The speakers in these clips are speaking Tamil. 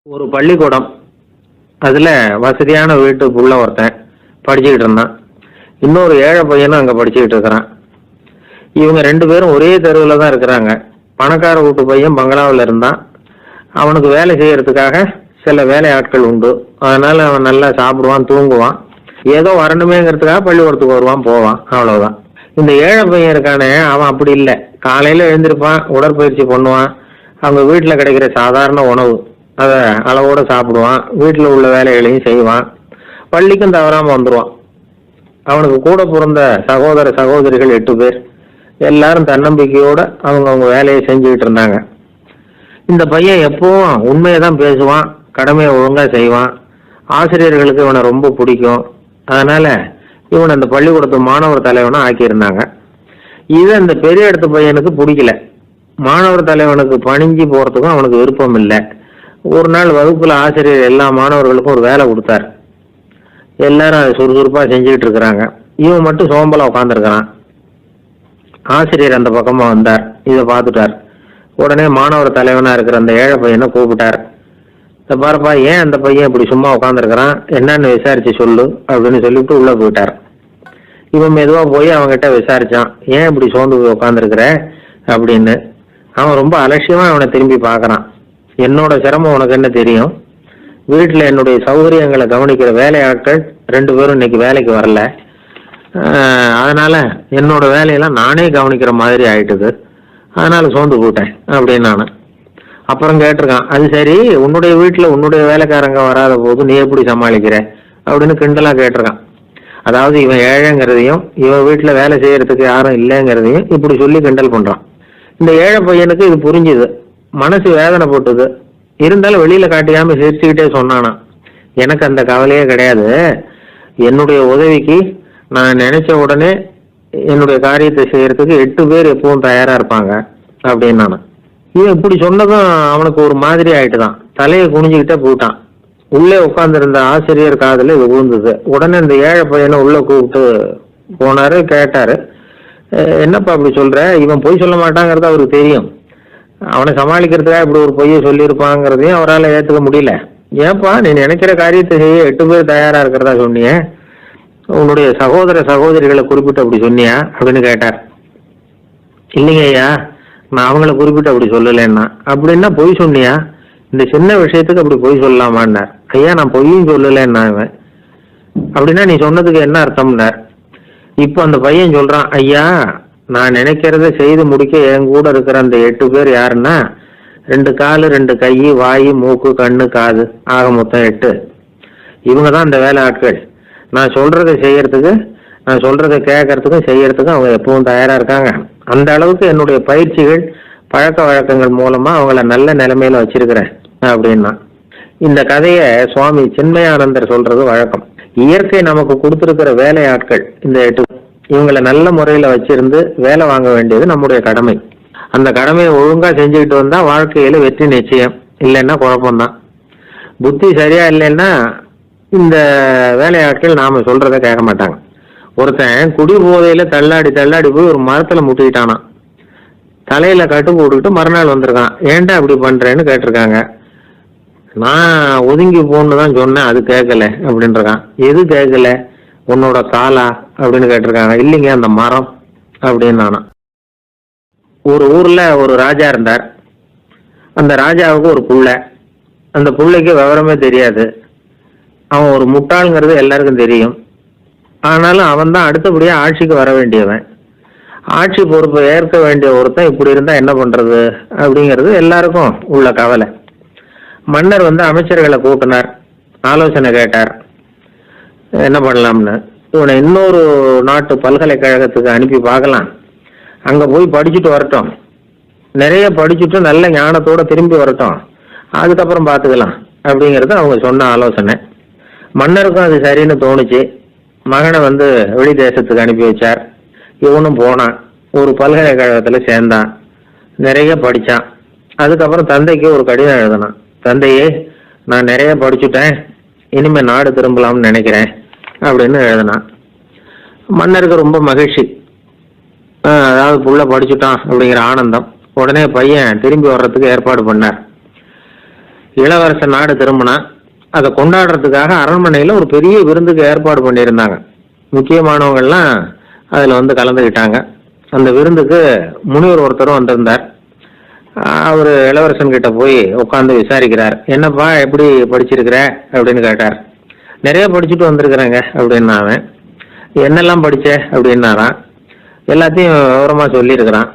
ஒரு பள்ளிக்கூடம். அதில் வசதியான வீட்டு புள்ள ஒருத்தன் படிச்சுக்கிட்டு இருந்தான். இன்னொரு ஏழை பையனும் அங்கே படிச்சுக்கிட்டு இருக்கிறான். இவங்க ரெண்டு பேரும் ஒரே தெருவில் தான் இருக்கிறாங்க. பணக்கார வீட்டு பையன் பங்களாவில் இருந்தான். அவனுக்கு வேலை செய்யறதுக்காக சில வேலை ஆட்கள் உண்டு. அதனால அவன் நல்லா சாப்பிடுவான், தூங்குவான். ஏதோ வரணுமேங்கிறதுக்காக பள்ளிக்கூடத்துக்கு வருவான், போவான், அவ்வளவுதான். இந்த ஏழை பையன் இருக்கானே, அவன் அப்படி இல்லை. காலையில எழுந்திருப்பான், உடற்பயிற்சி பண்ணுவான். அவங்க வீட்டில் கிடைக்கிற சாதாரண உணவு அதை அளவோடு சாப்பிடுவான். வீட்டில் உள்ள வேலைகளையும் செய்வான். பள்ளிக்கும் தவறாமல் வந்துடுவான். அவனுக்கு கூட பிறந்த சகோதர சகோதரிகள் 8 பேர். எல்லாரும் தன்னம்பிக்கையோடு அவங்க வேலையை செஞ்சுக்கிட்டு இருந்தாங்க. இந்த பையன் எப்பவும் உண்மையை தான் பேசுவான், கடமையை ஒழுங்காக செய்வான். ஆசிரியர்களுக்கு இவனை ரொம்ப பிடிக்கும். அதனால இவனை அந்த பள்ளிக்கூடத்து மாணவர் தலைவனை ஆக்கியிருந்தாங்க. இது அந்த பெரிய இடத்து பையனுக்கு பிடிக்கல. மாணவர் தலைவனுக்கு பணிஞ்சு போகிறதுக்கும் அவனுக்கு விருப்பம் இல்லை. ஒரு நாள் வகுப்புல ஆசிரியர் எல்லா மாணவர்களுக்கும் ஒரு வேலை கொடுத்தார். எல்லாரும் அதை சுறுசுறுப்பாக செஞ்சுக்கிட்டு இருக்கிறாங்க. இவன் மட்டும் சோம்பலா உட்காந்துருக்கிறான். ஆசிரியர் அந்த பக்கமா வந்தார். இதை பார்த்துட்டார். உடனே மாணவர் தலைவனா இருக்கிற அந்த ஏழை பையனை கூப்பிட்டார். இதை பாருப்பா, ஏன் அந்த பையன் இப்படி சும்மா உட்காந்துருக்கிறான், என்னன்னு விசாரிச்சு சொல்லு அப்படின்னு சொல்லிவிட்டு உள்ள போயிட்டார். இவன் மெதுவா போய் அவன்கிட்ட விசாரிச்சான், ஏன் இப்படி சோர்ந்து போய் உட்காந்துருக்கிற அப்படின்னு. அவன் ரொம்ப அலட்சியமா அவனை திரும்பி பார்க்கறான். என்னோட சிரமம் உனக்கு என்ன தெரியும்? வீட்டில் என்னுடைய சௌகரியங்களை கவனிக்கிற வேலையாட்கள் 2 பேரும் இன்னைக்கு வேலைக்கு வரல. அதனால என்னோட வேலையெல்லாம் நானே கவனிக்கிற மாதிரி ஆயிட்டுது. அதனால சோர்ந்து போட்டேன் அப்படின்னு நான். அப்புறம் கேட்டிருக்கான், அது சரி, உன்னுடைய வீட்டில் உன்னுடைய வேலைக்காரங்க வராத போது நீ எப்படி சமாளிக்கிற அப்படின்னு கிண்டலா கேட்டிருக்கான். அதாவது இவன் ஏழைங்கிறதையும் இவன் வீட்டில் வேலை செய்யறதுக்கு யாரும் இல்லைங்கிறதையும் இப்படி சொல்லி கிண்டல் பண்றான். இந்த ஏழை பையனுக்கு இது புரிஞ்சுது. மனசு வேதனை போட்டுது. இருந்தாலும் வெளியில காட்டியாம சிரிச்சுக்கிட்டே சொன்னானா, எனக்கு அந்த கவலையே கிடையாது. என்னுடைய உதவிக்கு நான் நினைச்ச உடனே என்னுடைய காரியத்தை செய்யறதுக்கு 8 பேர் எப்பவும் தயாரா இருப்பாங்க அப்படின்னு நானு. இவன் இப்படி சொன்னதும் அவனுக்கு ஒரு மாதிரி ஆயிட்டுதான். தலையை குனிஞ்சுக்கிட்டே போயிட்டான். உள்ளே உட்கார்ந்துருந்த ஆசிரியர் காதுல இது விழுந்தது. உடனே இந்த ஏழை பையனை உள்ள கூப்பிட்டு போனாரு. கேட்டாரு, என்னப்பா அப்படி சொல்ற? இவன் பொய் சொல்ல மாட்டாங்கிறது அவருக்கு தெரியும். அவனை சமாளிக்கிறதுக்காக இப்படி ஒரு பொய்யை சொல்லியிருப்பாங்கிறதையும் அவரால் ஏற்றுக்க முடியல. ஏன்பா, நீ நினைக்கிற காரியத்தை செய்ய 8 பேர் தயாரா இருக்கிறதா சொன்னிய, உன்னுடைய சகோதர சகோதரிகளை குறிப்பிட்டு அப்படி சொன்னியா அப்படின்னு கேட்டார். இல்லைங்க ஐயா, நான் அவங்கள குறிப்பிட்டு அப்படி சொல்லலைன்னா. அப்படின்னா பொய் சொன்னியா? இந்த சின்ன விஷயத்துக்கு அப்படி பொய் சொல்லலாமான்னார். ஐயா, நான் பொய்யும் சொல்லலைன்னா. இவன் அப்படின்னா நீ சொன்னதுக்கு என்ன அர்த்தம்னார். இப்போ அந்த பையன் சொல்றான், ஐயா, நான் நினைக்கிறத செய்து முடிக்க என் கூட இருக்கிற அந்த 8 பேர் யாருன்னா 2 காலு, 2 கை, வாய், மூக்கு, கண்ணு, காது, ஆக மொத்தம் 8. இவங்க தான் அந்த வேலை ஆட்கள். நான் சொல்றதை செய்யறதுக்கு, நான் சொல்றதை கேட்கறதுக்கும் செய்யறதுக்கும் அவங்க எப்பவும் தயாரா இருக்காங்க. அந்த அளவுக்கு என்னுடைய பயிற்சிகள், பழக்க வழக்கங்கள் மூலமா அவங்கள நல்ல நிலைமையில வச்சிருக்கிறேன் அப்படின்னா. இந்த கதையை சுவாமி சின்மயானந்தர் சொல்றது வழக்கம். இயற்கை நமக்கு கொடுத்திருக்கிற வேலை ஆட்கள் இந்த 8. இவங்களை நல்ல முறையில வச்சிருந்து வேலை வாங்க வேண்டியது நம்முடைய கடமை. அந்த கடமையை ஒழுங்கா செஞ்சுக்கிட்டு வந்தா வாழ்க்கையில வெற்றி நிச்சயம். இல்லைன்னா குழப்பம்தான். புத்தி சரியா இல்லைன்னா இந்த வேலையாட்கள் நாம சொல்றத கேட்க மாட்டாங்க. ஒருத்தன் குடி போதையில தள்ளாடி தள்ளாடி போய் ஒரு மரத்துல முட்டிக்கிட்டானா. தலையில கட்டு போட்டுக்கிட்டு மறுநாள் வந்திருக்கான். ஏன்டா அப்படி பண்றேன்னு கேட்டிருக்காங்க. நான் ஒதுங்கி போன்னு தான் சொன்னேன், அது கேட்கல அப்படின்றான். எது கேட்கல? உன்னோட காலா அப்படின்னு கேட்டிருக்காங்க. இல்லைங்க, அந்த மரம் அப்படின்னு நானா. ஒரு ஊர்ல ஒரு ராஜா இருந்தார். அந்த ராஜாவுக்கு ஒரு புள்ள. அந்த புள்ளைக்கு விவரமே தெரியாது. அவன் ஒரு முட்டாளுங்கிறது எல்லாருக்கும் தெரியும். ஆனாலும் அவன் தான் அடுத்தபடியா ஆட்சிக்கு வர வேண்டியவன். ஆட்சி பொறுப்பை ஏற்க வேண்டிய ஒருத்தன் இப்படி இருந்தா என்ன பண்றது அப்படிங்கிறது எல்லாருக்கும் உள்ள கவலை. மன்னர் அமைச்சர்களை கூட்டினார். ஆலோசனை கேட்டார், என்ன பண்ணலாம்னு. இவனை இன்னொரு நாட்டு பல்கலைக்கழகத்துக்கு அனுப்பி பார்க்கலாம். அங்க போய் படிச்சுட்டு வரட்டும். நிறைய படிச்சுட்டு நல்ல ஞானத்தோட திரும்பி வரட்டும். அதுக்கப்புறம் பார்த்துக்கலாம் அப்படிங்கிறது அவங்க சொன்ன ஆலோசனை. மன்னருக்கும் அது சரின்னு தோணுச்சு. மகனை வெளி தேசத்துக்கு அனுப்பி வச்சார். இவனும் போனான். ஒரு பல்கலைக்கழகத்துல சேர்ந்தான். நிறைய படிச்சான். அதுக்கப்புறம் தந்தைக்கு ஒரு கடிதம் எழுதினான். தந்தையே, நான் நிறைய படிச்சுட்டேன், இனிமே நாடு திரும்பலாம்னு நினைக்கிறேன் அப்படின்னு எழுதினான். மன்னருக்கு ரொம்ப மகிழ்ச்சி. அதாவது புள்ள படிச்சுட்டான் அப்படிங்கிற ஆனந்தம். உடனே பையன் திரும்பி வர்றதுக்கு ஏற்பாடு பண்ணார். இளவரசன் நாடு திரும்பினான். அதை கொண்டாடுறதுக்காக அரண்மனையில் ஒரு பெரிய விருந்துக்கு ஏற்பாடு பண்ணியிருந்தாங்க. முக்கியமானவங்கள்லாம் அதில் வந்து கலந்துக்கிட்டாங்க. அந்த விருந்துக்கு முனிவர் ஒருத்தரும் வந்திருந்தார். அவர் இளவரசன் கிட்ட போய் உட்காந்து விசாரிக்கிறார். என்னப்பா எப்படி படிச்சிருக்கிற அப்படின்னு கேட்டார். நிறைய படிச்சுட்டு வந்திருக்கிறேங்க அப்படின்னு அவன். என்னெல்லாம் படிச்ச அப்படின்னாரான். எல்லாத்தையும் விவரமா சொல்லியிருக்கிறான்.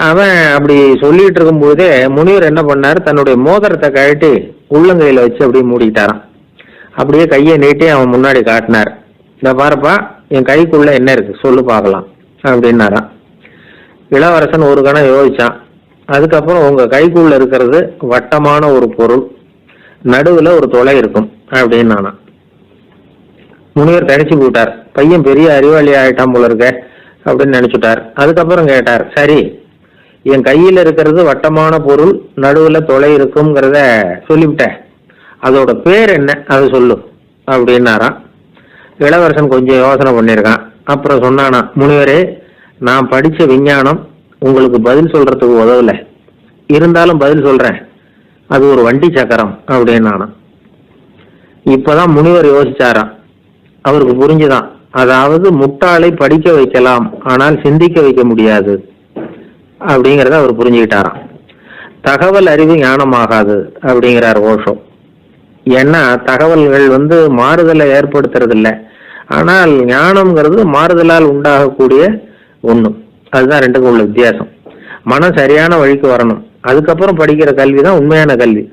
அவன் அப்படி சொல்லிட்டு இருக்கும்போதே முனிவர் என்ன பண்ணார், தன்னுடைய மோதிரத்தை கழட்டி உள்ளங்கையில வச்சு அப்படியே மூடிக்கிட்டாரான். அப்படியே கையை நீட்டி அவன் முன்னாடி காட்டினார். இந்த பாருப்பா, என் கைக்குள்ள என்ன இருக்கு சொல்லு பார்க்கலாம் அப்படின்னாரான். இளவரசன் ஒரு கணம் யோசிச்சான். அதுக்கப்புறம் உங்க கைக்குள்ள இருக்கிறது வட்டமான ஒரு பொருள், நடுவுல ஒரு துளை இருக்கும் அப்படின்னு நானான். முனிவர் தனிச்சு போட்டார். பையன் பெரிய அறிவாளி ஆயிட்டான் போல இருக்க அப்படின்னு நினைச்சுட்டார். அதுக்கப்புறம் கேட்டார், சரி என் கையில இருக்கிறது வட்டமான பொருள், நடுவுல துளை இருக்குங்கிறத சொல்லிவிட்டேன், அதோட பேர் என்ன அது சொல்லு அப்படின்னாராம். இளவரசன் கொஞ்சம் யோசனை பண்ணியிருக்கான். அப்புறம் சொன்னானா, முனிவரே நான் படிச்ச விஞ்ஞானம் உங்களுக்கு பதில் சொல்றதுக்கு உதவல, இருந்தாலும் பதில் சொல்றேன், அது ஒரு வண்டி சக்கரம் அப்படின்னானா. இப்பதான் முனிவர் யோசிச்சாராம். அவருக்கு புரிஞ்சுதான், அதாவது முட்டாளை படிக்க வைக்கலாம் ஆனால் சிந்திக்க வைக்க முடியாது அப்படிங்கிறத அவர் புரிஞ்சுக்கிட்டாராம். தகவல் அறிவு ஞானமாகாது அப்படிங்கிறார் ஓஷோ. ஏன்னா தகவல்கள் வந்து மாறுதலை ஏற்படுத்துறது இல்லை, ஆனால் ஞானம்ங்கிறது மாறுதலால் உண்டாகக்கூடிய ஒண்ணு. அதுதான் ரெண்டுக்கும் உள்ள வித்தியாசம். மனம் சரியான வழிக்கு வரணும், அதுக்கப்புறம் படிக்கிற கல்வி தான் உண்மையான கல்வி.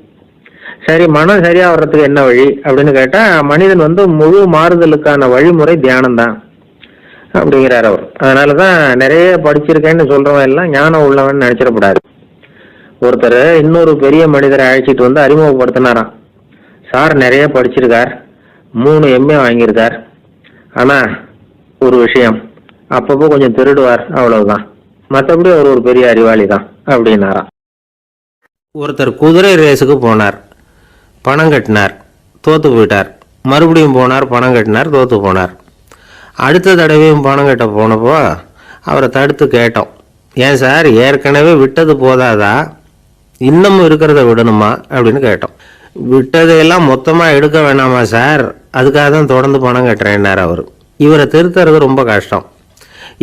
சரி, மனம் சரியா வர்றதுக்கு என்ன வழி அப்படின்னு கேட்டா, மனிதன் வந்து முழு மாறுதலுக்கான வழிமுறை தியானம் தான் அப்படிங்கிறார் அவர். அதனாலதான் நிறைய படிச்சிருக்கேன்னு சொல்றவன் எல்லாம் ஞானம் உள்ளவன் நினைச்சிடக்கூடாது. ஒருத்தர் இன்னொரு பெரிய மனிதரை அழைச்சிட்டு வந்து அறிமுகப்படுத்தினாராம். சார் நிறைய படிச்சிருக்கார், 3 MA வாங்கியிருக்கார், ஆனா ஒரு விஷயம், அப்பப்போ கொஞ்சம் திருடுவார், அவ்வளவுதான், மற்றபடி அவர் ஒரு பெரிய அறிவாளி தான் அப்படின்னாராம். ஒருத்தர் குதிரை ரேஸுக்கு போனார், பணம் கட்டினார், தோத்து போயிட்டார். மறுபடியும் போனார், பணம் கட்டினார், தோத்து போனார். அடுத்த தடவையும் பணம் கட்ட போனப்போ அவரை தடுத்து கேட்டோம், ஏன் சார் ஏற்கனவே விட்டது போதாதா, இன்னமும் இருக்கிறத விடணுமா அப்படின்னு கேட்டோம். விட்டதையெல்லாம் மொத்தமாக எடுக்க வேணாமா சார், அதுக்காக தான் தொடர்ந்து பணம் கட்டுறேன்னார் அவர். இவரை திருத்துறது ரொம்ப கஷ்டம்.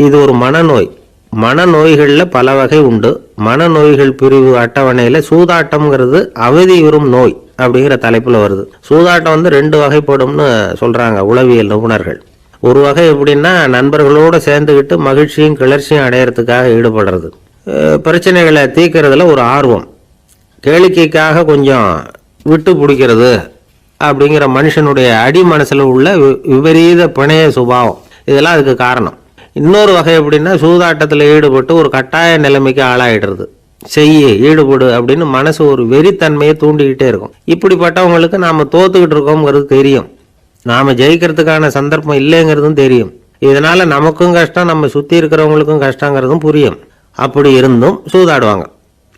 இது ஒரு மனநோய். மனநோய்களில் பல வகை உண்டு. மனநோய்கள் பிரிவு அட்டவணையில் சூதாட்டம்ங்கிறது அவதியுறும் நோய் அப்படிங்கிற தலைப்பில் வருது. சூதாட்டம் வந்து 2 வகைப்படும்னு சொல்கிறாங்க உளவியல் நிபுணர்கள். ஒரு வகை எப்படின்னா, நண்பர்களோடு சேர்ந்துக்கிட்டு மகிழ்ச்சியும் கிளர்ச்சியும் அடையிறதுக்காக ஈடுபடுறது, பிரச்சனைகளை தீர்க்கறதுல ஒரு ஆர்வம், கேளிக்கைக்காக கொஞ்சம் விட்டு பிடிக்கிறது அப்படிங்கிற மனுஷனுடைய அடி மனசில் உள்ள விபரீத பிணைய சுபாவம், இதெல்லாம் அதுக்கு காரணம். இன்னொரு வகை எப்படின்னா, சூதாட்டத்தில் ஈடுபட்டு ஒரு கட்டாய நிலைமைக்கு ஆளாயிடுறது, ஈடுபடு அப்படின்னு மனசு ஒரு வெறித்தன்மையை தூண்டிக்கிட்டே இருக்கும். இப்படிப்பட்டவங்களுக்கு நாம் தோத்துக்கிட்டு இருக்கோங்கிறது தெரியும், நாம் ஜெயிக்கிறதுக்கான சந்தர்ப்பம் இல்லைங்கிறதும் தெரியும். இதனால நமக்கும் கஷ்டம், நம்ம சுற்றி இருக்கிறவங்களுக்கும் கஷ்டங்கிறதும் புரியும். அப்படி இருந்தும் சூதாடுவாங்க.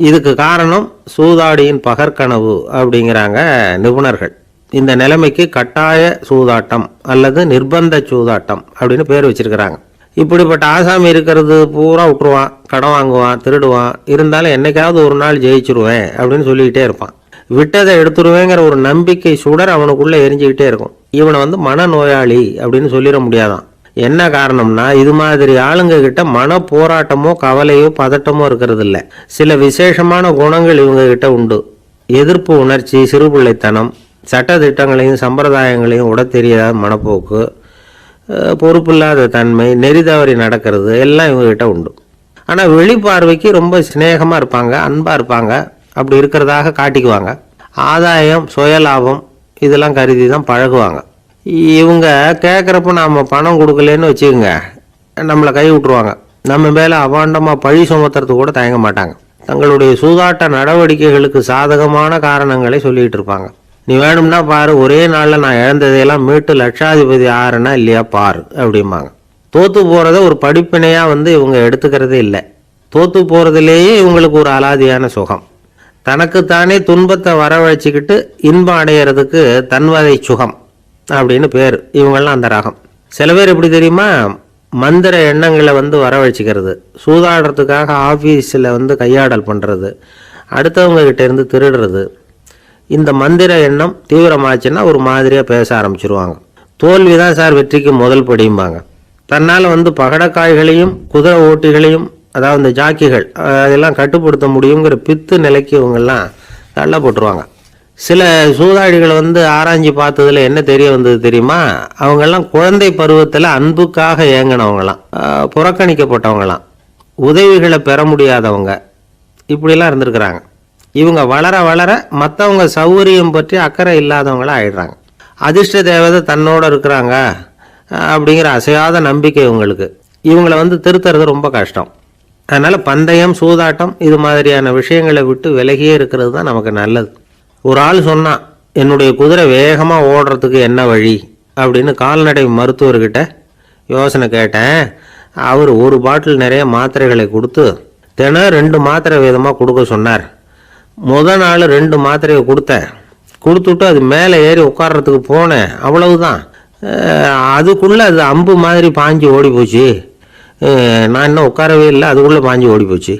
இதுக்கு காரணம் சூதாடியின் பகற்கனவு அப்படிங்கிறாங்க நிபுணர்கள். இந்த நிலைமைக்கு கட்டாய சூதாட்டம் அல்லது நிர்பந்த சூதாட்டம் அப்படின்னு பேர் வச்சிருக்கிறாங்க. இப்படிப்பட்ட ஆசாமி இருக்கிறது பூரா விட்டுருவான், கடன் வாங்குவான், திருடுவான், இருந்தாலும் என்னைக்காவது ஒரு நாள் ஜெயிச்சிருவேன் அப்படின்னு சொல்லிக்கிட்டே இருப்பான். விட்டதை எடுத்துருவேங்கிற ஒரு நம்பிக்கை சுடர் அவனுக்குள்ளே எரிஞ்சுக்கிட்டே இருக்கும். இவனை வந்து மனநோயாளி அப்படின்னு சொல்லிட முடியாதான். என்ன காரணம்னா, இது மாதிரி ஆளுங்க கிட்ட மன போராட்டமோ கவலையோ பதட்டமோ இருக்கிறது இல்லை. சில விசேஷமான குணங்கள் இவங்க கிட்ட உண்டு. எதிர்ப்பு உணர்ச்சி, சிறுபிள்ளைத்தனம், சட்ட திட்டங்களையும் சம்பிரதாயங்களையும் உட தெரியாத மனப்போக்கு, பொறுப்பில்லாத தன்மை, நெறி தவறி நடக்கிறது எல்லாம் இவங்ககிட்ட உண்டு. ஆனால் வெளிப்பார்வைக்கு ரொம்ப சிநேகமாக இருப்பாங்க, அன்பாக இருப்பாங்க, அப்படி இருக்கிறதாக காட்டிக்குவாங்க. ஆதாயம், சுயலாபம் இதெல்லாம் கருதி தான் பழகுவாங்க. இவங்க கேட்குறப்ப நாம் பணம் கொடுக்கலன்னு வச்சுக்கோங்க, நம்மளை கை விட்டுருவாங்க. நம்ம மேலே அபாண்டமாக பழி சுமத்துறது கூட தயங்க மாட்டாங்க. தங்களுடைய சூதாட்ட நடவடிக்கைகளுக்கு சாதகமான காரணங்களை சொல்லிகிட்டு இருப்பாங்க. நீ வேணும்னா பாரு, ஒரே நாளில் நான் இழந்ததையெல்லாம் மீட்டு லட்சாதிபதி ஆறுனா இல்லையா பாரு அப்படிம்பாங்க. தோற்று போகிறத ஒரு படிப்பினையாக வந்து இவங்க எடுத்துக்கிறதே இல்லை. தோற்று போகிறதுலேயே இவங்களுக்கு ஒரு அலாதியான சுகம். தனக்குத்தானே துன்பத்தை வரவழைச்சிக்கிட்டு இன்பம் அடையிறதுக்கு தன்வதை சுகம் அப்படின்னு பேர். இவங்கெல்லாம் அந்த ராகம். சில பேர் எப்படி தெரியுமா, மந்திர எண்ணங்களை வந்து வரவழைச்சிக்கிறது, சூதாடுறதுக்காக ஆஃபீஸில் வந்து கையாடல் பண்ணுறது, அடுத்தவங்க கிட்ட இருந்து திருடுறது, இந்த மந்திர எண்ணம் தீவிரமாச்சுன்னா ஒரு மாதிரியாக பேச ஆரம்பிச்சிருவாங்க. தோல்வி தான் சார் வெற்றிக்கு முதல் படியும்பாங்க. தன்னால் பகடக்காய்களையும் குதிரை ஓட்டிகளையும், அதாவது இந்த ஜாக்கிகள், அதெல்லாம் கட்டுப்படுத்த முடியுங்கிற பித்து நிலைக்கு இவங்கெல்லாம் தள்ளப்பட்டுருவாங்க. சில சூதாடிகள் ஆராய்ச்சி பார்த்ததில் என்ன தெரிய வந்தது தெரியுமா? அவங்கெல்லாம் குழந்தை பருவத்தில் அன்புக்காக ஏங்கினவங்களாம், புறக்கணிக்கப்பட்டவங்களாம், உதவிகளை பெற முடியாதவங்க, இப்படிலாம் இருந்திருக்கிறாங்க. இவங்க வளர வளர மற்றவங்க சௌகரியம் பற்றி அக்கறை இல்லாதவங்களாம் ஆயிடுறாங்க. அதிர்ஷ்ட தேவதை தன்னோட இருக்கிறாங்க அப்படிங்கிற அசையாத நம்பிக்கை இவங்களுக்கு. இவங்களை திருத்துறது ரொம்ப கஷ்டம். அதனால் பந்தயம், சூதாட்டம் இது மாதிரியான விஷயங்களை விட்டு விலகியே இருக்கிறது தான் நமக்கு நல்லது. ஒரு ஆள் சொன்னான், என்னுடைய குதிரை வேகமாக ஓடுறதுக்கு என்ன வழி அப்படின்னு கால்நடை மருத்துவர்கிட்ட யோசனை கேட்டேன். அவர் ஒரு பாட்டில் நிறைய மாத்திரைகளை கொடுத்து தினம் 2 மாத்திரை விதமாக கொடுக்க சொன்னார். முதல் நாள் 2 மாத்திரையை கொடுத்துட்டு அது மேலே ஏறி உட்கார்றதுக்கு போனேன். அவ்வளவுதான். அதுக்குள்ளே அது அம்பு மாதிரி பாஞ்சு ஓடி போச்சு. நான் இன்னும் உட்காரவே இல்லை, அதுக்குள்ளே பாஞ்சு ஓடி போச்சு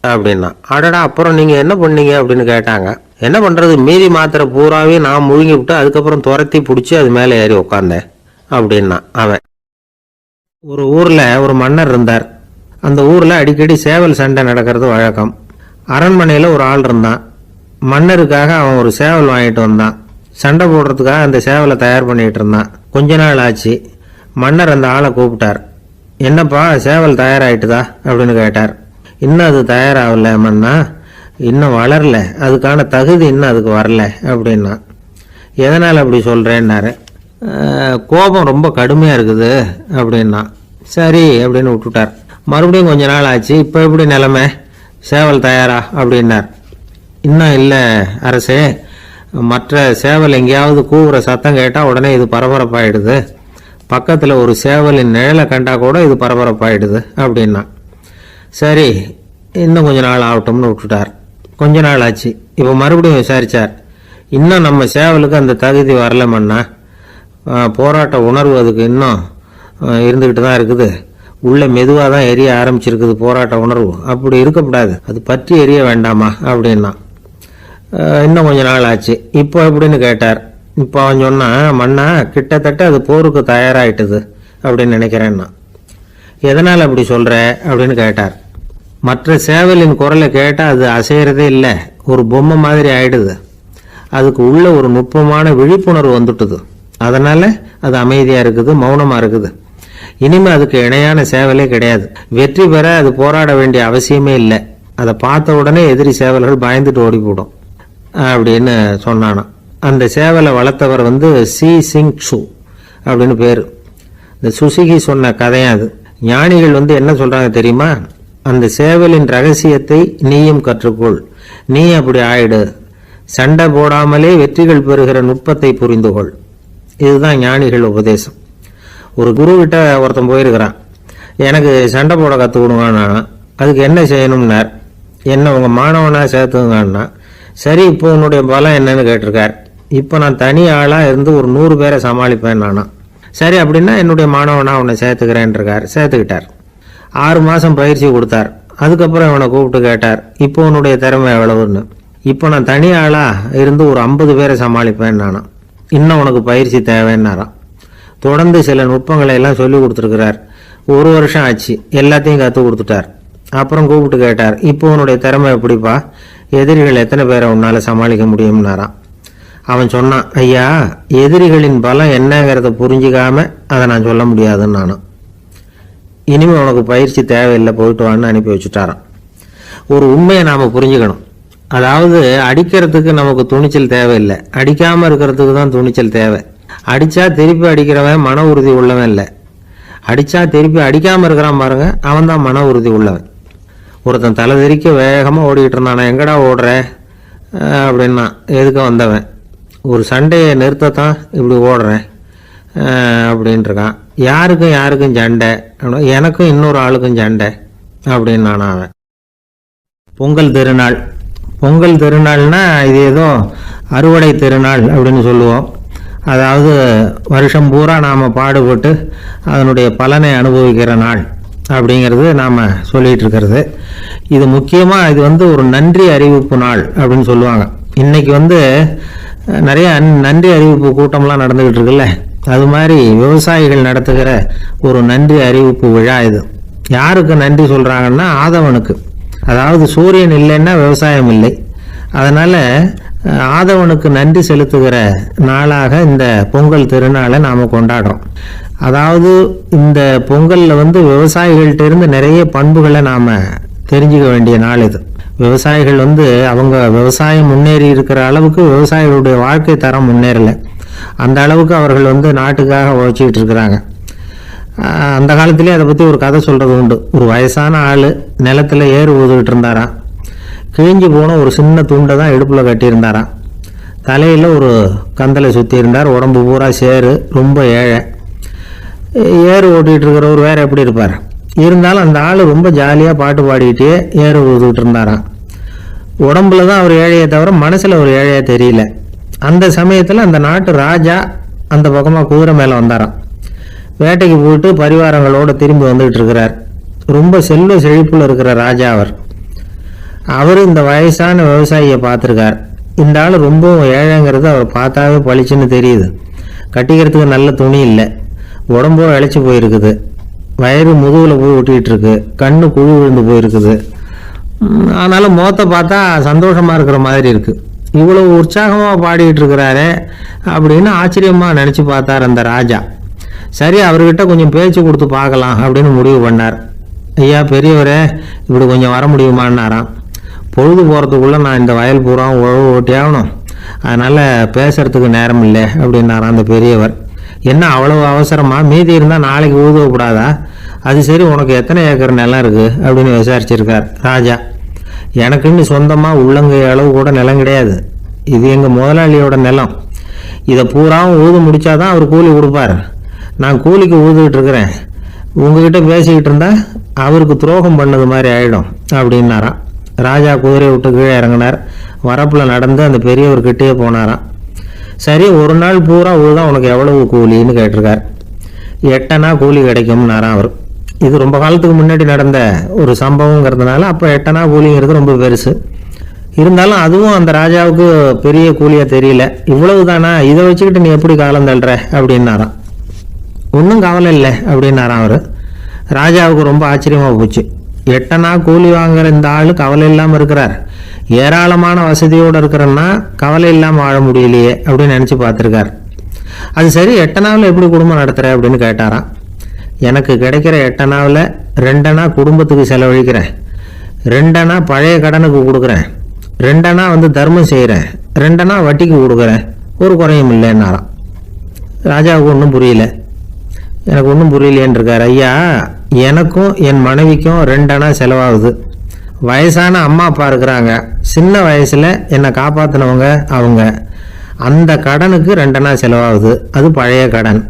அப்படின்னா. அடடா, அப்புறம் நீங்கள் என்ன பண்ணீங்க அப்படின்னு கேட்டாங்க. என்ன பண்ணுறது, மீதி மாத்திரை பூராவே நான் முழுங்கி விட்டு அதுக்கப்புறம் துரத்தி பிடிச்சி அது மேலே ஏறி உட்காந்தேன் அப்படின்னா அவன். ஒரு ஊரில் ஒரு மன்னர் இருந்தார். அந்த ஊரில் அடிக்கடி சேவல் சண்டை நடக்கிறது வழக்கம். அரண்மனையில் ஒரு ஆள் இருந்தான். மன்னருக்காக அவன் ஒரு சேவல் வாங்கிட்டு வந்தான். சண்டை போடுறதுக்காக அந்த சேவலை தயார் பண்ணிகிட்டு இருந்தான். கொஞ்ச நாள் ஆச்சு. மன்னர் அந்த ஆளை கூப்பிட்டார். என்னப்பா, சேவல் தயாராகிட்டுதா அப்படின்னு கேட்டார். இன்னும் அது தயாராகல மன்னா, இன்னும் வளரல, அதுக்கான தகுதி இன்னும் அதுக்கு வரல அப்படின்னா. எதனால் அப்படி சொல்கிறேன்னாரு. கோபம் ரொம்ப கடுமையாக இருக்குது அப்படின்னா. சரி அப்படின்னு விட்டுட்டார். மறுபடியும் கொஞ்ச நாள் ஆச்சு. இப்போ எப்படி நிலைமை, சேவல் தயாரா அப்படின்னார். இன்னும் இல்லை அரசே, மற்ற சேவல் எங்கேயாவது கூவுற சத்தம் கேட்டால் உடனே இது பரபரப்பாயிடுது. பக்கத்தில் ஒரு சேவலின் நிழலை கண்டா கூட இது பரபரப்பாயிடுது அப்படின்னா. சரி, இன்னும் கொஞ்ச நாள் ஆகட்டும்னு விட்டுட்டார். கொஞ்ச நாள் ஆச்சு. இப்போ மறுபடியும் விசாரித்தார். இன்னும் நம்ம சேவலுக்கு அந்த தகுதி வரலமன்னா, போராட்ட உணர்வு அதுக்கு இன்னும் இருந்துக்கிட்டு தான் இருக்குது. உள்ளே மெதுவாக தான் எரிய ஆரம்பிச்சிருக்குது போராட்ட உணர்வு. அப்படி இருக்கக்கூடாது, அது பற்றி எரிய வேண்டாமா அப்படின்னா. இன்னும் கொஞ்ச நாள் ஆச்சு. இப்போ எப்படின்னு கேட்டார். இப்போ அவன் சொன்னான், மன்னா கிட்டத்தட்ட அது போருக்கு தயாராகிட்டுது அப்படின்னு நினைக்கிறேன்னா. எதனால் அப்படி சொல்கிற அப்படின்னு கேட்டார். மற்ற சேவலின் குரலை கேட்டால் அது அசைகிறதே இல்லை, ஒரு பொம்மை மாதிரி ஆயிடுது. அதுக்கு உள்ள ஒரு நுட்பமான விழிப்புணர்வு வந்துட்டுது. அதனால் அது அமைதியாக இருக்குது, மௌனமாக இருக்குது. இனிமேல் அதுக்கு இணையான சேவலே கிடையாது. வெற்றி பெற அது போராட வேண்டிய அவசியமே இல்லை. அதை பார்த்த உடனே எதிரி சேவல்கள் பயந்துட்டு ஓடி போடும் அப்படின்னு சொன்னானா. அந்த சேவலை வளர்த்தவர் சி சிங் சு அப்படின்னு பேர். இந்த சுசிகி சொன்ன கதையும் அது. ஞானிகள் என்ன சொல்றாங்க தெரியுமா? அந்த சேவலின் ரகசியத்தை நீயும் கற்றுக்கொள், நீ அப்படி ஆயிடு, சண்டை போடாமலே வெற்றிகள் பெறுகிற நுட்பத்தை புரிந்துகொள். இதுதான் ஞானிகள் உபதேசம். ஒரு குருக்கிட்ட ஒருத்தன் போயிருக்கிறான். எனக்கு சண்டை போட கற்றுக் கொடுங்கன்னா. அதுக்கு என்ன செய்யணும்னார். என்ன உங்கள் மாணவனாக சேர்த்துங்கன்னா. சரி, இப்போ உன்னுடைய பலம் என்னன்னு கேட்டிருக்கார். இப்போ நான் தனி ஆளாக இருந்து ஒரு 100 பேரை சமாளிப்பேன் நானா. சரி அப்படின்னா என்னுடைய மாணவனாக உன்னை சேர்த்துக்கிறேன்ருக்கார். சேர்த்துக்கிட்டார். 6 மாதம் பயிற்சி கொடுத்தார். அதுக்கப்புறம் இவனை கூப்பிட்டு கேட்டார், இப்போ உன்னுடைய திறமை எவ்வளவுன்னு. இப்போ நான் தனி ஆளாக இருந்து ஒரு 50 பேரை சமாளிப்பேன் நானா. இன்னும் உனக்கு பயிற்சி தேவைன்னாராம். தொடர்ந்து சில நுட்பங்களை எல்லாம் சொல்லி கொடுத்துருக்கிறார். 1 வருஷம் ஆச்சு. எல்லாத்தையும் கற்றுக் கொடுத்துட்டார். அப்புறம் கூப்பிட்டு கேட்டார், இப்போ உன்னுடைய திறமை எப்படிப்பா, எதிரிகள் எத்தனை பேரை உன்னால் சமாளிக்க முடியும்னாராம். அவன் சொன்னான், ஐயா, எதிரிகளின் பலம் என்னங்கிறத புரிஞ்சிக்காம அதை நான் சொல்ல முடியாதுன்னு நானும். இனிமேல் உனக்கு பயிற்சி தேவையில்லை, போயிட்டு வான்னு அனுப்பி வச்சுட்டாரான். ஒரு உண்மையை நாம் புரிஞ்சுக்கணும். அதாவது அடிக்கிறதுக்கு நமக்கு துணிச்சல் தேவையில்லை, அடிக்காமல் இருக்கிறதுக்கு தான் துணிச்சல் தேவை. அடித்தா திருப்பி அடிக்கிறவன் மன உறுதி உள்ளவன் இல்லை, அடித்தா திருப்பி அடிக்காமல் இருக்கிறான் பாருங்க, அவன் தான் மன உறுதி உள்ளவன். ஒருத்தன் தலை தெறிக்க வேகமாக ஓடிக்கிட்டு இருந்தான். நான் எங்கடா ஓடுற அப்படின்னா, எதுக்க வந்தவன். ஒரு சண்டையை நிறுத்தத்தான் இப்படி ஓடுறேன் அப்படின்ட்டுருக்கான். யாருக்கும் சண்டை, எனக்கும் இன்னொரு ஆளுக்கும் சண்டை அப்படின்னு நானா அவன். பொங்கல் திருநாள். பொங்கல் திருநாள்னா இது ஏதோ அறுவடை திருநாள் அப்படின்னு சொல்லுவோம். அதாவது வருஷம் பூரா நாம் பாடுபட்டு அதனுடைய பலனை அனுபவிக்கிற நாள் அப்படிங்கிறது நாம் சொல்லிகிட்டு இருக்கிறது. இது முக்கியமாக இது ஒரு நன்றி அறிவிப்பு நாள் அப்படின்னு சொல்லுவாங்க. இன்னைக்கு நிறைய நன்றி அறிவிப்பு கூட்டம்லாம் நடந்துகிட்டு இருக்குல்ல, அது மாதிரி விவசாயிகள் நடத்துகிற ஒரு நன்றி அறிவிப்பு விழா இது. யாருக்கு நன்றி சொல்கிறாங்கன்னா ஆதவனுக்கு. அதாவது சூரியன் இல்லைன்னா விவசாயம் இல்லை. அதனால் ஆதவனுக்கு நன்றி செலுத்துகிற நாளாக இந்த பொங்கல் திருநாளை நாம் கொண்டாடுறோம். அதாவது இந்த பொங்கலில் விவசாயிகள்கிட்ட இருந்து நிறைய பண்புகளை நாம் தெரிஞ்சுக்க வேண்டிய நாள் இது. விவசாயிகள் அவங்க விவசாயம் முன்னேறி இருக்கிற அளவுக்கு விவசாயிகளுடைய வாழ்க்கை தரம் முன்னேறலை. அந்த அளவுக்கு அவர்கள் நாட்டுக்காக உழைச்சிக்கிட்டு இருக்கிறாங்க. அந்த காலத்திலே அதை பற்றி ஒரு கதை சொல்கிறது உண்டு. ஒரு வயசான ஆள் நிலத்தில் ஏறு ஊதுகிட்டு இருந்தாராம். கிழிஞ்சு போன ஒரு சின்ன துண்டை தான் இடுப்பில் கட்டியிருந்தாராம். தலையில் ஒரு கந்தலை சுற்றி இருந்தார். உடம்பு பூரா சேரு, ரொம்ப ஏழை. ஏறு ஓட்டிகிட்டு இருக்கிறவர் வேறு எப்படி இருப்பார்? இருந்தாலும் அந்த ஆள் ரொம்ப ஜாலியாக பாட்டு பாடிக்கிட்டே ஏறு ஊதுகிட்டு இருந்தாராம். உடம்புல தான் அவர் ஏழையை தவிர மனசில் ஒரு ஏழையாக தெரியல. அந்த சமயத்தில் அந்த நாட்டு ராஜா அந்த பக்கமாக குதிரை மேலே வந்தாராம். வேட்டைக்கு போயிட்டு பரிவாரங்களோடு திரும்பி வந்துகிட்டு இருக்கிறார். ரொம்ப செல்வ செழிப்பில் இருக்கிற ராஜா அவர் இந்த வயசான விவசாயியை பார்த்துருக்கார். இந்த ஆள் ரொம்ப ஏழைங்கிறது அவர் பார்த்தாவே பளிச்சுன்னு தெரியுது. கட்டிக்கிறதுக்கு நல்ல துணி இல்லை, உடம்போ இழைச்சி போயிருக்குது, வயிறு முதுகில் போய் ஒட்டிகிட்டு இருக்கு, கண்ணு குழி விழுந்து போயிருக்குது. ஆனாலும் முகத்தை பார்த்தா சந்தோஷமாக இருக்கிற மாதிரி இருக்குது. இவ்வளவு உற்சாகமாக பாடிக்கிட்டு இருக்கிறாரே அப்படின்னு ஆச்சரியமாக நினச்சி பார்த்தார் அந்த ராஜா. சரி, அவர்கிட்ட கொஞ்சம் பேச்சு கொடுத்து பார்க்கலாம் அப்படின்னு முடிவு பண்ணார். ஐயா பெரியவரே, இப்படி கொஞ்சம் வர முடியுமான்னாராம். பொழுது போகிறதுக்குள்ளே நான் இந்த வயல் பூரா உழவு ஓட்டி ஆகணும், அதனால் பேசுகிறதுக்கு நேரம் இல்லை அப்படின்னாராம் அந்த பெரியவர். என்ன அவ்வளவு அவசரமாக? மீதி இருந்தால் நாளைக்கு ஊதக்கூடாதா? அது சரி, உனக்கு எத்தனை ஏக்கர் நிலம் இருக்குது அப்படின்னு விசாரிச்சிருக்கார் ராஜா. எனக்குன்னு சொந்தமாக உள்ளங்கை அளவு கூட நிலம் கிடையாது. இது எங்கள் முதலாளியோட நிலம். இதை பூராவும் ஊது முடித்தாதான் அவர் கூலி கொடுப்பார். நான் கூலிக்கு ஊதுகிட்டு இருக்கிறேன். உங்ககிட்ட பேசிக்கிட்டு இருந்தால் அவருக்கு துரோகம் பண்ணது மாதிரி ஆகிடும் அப்படின்னாராம். ராஜா குதிரையை விட்டு கீழே இறங்கினார். வரப்பில் நடந்து அந்த பெரியவர்கிட்டே போனாராம். சரி, ஒரு நாள் பூரா ஊதான் உனக்கு எவ்வளவு கூலின்னு கேட்டிருக்கார். 8 அணா கூலி கிடைக்கும்னாராம் அவர். இது ரொம்ப காலத்துக்கு முன்னாடி நடந்த ஒரு சம்பவங்கிறதுனால அப்போ 8 அணா கூலிங்கிறது ரொம்ப பெருசு. இருந்தாலும் அதுவும் அந்த ராஜாவுக்கு பெரிய கூலியாக தெரியல. இவ்வளவு தானா, இதை வச்சுக்கிட்டு நீ எப்படி காலம் தள்ளுற அப்படின்னாராம். ஒன்றும் கவலை இல்லை அப்படின்னாராம் அவர். ராஜாவுக்கு ரொம்ப ஆச்சரியமாக போச்சு. 8 அணா கூலி வாங்குற இந்த ஆள் கவலை இல்லாமல் இருக்கிறார், ஏராளமான வசதியோடு இருக்கிறன்னா கவலை இல்லாமல் வாழ முடியலையே அப்படின்னு நினச்சி பார்த்துருக்கார். அது சரி, 8 அணாவில் எப்படி குடும்பம் நடத்துகிற அப்படின்னு கேட்டாராம். எனக்கு கிடைக்கிற 8 அணாவில் 2 அணா குடும்பத்துக்கு செலவழிக்கிறேன், 2 அணா பழைய கடனுக்கு கொடுக்குறேன், 2 அணா தர்மம் செய்கிறேன், 2 அணா வட்டிக்கு கொடுக்குறேன், ஒரு குறையும் இல்லைன்னாராம். ராஜாவுக்கு ஒன்றும் புரியல. எனக்கு ஒன்றும் புரியலேன்னு இருக்கார். ஐயா, எனக்கும் என் மனைவிக்கும் 2 அணா செலவாகுது. வயசான அம்மா அப்பா இருக்கிறாங்க, சின்ன வயசில் என்னை காப்பாற்றினவங்க அவங்க. அந்த கடனுக்கு 2 அணா செலவாகுது, அது பழைய கடன்.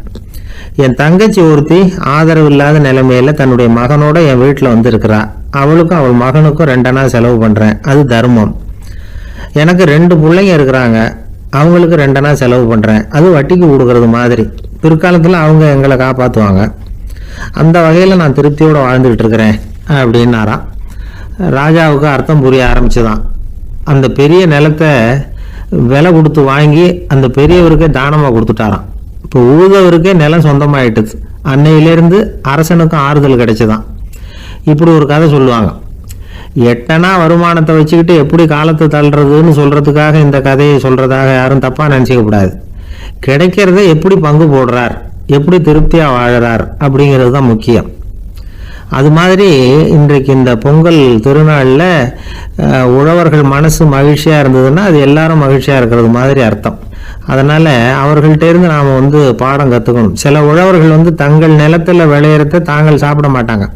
என் தங்கச்சி ஒருத்தி ஆதரவு இல்லாத நிலைமையில் தன்னுடைய மகனோட என் வீட்டில் இருக்கிறா. அவளுக்கும் அவள் மகனுக்கும் 2 அணா செலவு பண்ணுறேன், அது தர்மம். எனக்கு 2 பிள்ளைங்க இருக்கிறாங்க, அவங்களுக்கு 2 அணா செலவு பண்ணுறேன், அது வட்டிக்கு கொடுக்கறது மாதிரி. பிற்காலத்தில் அவங்க எங்களை காப்பாற்றுவாங்க. அந்த வகையில் நான் திருப்தியோடு வாழ்ந்துக்கிட்டு இருக்கிறேன் அப்படின்னாராம். ராஜாவுக்கு அர்த்தம் புரிய ஆரம்பிச்சுதான். அந்த பெரிய நிலத்தை விலை கொடுத்து வாங்கி அந்த பெரியவருக்கே தானமாக கொடுத்துட்டாராம். இப்போ ஊதவருக்கே நிலம் சொந்தமாயிட்டுது. அன்னையிலேருந்து அரசனுக்கும் ஆறுதல் கிடைச்சிதான். இப்படி ஒரு கதை சொல்லுவாங்க. 8 அணா வருமானத்தை வச்சுக்கிட்டு எப்படி காலத்தை தள்ளுறதுன்னு சொல்கிறதுக்காக இந்த கதையை சொல்கிறதாக யாரும் தப்பாக நினச்சிக்க கூடாது. கிடைக்கிறத எப்படி பங்கு போடுறார், எப்படி திருப்தியாக வாழறார் அப்படிங்கிறது தான் முக்கியம். அது மாதிரி இன்றைக்கு இந்த பொங்கல் திருநாளில் உழவர்கள் மனசு மகிழ்ச்சியாக இருந்ததுன்னா அது எல்லாரும் மகிழ்ச்சியாக இருக்கிறது மாதிரி அர்த்தம். அதனால் அவர்கள்ட்டேருந்து நாம் பாடம் கற்றுக்கணும். சில உழவர்கள் தங்கள் நிலத்தில் விளையிறத தாங்கள் சாப்பிட மாட்டாங்க,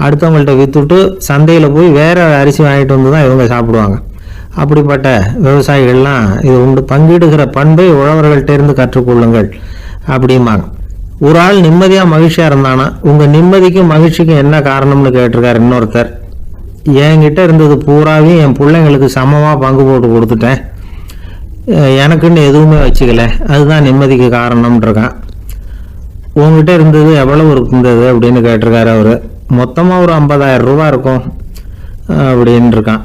அடுத்தவங்கள்ட்ட விற்றுட்டு சந்தையில் போய் வேறு அரிசி வாங்கிட்டு தான் இவங்க சாப்பிடுவாங்க. அப்படிப்பட்ட விவசாயிகள்லாம் இது உண்டு. பங்கிடுகிற பண்பை உழவர்கள்ட்டேருந்து கற்றுக்கொள்ளுங்கள் அப்படிம்பாங்க. ஒரு ஆள் நிம்மதியாக மகிழ்ச்சியாக இருந்தானா, உங்கள் நிம்மதிக்கும் மகிழ்ச்சிக்கும் என்ன காரணம்னு கேட்டிருக்கார் இன்னொருத்தர். என்கிட்ட இருந்தது பூராவையும் என் பிள்ளைங்களுக்கு சமமாக பங்கு போட்டு கொடுத்துட்டேன், எனக்குன்னு எதுவுமே வச்சுக்கல, அதுதான் நிம்மதிக்கு காரணம்ன்றிருக்கான். உங்ககிட்ட இருந்தது எவ்வளவு இருந்தது அப்படின்னு கேட்டிருக்காரு அவர். மொத்தமாக ஒரு 50,000 ரூபா இருக்கும் அப்படின்னு இருக்கான்.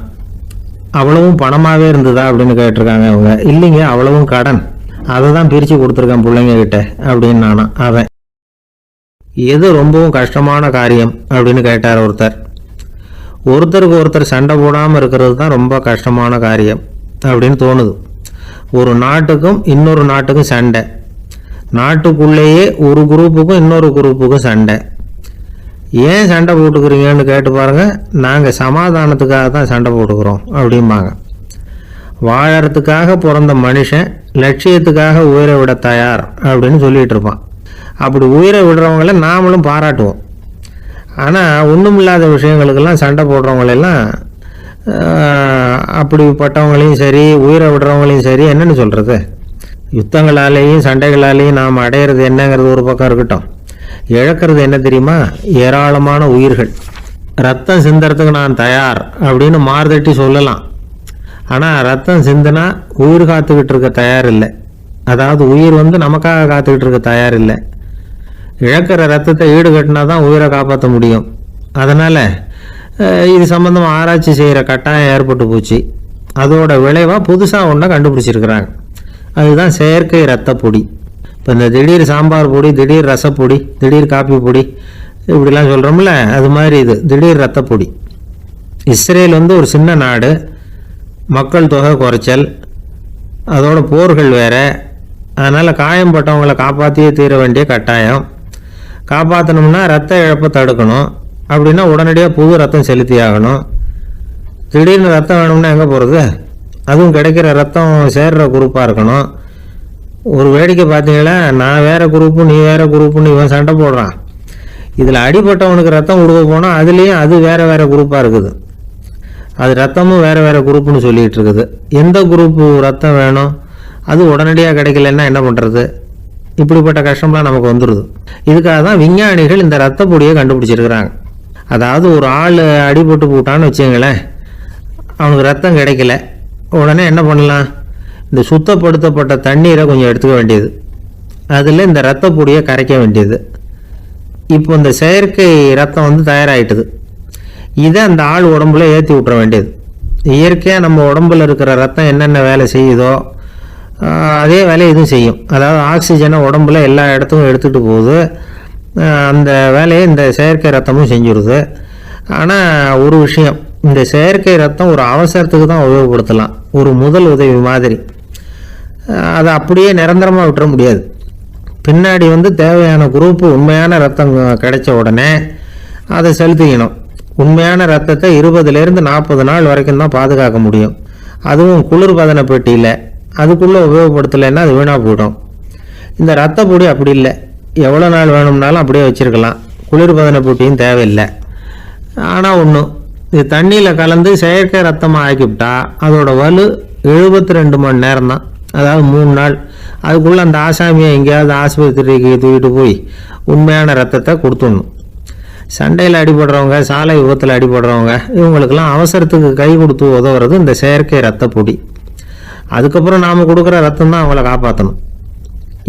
அவ்வளவும் பணமாகவே இருந்ததா அப்படின்னு கேட்டிருக்காங்க அவங்க. இல்லைங்க, அவ்வளவும் கடன், அதை தான் பிரித்து கொடுத்துருக்கேன் பிள்ளைங்க கிட்ட அப்படின்னு நானா. அவன் எது ரொம்பவும் கஷ்டமான காரியம் அப்படின்னு கேட்டார் ஒருத்தர். ஒருத்தருக்கு ஒருத்தர் சண்டை போடாமல் இருக்கிறது தான் ரொம்ப கஷ்டமான காரியம் அப்படின்னு தோணுது. ஒரு நாட்டுக்கும் இன்னொரு நாட்டுக்கும் சண்டை, நாட்டுக்குள்ளேயே ஒரு குரூப்புக்கும் இன்னொரு குரூப்புக்கும் சண்டை. ஏன் சண்டை போட்டுக்கிறீங்கன்னு கேட்டு பாருங்கள். நாங்கள் சமாதானத்துக்காக தான் சண்டை போட்டுக்கிறோம் அப்படிம்பாங்க. வாழறதுக்காக பிறந்த மனுஷன் லட்சியத்துக்காக உயிரை விட தயார் அப்படின்னு சொல்லிகிட்டு இருப்பான். அப்படி உயிரை விடுறவங்கள நாமளும் பாராட்டுவோம். ஆனால் ஒன்றும் இல்லாத விஷயங்களுக்கெல்லாம் சண்டை போடுறவங்களெல்லாம் அப்படிப்பட்டவங்களையும் சரி உயிரை விடுறவங்களையும் சரி என்னன்னு சொல்கிறது? யுத்தங்களாலேயும் சண்டைகளாலேயும் நாம் அடையிறது என்னங்கிறது ஒரு பக்கம் இருக்கட்டும், இழக்கிறது என்ன தெரியுமா? ஏராளமான உயிர்கள். ரத்தம் சிந்தறதுக்கு நான் தயார் அப்படின்னு மார்தட்டி சொல்லலாம். ஆனால் ரத்தம் சிந்தினா உயிர் காத்துக்கிட்டு இருக்க தயார் இல்லை. அதாவது உயிர் நமக்காக காத்துக்கிட்டு இருக்க தயார் இல்லை. இழக்கிற ரத்தத்தை ஈடுகட்டினா தான் உயிரை காப்பாற்ற முடியும். அதனால் இது சம்பந்தமாக ஆராய்ச்சி செய்கிற கட்டாயம் ஏற்பட்டு போச்சு. அதோட விளைவாக புதுசாக ஒன்றை கண்டுபிடிச்சிருக்கிறாங்க. அதுதான் செயற்கை ரத்த பொடி. இப்போ இந்த திடீர் சாம்பார் பொடி, திடீர் ரசப்பொடி, திடீர் காப்பி பொடி இப்படிலாம் சொல்கிறோம்ல, அது மாதிரி இது திடீர் ரத்த பொடி. இஸ்ரேல் ஒரு சின்ன நாடு, மக்கள் தொகை குறைச்சல், அதோட போர்கள் வேறு. அதனால் காயம்பட்டவங்களை காப்பாற்றியே தீர வேண்டிய கட்டாயம். காப்பாற்றணும்னா ரத்த இழப்பை தடுக்கணும். அப்படின்னா உடனடியாக புது ரத்தம் செலுத்தி ஆகணும். திடீர்னு ரத்தம் வேணும்னா எங்கே போகிறது? அதுவும் கிடைக்கிற ரத்தம் சேர்ற குரூப்பாக இருக்கணும். ஒரு வேடிக்கை பார்த்தீங்களா, நான் வேறு குரூப்பு நீ வேறு குரூப்புன்னு இவன் சண்டை போடுறான். இதில் அடிப்பட்டவனுக்கு ரத்தம் கொடுக்க போனால் அதுலேயும் அது வேறு வேறு குரூப்பாக இருக்குது. அது ரத்தமும் வேறு வேறு குரூப்புன்னு சொல்லிகிட்டு இருக்குது. எந்த குரூப்பு ரத்தம் வேணும்? அது உடனடியாக கிடைக்கலன்னா என்ன பண்ணுறது? இப்படிப்பட்ட கஷ்டம்லாம் நமக்கு வந்துடுது. இதுக்காக தான் விஞ்ஞானிகள் இந்த ரத்த பொடியை கண்டுபிடிச்சிருக்கிறாங்க. அதாவது ஒரு ஆள் அடிபட்டு போட்டான்னு வச்சுங்களேன், அவனுக்கு ரத்தம் கிடைக்கல, உடனே என்ன பண்ணலாம்? இந்த சுத்தப்படுத்தப்பட்ட தண்ணீரை கொஞ்சம் எடுத்துக்க வேண்டியது, அதில் இந்த ரத்த பொடியை கரைக்க வேண்டியது. இப்போ இந்த செயற்கை ரத்தம் தயாராகிட்டுது. இதை அந்த ஆள் உடம்புல ஏற்றி விட்டுற வேண்டியது. இயற்கையாக நம்ம உடம்புல இருக்கிற ரத்தம் என்னென்ன வேலை செய்யுதோ அதே வேலையை இதுவும் செய்யும். அதாவது ஆக்சிஜனை உடம்புல எல்லா இடத்துக்கும் எடுத்துகிட்டு போகுது. அந்த வேலையை இந்த செயற்கை ரத்தமும் செஞ்சுருது. ஆனால் ஒரு விஷயம், இந்த செயற்கை ரத்தம் ஒரு அவசரத்துக்கு தான் உபயோகப்படுத்தலாம், ஒரு முதல் உதவி மாதிரி. அதை அப்படியே நிரந்தரமாக விட்டுற முடியாது. பின்னாடி தேவையான குரூப்பு உண்மையான ரத்தம் கிடைச்ச உடனே அதை செலுத்திக்கணும். உண்மையான ரத்தத்தை 20லேருந்து 40 நாள் வரைக்கும் தான் பாதுகாக்க முடியும். அதுவும் குளிர்பதன பெட்டியில். அதுக்குள்ளே உபயோகப்படுத்தலைன்னா அது வீணாக போயிடும். இந்த ரத்த பொடி அப்படி இல்லை, எவ்வளோ நாள் வேணும்னாலும் அப்படியே வச்சுருக்கலாம். குளிர்பதன பெட்டியும் தேவையில்லை. ஆனால் ஒன்றும், இது தண்ணியில் கலந்து செயற்கை ரத்தமாக ஆக்கிவிட்டா அதோட வலு 72 மணி நேரம் தான். அதாவது 3 நாள். அதுக்குள்ளே அந்த ஆசாமியை எங்கேயாவது ஆஸ்பத்திரிக்கு தூக்கிட்டு போய் உண்மையான ரத்தத்தை கொடுத்துடணும். சண்டையில் அடிபடுறவங்க, சாலை விபத்தில் அடிபடுறவங்க, இவங்களுக்கெல்லாம் அவசரத்துக்கு கை கொடுத்து உதவுறது இந்த செயற்கை ரத்த பொடி. அதுக்கப்புறம் நாம் கொடுக்குற ரத்தம் தான் அவங்கள காப்பாற்றணும்.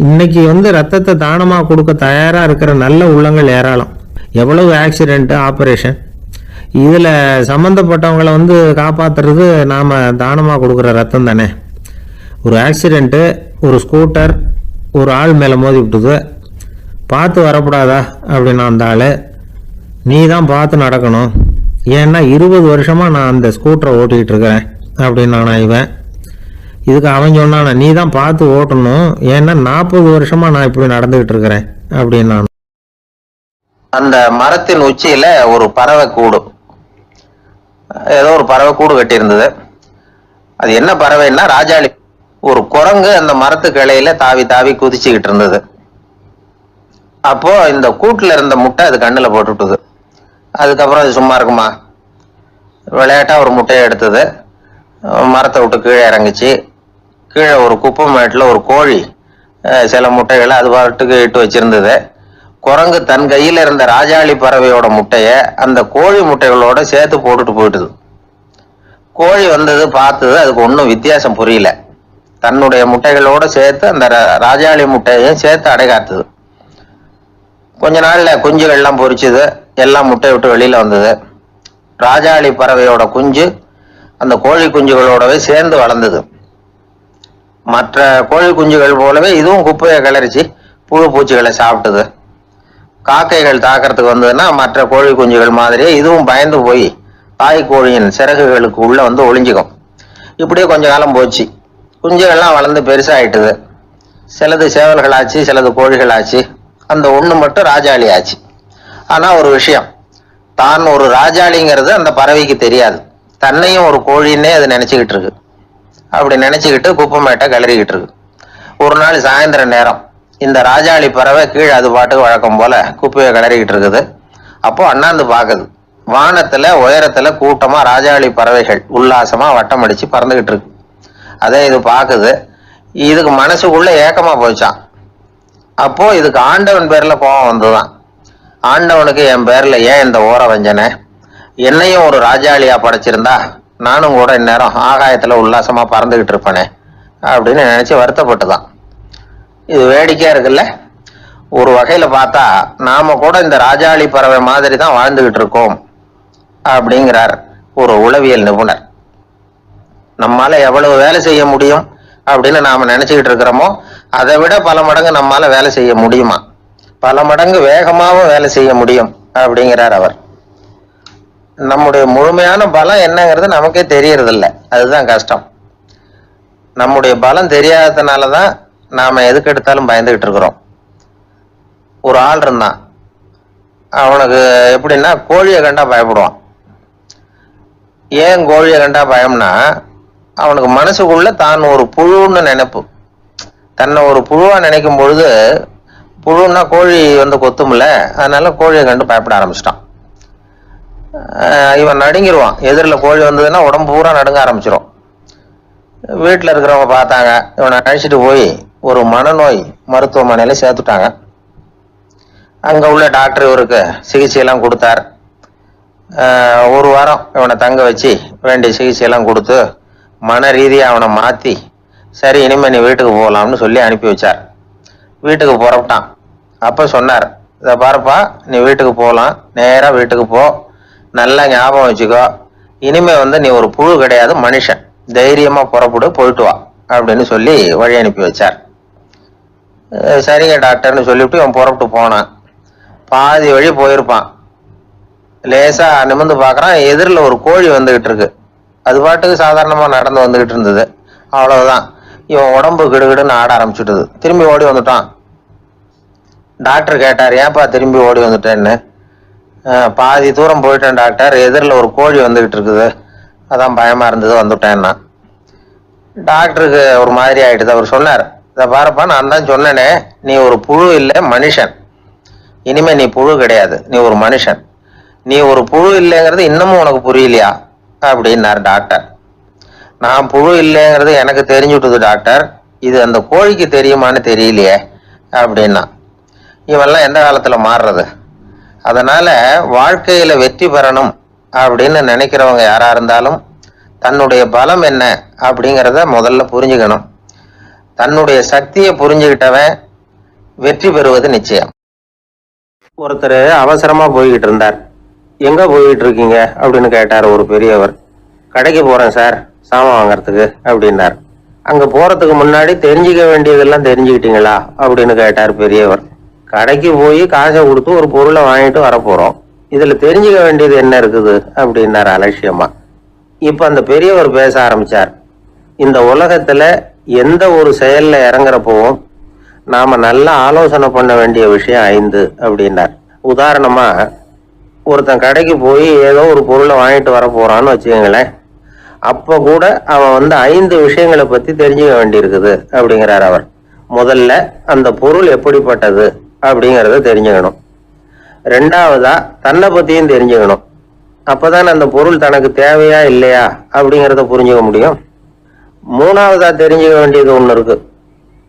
இன்றைக்கி ரத்தத்தை தானமாக கொடுக்க தயாராக இருக்கிற நல்ல உள்ளங்கள் ஏராளம். எவ்வளவு ஆக்சிடெண்ட்டு, ஆப்ரேஷன், இதில் சம்மந்தப்பட்டவங்களை காப்பாற்றுறது நாம் தானமாக கொடுக்குற ரத்தம் தானே. ஒரு ஆக்சிடெண்ட்டு, ஒரு ஸ்கூட்டர் ஒரு ஆள் மேலே மோதி விட்டுது, பார்த்து வரக்கூடாதா அப்படின்னா அந்த ஆள், நீ தான் பார்த்து நடக்கணும், ஏன்னா 20 வருஷமாக நான் அந்த ஸ்கூட்டரை ஓட்டிகிட்டு இருக்கிறேன் அப்படின்னு நான் இவன். இதுக்கு அவன் சொன்னான், நீ தான் பார்த்து ஓட்டணும், ஏன்னா 40 வருஷமாக நான் இப்படி நடந்துக்கிட்டு இருக்கிறேன் அப்படின்னு நான். அந்த மரத்தின் உச்சியில் ஒரு பறவை கூடு, ஏதோ ஒரு பறவை கூடு கட்டியிருந்தது. அது என்ன பறவைன்னா ராஜாளி. ஒரு குரங்கு அந்த மரத்து கிளையில தாவி தாவி குதிச்சுக்கிட்டு இருந்தது. அப்போ இந்த கூட்டில் இருந்த முட்டை அது கண்ணில் போட்டுவிட்டுது. அதுக்கப்புறம் அது சும்மா இருக்குமா? விளையாட்டா ஒரு முட்டையை எடுத்தது, மரத்தை விட்டு கீழே இறங்குச்சு. கீழே ஒரு குப்பை மேட்டில் ஒரு கோழி சில முட்டைகளை அது பாட்டுக்கு இட்டு வச்சிருந்தது. குரங்கு தன் கையில் இருந்த ராஜாளி பறவையோட முட்டையை அந்த கோழி முட்டைகளோட சேர்த்து போட்டுட்டு போயிட்டுது. கோழி பார்த்தது, அதுக்கு ஒன்றும் வித்தியாசம் புரியல. தன்னுடைய முட்டைகளோட சேர்த்து அந்த ராஜாளி முட்டையையும் சேர்த்து அடைகாத்துது. கொஞ்ச நாள்ல குஞ்சுகள்லாம் பொரிச்சுது, எல்லாம் முட்டை விட்டு வெளியில வந்தது. ராஜாளி பறவையோட குஞ்சு அந்த கோழி குஞ்சுகளோடவே சேர்ந்து வளர்ந்தது. மற்ற கோழி குஞ்சுகள் போலவே இதுவும் குப்பையை கிளறிச்சு புழு பூச்சிகளை சாப்பிட்டது. காக்கைகள் தாக்கிறதுக்கு வந்ததுன்னா மற்ற கோழி குஞ்சுகள் மாதிரியே இதுவும் பயந்து போய் தாய் கோழியின் சிறகுகளுக்கு உள்ள வந்து ஒளிஞ்சுக்கும். இப்படியே கொஞ்ச காலம் போச்சு. குஞ்சுகள்லாம் வளர்ந்து பெருசாயிட்டுது. சிலது சேவல்கள் ஆச்சு, சிலது கோழிகள் ஆச்சு. அந்த ஒண்ணு மட்டும் ராஜாளி ஆச்சு. ஆனா ஒரு விஷயம், தான் ஒரு ராஜாளிங்கிறது அந்த பறவைக்கு தெரியாது. தன்னையும் ஒரு கோழின்னே அது நினைச்சுக்கிட்டு இருக்கு. அப்படி நினைச்சுக்கிட்டு குப்பமேட்டை கிளறிக்கிட்டு இருக்கு. ஒரு நாள் சாயந்தர நேரம் இந்த ராஜாளி பறவை கீழே அது பாட்டுக்கு வழக்கம் போல குப்பையை கிளறிக்கிட்டு இருக்குது. அப்போ அண்ணாந்து பாக்குது. வானத்துல உயரத்துல கூட்டமா ராஜாளி பறவைகள் உல்லாசமா வட்டம் அடிச்சு பறந்துகிட்டு இருக்கு. அதை இது பாக்குது. இதுக்கு மனசுக்குள்ள ஏக்கமா போச்சான். அப்போ இதுக்கு ஆண்டவன் பேர்ல கோபம் வந்துதான். ஆண்டவனுக்கு என் பேர்ல ஏன் இந்த ஓர வஞ்சனை? என்னையும் ஒரு ராஜாளியா படைச்சிருந்தா நானும் கூட இந்நேரம் ஆகாயத்துல உல்லாசமா பறந்துகிட்டு இருப்பேனே அப்படின்னு நினைச்சு வருத்தப்பட்டுதான். இது வேடிக்கையா இருக்குல்ல. ஒரு வகையில பார்த்தா நாம கூட இந்த ராஜாளி பறவை மாதிரி தான் வாழ்ந்துகிட்டு இருக்கோம் அப்படிங்கிறார் ஒரு உளவியல் நிபுணர். நம்மால எவ்வளவு வேலை செய்ய முடியும் அப்படின்னு நாம நினைச்சுக்கிட்டு இருக்கிறோமோ அதை விட பல மடங்கு நம்மால வேலை செய்ய முடியுமா, பல மடங்கு வேகமாவும் வேலை செய்ய முடியும் அப்படிங்கிறார் அவர். நம்முடைய முழுமையான பலம் என்னங்கிறது நமக்கே தெரியறது இல்லை. அதுதான் கஷ்டம். நம்முடைய பலம் தெரியாததுனாலதான் நாம எதுக்கு எடுத்தாலும் பயந்துகிட்டு இருக்கிறோம். ஒரு ஆள் இருந்தான். அவனுக்கு எப்படின்னா கோழியை கண்டா பயப்படுவான். ஏன் கோழியை கண்டா பயம்னா, அவனுக்கு மனசுக்குள்ள தான் ஒரு புழுன்னு நினைப்பு. தன்னை ஒரு புழுவா நினைக்கும் பொழுது, புழுன்னா கோழி வந்து கொத்தும்ல, அதனால கோழியை கண்டு பயப்பட ஆரம்பிச்சிட்டான். இவன் நடுங்கிடுவான். எதிரில் கோழி வந்ததுன்னா உடம்பு பூரா நடுங்க ஆரம்பிச்சிடும். வீட்டில் இருக்கிறவங்க பார்த்தாங்க. இவனை அழைச்சிட்டு போய் ஒரு மனநோய் மருத்துவமனையில சேர்த்துட்டாங்க. அங்க உள்ள டாக்டர் இவருக்கு சிகிச்சையெல்லாம் கொடுத்தார். ஒரு வாரம் இவனை தங்க வச்சு வேண்டிய சிகிச்சையெல்லாம் கொடுத்து மன ரீதியாக அவனை மாற்றி, சரி இனிமே நீ வீட்டுக்கு போகலாம்னு சொல்லி அனுப்பி வச்சார். வீட்டுக்கு புறப்பட்டான். அப்போ சொன்னார், இதை பாருப்பா, நீ வீட்டுக்கு போகலாம், நேராக வீட்டுக்கு போ, நல்லா ஞாபகம் வச்சுக்கோ, இனிமே வந்து நீ ஒரு புழு கிடையாது, மனுஷன், தைரியமா புறப்படு, போயிட்டு வா அப்படின்னு சொல்லி வழி அனுப்பி வச்சார். சரிங்க டாக்டர்னு சொல்லிவிட்டு அவன் புறப்பட்டு போனான். பாதி வழி போயிருப்பான். லேசா நிமிர்ந்து பார்க்கறான், எதிரில் ஒரு கோழி வந்துகிட்டு இருக்கு. அது பாட்டுக்கு சாதாரணமா நடந்து வந்துகிட்டு இருந்தது. அவ்வளவுதான், இவன் உடம்பு கிடுகிடுன்னு ஆட ஆரம்பிச்சுட்டுது. திரும்பி ஓடி வந்துட்டான். டாக்டர் கேட்டார், ஏன்பா திரும்பி ஓடி வந்துட்டேன்னு. பாதி தூரம் போயிட்டேன் டாக்டர், எதிரில் ஒரு கோழி வந்துகிட்டு இருக்குது, அதான் பயமா இருந்தது வந்துட்டேன்னா. டாக்டருக்கு ஒரு மாதிரி ஆயிடுது. அவர் சொன்னார், இதை பாருப்பா, நான் தான் சொன்னேனே, நீ ஒரு புழு இல்லை, மனுஷன். இனிமே நீ புழு கிடையாது, நீ ஒரு மனுஷன். நீ ஒரு புழு இல்லைங்கிறது இன்னமும் உனக்கு புரியலையா அப்படின்னாரு டாக்டர். நான் புழு இல்லைங்கிறது எனக்கு தெரிஞ்சுட்டுது டாக்டர், இது அந்த கோழிக்கு தெரியுமான்னு தெரியலையே அப்படின்னா. இவெல்லாம் எந்த காலத்துல மாறுறது? அதனால வாழ்க்கையில வெற்றி பெறணும் அப்படின்னு நினைக்கிறவங்க யாரா இருந்தாலும் தன்னுடைய பலம் என்ன அப்படிங்கிறத முதல்ல புரிஞ்சுக்கணும். தன்னுடைய சக்தியை புரிஞ்சுக்கிட்டவன் வெற்றி பெறுவது நிச்சயம். ஒருத்தர் அவசரமா போய்கிட்டு இருந்தார். எங்க போய்கிட்டு இருக்கீங்க அப்படின்னு கேட்டார் ஒரு பெரியவர். கடைக்கு போறேன் சார், சாமான் வாங்கறதுக்கு அப்படின்னார். அங்க போறதுக்கு முன்னாடி தெரிஞ்சுக்க வேண்டியதெல்லாம் தெரிஞ்சுக்கிட்டீங்களா அப்படின்னு கேட்டார் பெரியவர். கடைக்கு போய் காசை கொடுத்து ஒரு பொருளை வாங்கிட்டு வரப்போறோம், இதுல தெரிஞ்சுக்க வேண்டியது என்ன இருக்குது அப்படின்னாரு அலட்சியமா. இப்ப அந்த பெரியவர் பேச ஆரம்பிச்சார். இந்த உலகத்துல எந்த ஒரு செயல்ல இறங்குறப்பவும் நாம நல்லா ஆலோசனை பண்ண வேண்டிய விஷயம் 5 அப்படின்னார். உதாரணமா, ஒருத்தன் கடைக்கு போய் ஏதோ ஒரு பொருளை வாங்கிட்டு வர போறான்னு வச்சுக்கோங்களேன். அப்ப கூட அவன் 5 விஷயங்களை பத்தி தெரிஞ்சுக்க வேண்டியிருக்குது அப்படிங்கிறார் அவர். முதல்ல அந்த பொருள் எப்படிப்பட்டது அப்படிங்கிறத தெரிஞ்சுக்கணும். 2வதா தன்னை பத்தியும் தெரிஞ்சுக்கணும். அப்பதான் அந்த பொருள் தனக்கு தேவையா இல்லையா அப்படிங்கிறத புரிஞ்சுக்க முடியும். 3வதா தெரிஞ்சுக்க வேண்டியது ஒண்ணு இருக்கு.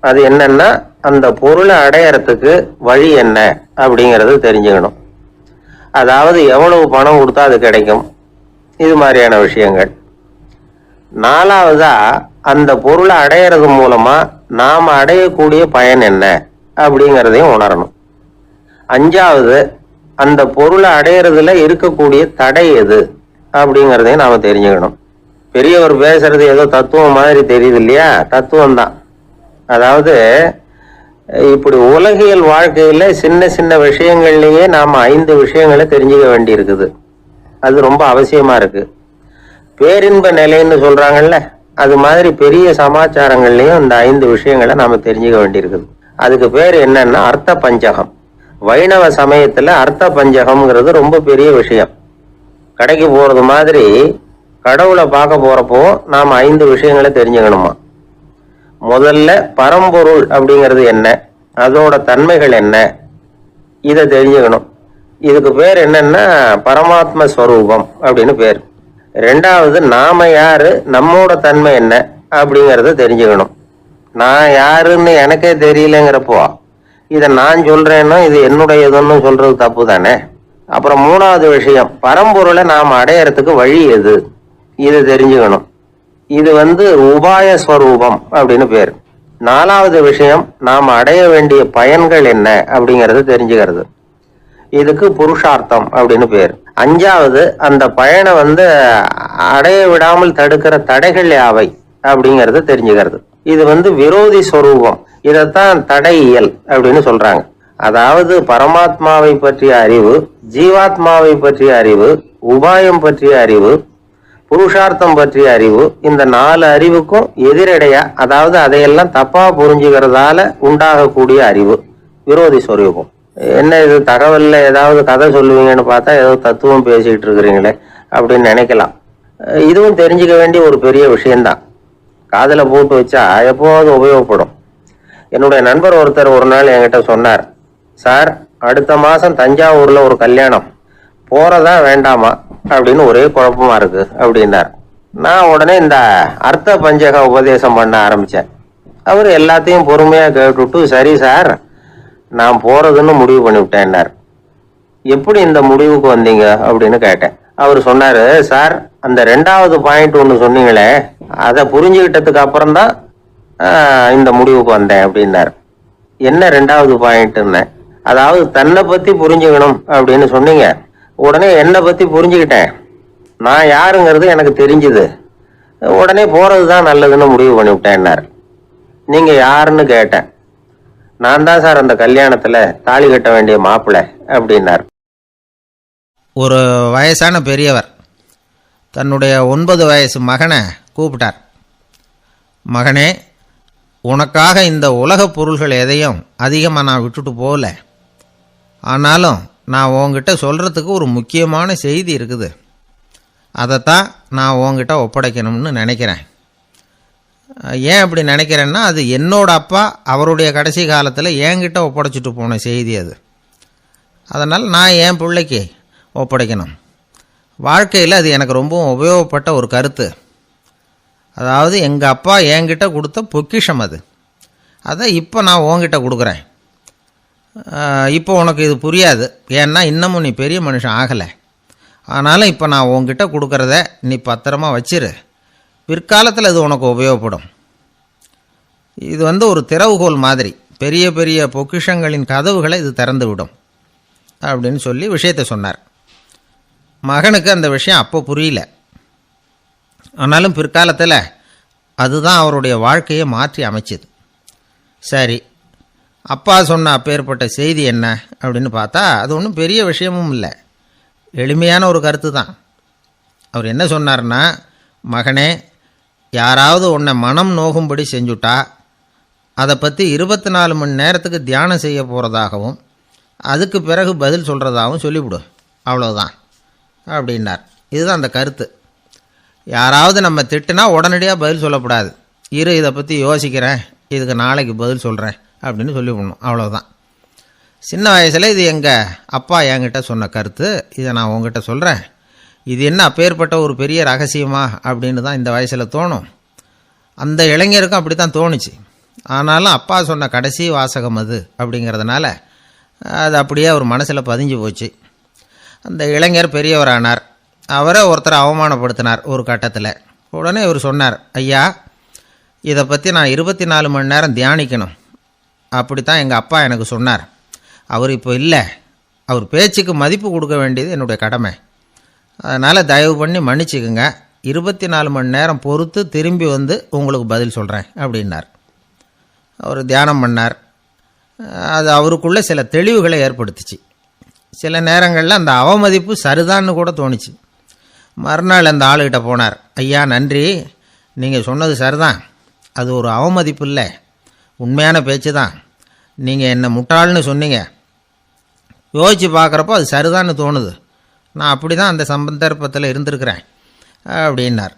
அது என்னன்னா, அந்த பொருளை அடையறதுக்கு வழி என்ன அப்படிங்கிறது தெரிஞ்சுக்கணும். அதாவது எவ்வளவு பணம் கொடுத்தா அது கிடைக்கும், இது மாதிரியான விஷயங்கள். 4வதா அந்த பொருளை அடையிறது மூலமா நாம அடையக்கூடிய பயன் என்ன அப்படிங்கிறதையும் உணரணும். 5வது அந்த பொருளை அடையிறதுல இருக்கக்கூடிய தடை எது அப்படிங்கிறதையும் நாம தெரிஞ்சுக்கணும். பெரியவர் பேசுறது ஏதோ தத்துவம் மாதிரி தெரியுது இல்லையா? தத்துவம் தான். அதாவது இப்படி உலகியல் வாழ்க்கையில சின்ன சின்ன விஷயங்கள்லயே நாம 5 விஷயங்களை தெரிஞ்சுக்க வேண்டி இருக்குது. அது ரொம்ப அவசியமா இருக்கு. பேரின்ப நிலைன்னு சொல்றாங்கல்ல, அது மாதிரி பெரிய சமாச்சாரங்கள்லயும் இந்த 5 விஷயங்களை நாம தெரிஞ்சுக்க வேண்டியிருக்குது. அதுக்கு பேர் என்னன்னா அர்த்த பஞ்சகம். வைணவ சமயத்துல அர்த்த பஞ்சகம்ங்கிறது ரொம்ப பெரிய விஷயம். கடைக்கு போறது மாதிரி கடவுளை பார்க்க போறப்போ நாம 5 விஷயங்களை தெரிஞ்சுக்கணுமா. முதல்ல பரம்பொருள் அப்படிங்கிறது என்ன, அதோட தன்மைகள் என்ன, இதை தெரிஞ்சுக்கணும். இதுக்கு பேர் என்னன்னா பரமாத்ம ஸ்வரூபம் அப்படின்னு பேர். ரெண்டாவது நாம யாரு, நம்மோட தன்மை என்ன அப்படிங்கறத தெரிஞ்சுக்கணும். நான் யாருன்னு எனக்கே தெரியலங்கிறப்போ இதை நான் சொல்றேன்னா இது என்னுடையதுன்னு சொல்றது தப்பு தானே. அப்புறம் மூணாவது விஷயம், பரம்பொருளை நாம் அடையறதுக்கு வழி எது, இதை தெரிஞ்சுக்கணும். இது உபாய ஸ்வரூபம் அப்படின்னு பேர். நாலாவது விஷயம், நாம் அடைய வேண்டிய பயன்கள் என்ன அப்படிங்கறது தெரிஞ்சுக்கிறது. இதுக்கு புருஷார்த்தம் அப்படின்னு பேர். அஞ்சாவது, அந்த பயனை அடைய விடாமல் தடுக்கிற தடைகள் யாவை அப்படிங்கறத தெரிஞ்சுக்கிறது. இது விரோதி ஸ்வரூபம். இதைத்தான் தடையியல் அப்படின்னு சொல்றாங்க. அதாவது பரமாத்மாவை பற்றிய அறிவு, ஜீவாத்மாவை பற்றிய அறிவு, உபாயம் பற்றிய அறிவு, புருஷார்த்தம் பற்றிய அறிவு, இந்த 4 அறிவுக்கும் எதிரடையா, அதாவது அதையெல்லாம் தப்பா புரிஞ்சுக்கிறதால உண்டாகக்கூடிய அறிவு விரோதி ஸ்வரூபம். என்ன இது தகவல்ல ஏதாவது கதை சொல்லுவீங்கன்னு பார்த்தா ஏதோ தத்துவம் பேசிக்கிட்டு இருக்கிறீங்களே அப்படின்னு நினைக்கலாம். இதுவும் தெரிஞ்சுக்க வேண்டிய ஒரு பெரிய விஷயம்தான். காதுல போட்டு வச்சா எப்போது உபயோகப்படும். என்னுடைய நண்பர் ஒருத்தர் ஒரு நாள் என்கிட்ட சொன்னார், சார் அடுத்த மாசம் தஞ்சாவூர்ல ஒரு கல்யாணம், போறதா வேண்டாமா அப்படின்னு ஒரே குழப்பமா இருக்கு அப்படின்னார். நான் உடனே இந்த அர்த்த பஞ்சக உபதேசம் பண்ண ஆரம்பிச்சேன். அவர் எல்லாத்தையும் பொறுமையா கேட்டுட்டு, சரி சார் நான் போறதுன்னு முடிவு பண்ணிவிட்டேன்னார். எப்படி இந்த முடிவுக்கு வந்தீங்க அப்படின்னு கேட்டேன். அவர் சொன்னாரு, சார் அந்த 2வது பாயிண்ட் ஒன்று சொன்னீங்களே, அதை புரிஞ்சுக்கிட்டதுக்கு அப்புறம்தான் இந்த முடிவுக்கு வந்தேன் அப்படின்னாரு. என்ன 2வது பாயிண்ட்னு? அதாவது தன்னை பத்தி புரிஞ்சுக்கணும் அப்படின்னு சொன்னீங்க. உடனே என்னை பத்தி புரிஞ்சுக்கிட்டேன், நான் யாருங்கிறது எனக்கு தெரிஞ்சுது, உடனே போறதுதான் நல்லதுன்னு முடிவு பண்ணிவிட்டேன்னாரு. நீங்க யாருன்னு கேட்டேன். நான் தான் சார் அந்த கல்யாணத்துல தாலி கட்ட வேண்டிய மாப்பிள்ளை அப்படின்னார். ஒரு வயசான பெரியவர் தன்னுடைய 9 வயசு மகனை கூப்பிட்டார். மகனே, உனக்காக இந்த உலகப் பொருள்கள் எதையும் அதிகமாக நான் விட்டுட்டு போகல. ஆனாலும் நான் உங்ககிட்ட சொல்கிறதுக்கு ஒரு முக்கியமான செய்தி இருக்குது. அதைத்தான் நான் உங்ககிட்ட ஒப்படைக்கணும்னு நினைக்கிறேன். ஏன் அப்படி நினைக்கிறேன்னா, அது என்னோட அப்பா அவருடைய கடைசி காலத்தில் என்கிட்ட ஒப்படைச்சிட்டு போன செய்தி அது. அதனால் நான் என் பிள்ளைக்கு ஒப்படைக்கணும். வாழ்க்கையில் அது எனக்கு ரொம்பவும் உபயோகப்பட்ட ஒரு கருத்து. அதாவது எங்கள் அப்பா என்கிட்ட கொடுத்த பொக்கிஷம் அது. அதை இப்போ நான் உங்ககிட்ட கொடுக்குறேன். இப்போ உனக்கு இது புரியாது, ஏன்னா இன்னமும் நீ பெரிய மனுஷன் ஆகலை. ஆனாலும் இப்போ நான் உங்ககிட்ட கொடுக்குறத நீ பத்திரமா வச்சிரு. பிற்காலத்தில் இது உனக்கு உபயோகப்படும். இது ஒரு திறவுகோல் மாதிரி, பெரிய பெரிய பொக்கிஷங்களின் கதவுகளை இது திறந்து விடும் அப்படின்னு சொல்லி விஷயத்தை சொன்னார். மகனுக்கு அந்த விஷயம் அப்போ புரியல. ஆனாலும் பிற்காலத்தில் அதுதான் அவருடைய வாழ்க்கையை மாற்றி அமைச்சது. சரி, அப்பா சொன்ன அப்பேற்பட்ட செய்தி என்ன அப்படின்னு பார்த்தா அது ஒன்றும் பெரிய விஷயமும் இல்லை, எளிமையான ஒரு கருத்து தான். அவர் என்ன சொன்னார்னா, மகனே, யாராவது உன்னை மனம் நோகும்படி செஞ்சுட்டா அதை பற்றி 24 மணி நேரத்துக்கு தியானம் செய்ய போகிறதாகவும் அதுக்கு பிறகு பதில் சொல்கிறதாகவும் சொல்லிவிடு, அவ்வளோதான் அப்படின்னார். இதுதான் அந்த கருத்து. யாராவது நம்ம திட்டுனா உடனடியாக பதில் சொல்லக்கூடாது. இதை பற்றி யோசிக்கிறேன், இதுக்கு நாளைக்கு பதில் சொல்கிறேன் அப்படின்னு சொல்லிவிடணும், அவ்வளோதான். சின்ன வயசில் இது எங்கள் அப்பா என்கிட்ட சொன்ன கருத்து, இதை நான் உங்ககிட்ட சொல்கிறேன். இது என்ன அப்பேற்பட்ட ஒரு பெரிய ரகசியமா அப்படின்னு தான் இந்த வயசில் தோணும். அந்த இளைஞருக்கும் அப்படி தான் தோணுச்சு. ஆனாலும் அப்பா சொன்ன கடைசி வாசகம் அது அப்படிங்கிறதுனால அது அப்படியே அவர் மனசில் பதிஞ்சு போச்சு. அந்த இளைஞர் பெரியவரானார். அவரை ஒருத்தரை அவமானப்படுத்தினார் ஒரு கட்டத்தில். உடனே இவர் சொன்னார், ஐயா, இதை பற்றி நான் 24 மணி நேரம் தியானிக்கணும், அப்படித்தான் எங்கள் அப்பா எனக்கு சொன்னார். அவர் இப்போ இல்லை, அவர் பேச்சுக்கு மதிப்பு கொடுக்க வேண்டியது என்னுடைய கடமை. அதனால் தயவு பண்ணி மன்னிச்சுக்குங்க, 24 மணி நேரம் பொறுத்து திரும்பி வந்து உங்களுக்கு பதில் சொல்கிறேன் அப்படின்னார். அவர் தியானம் பண்ணார். அது அவருக்குள்ளே சில தெளிவுகளை ஏற்படுத்துச்சு. சில நேரங்களில் அந்த அவமதிப்பு சரிதான்னு கூட தோணுச்சு. மறுநாள் அந்த ஆளுகிட்ட போனார். ஐயா நன்றி, நீங்கள் சொன்னது சரிதான், அது ஒரு அவமதிப்பு இல்லை, உண்மையான பேச்சு தான். நீங்கள் என்ன முட்டாள்னு சொன்னீங்க, யோசித்து பார்க்குறப்போ அது சரிதான்னு தோணுது, நான் அப்படி தான் அந்த சந்தர்ப்பத்தில் இருந்திருக்கிறேன் அப்படின்னார்.